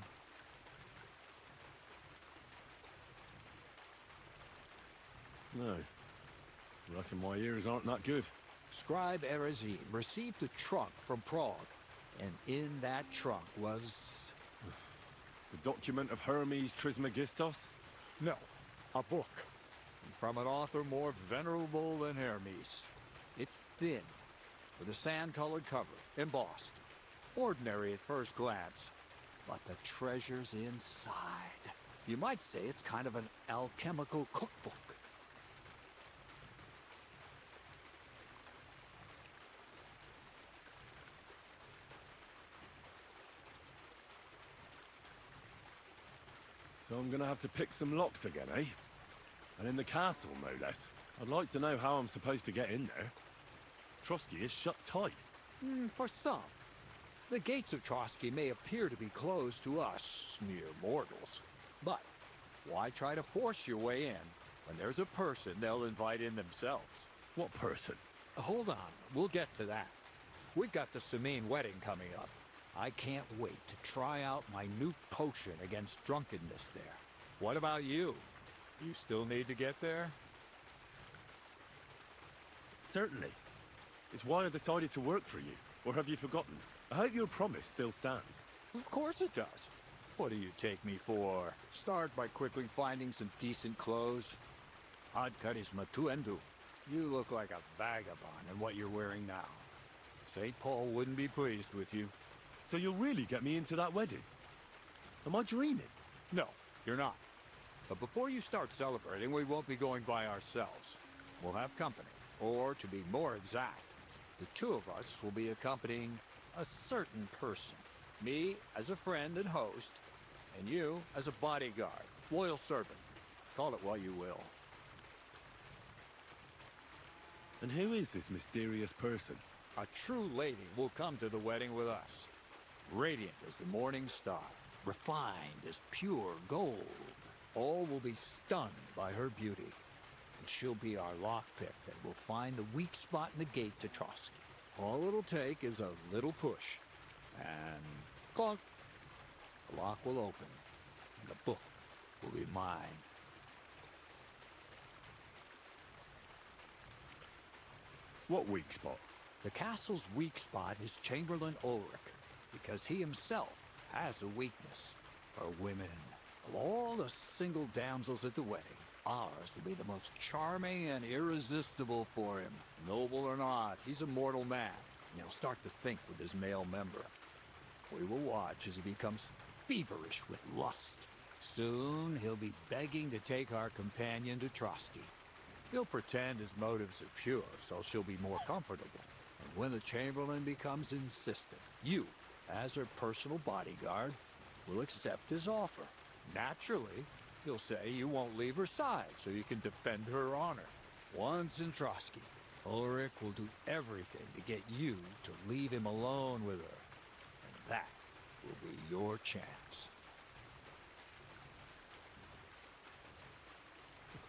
No. Reckon my ears aren't that good. Scribe Erezim received a trunk from Prague, and in that trunk was... The document of Hermes Trismegistos? No, a book. From an author more venerable than Hermes. It's thin, with a sand-colored cover, embossed. Ordinary at first glance, but the treasure's inside. You might say it's kind of an alchemical cookbook. So I'm gonna have to pick some locks again, eh? And in the castle, no less. I'd like to know how I'm supposed to get in there. Trotsky is shut tight. For some. The gates of Trotsky may appear to be closed to us, mere mortals. But why try to force your way in when there's a person they'll invite in themselves? What person? Hold on, we'll get to that. We've got the Samine wedding coming up. I can't wait to try out my new potion against drunkenness there. What about you? You still need to get there? Certainly. It's why I decided to work for you. Or have you forgotten? I hope your promise still stands. Of course it does. What do you take me for? Start by quickly finding some decent clothes. Ad charisma tuendu. You look like a vagabond in what you're wearing now. St. Paul wouldn't be pleased with you. So you'll really get me into that wedding? Am I dreaming? No, you're not. But before you start celebrating, we won't be going by ourselves. We'll have company. Or, to be more exact, the two of us will be accompanying a certain person. Me as a friend and host, and you as a bodyguard, loyal servant. Call it what you will. And who is this mysterious person? A true lady will come to the wedding with us. Radiant as the morning star, refined as pure gold. All will be stunned by her beauty. And she'll be our lockpick that will find the weak spot in the gate to Trotsky. All it'll take is a little push. And clunk. The lock will open. And the book will be mine. What weak spot? The castle's weak spot is Chamberlain Ulrich, because he himself has a weakness for women. Of all the single damsels at the wedding, ours will be the most charming and irresistible for him. Noble or not, he's a mortal man, and he'll start to think with his male member. We will watch as he becomes feverish with lust. Soon he'll be begging to take our companion to Trotsky. He'll pretend his motives are pure, so she'll be more comfortable. And when the Chamberlain becomes insistent, you, as her personal bodyguard, will accept his offer. Naturally, he'll say you won't leave her side so you can defend her honor. Once in Trotsky, Ulrich will do everything to get you to leave him alone with her. And that will be your chance.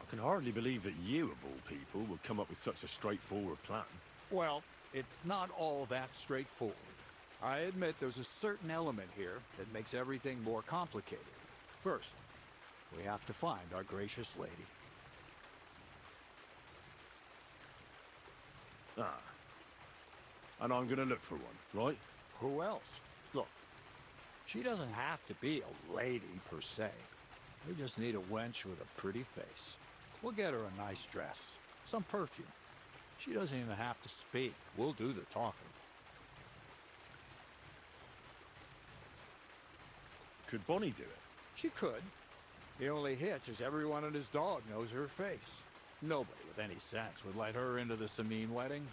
I can hardly believe that you, of all people, would come up with such a straightforward plan. Well, it's not all that straightforward. I admit there's a certain element here that makes everything more complicated. First, we have to find our gracious lady. Ah. And I'm gonna look for one, right? Who else? Look, she doesn't have to be a lady per se. We just need a wench with a pretty face. We'll get her a nice dress, some perfume. She doesn't even have to speak. We'll do the talking. Could Bonnie do it? She could. The only hitch is everyone and his dog knows her face. Nobody with any sense would let her into the Sameen wedding.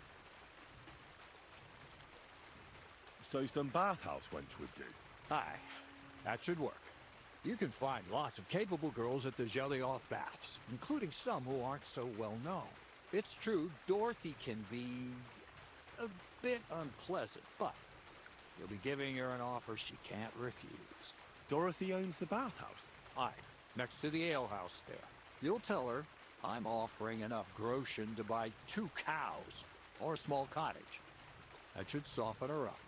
So some bathhouse wench would do? Aye, that should work. You can find lots of capable girls at the Gelioth baths, including some who aren't so well known. It's true, Dorothy can be a bit unpleasant, but you'll be giving her an offer she can't refuse. Dorothy owns the bathhouse? Aye, next to the alehouse there. You'll tell her I'm offering enough groschen to buy 2 cows or a small cottage. That should soften her up.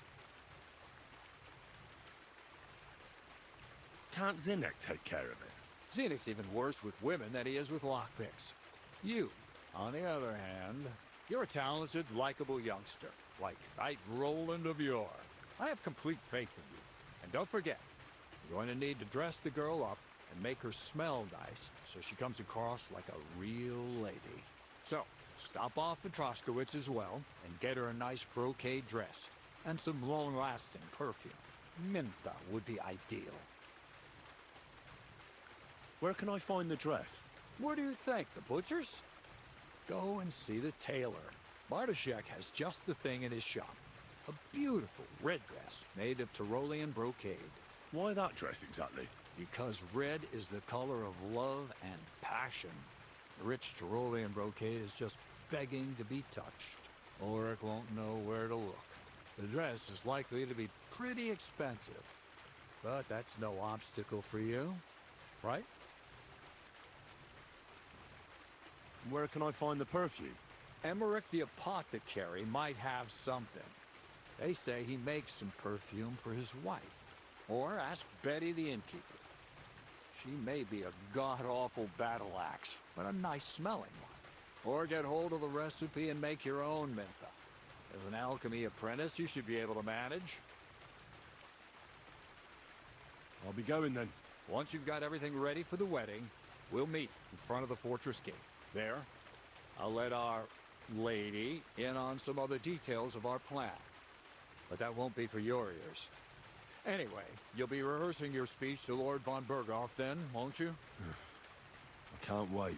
Can't Zinnek take care of it? Zinek's even worse with women than he is with lockpicks. You, on the other hand, you're a talented, likable youngster, like Knight Roland of yore. I have complete faith in you. And don't forget, you're going to need to dress the girl up and make her smell nice so she comes across like a real lady. So, stop off at Troskowitz as well and get her a nice brocade dress and some long-lasting perfume. Minta would be ideal. Where can I find the dress? Where do you think? The butcher's? Go and see the tailor. Bartoszek has just the thing in his shop. A beautiful red dress made of Tyrolean brocade. Why that dress exactly? Because red is the color of love and passion. The rich Tyrolean brocade is just begging to be touched. Ulrich won't know where to look. The dress is likely to be pretty expensive. But that's no obstacle for you, right? Where can I find the perfume? Emmerich the apothecary might have something. They say he makes some perfume for his wife. Or ask Betty the innkeeper. She may be a god-awful battle axe, but a nice smelling one. Or get hold of the recipe and make your own Mintha. As an alchemy apprentice, you should be able to manage. I'll be going then. Once you've got everything ready for the wedding, we'll meet in front of the fortress gate. There, I'll let our lady in on some other details of our plan. But that won't be for your ears. Anyway, you'll be rehearsing your speech to Lord von Berghoff then, won't you? I can't wait.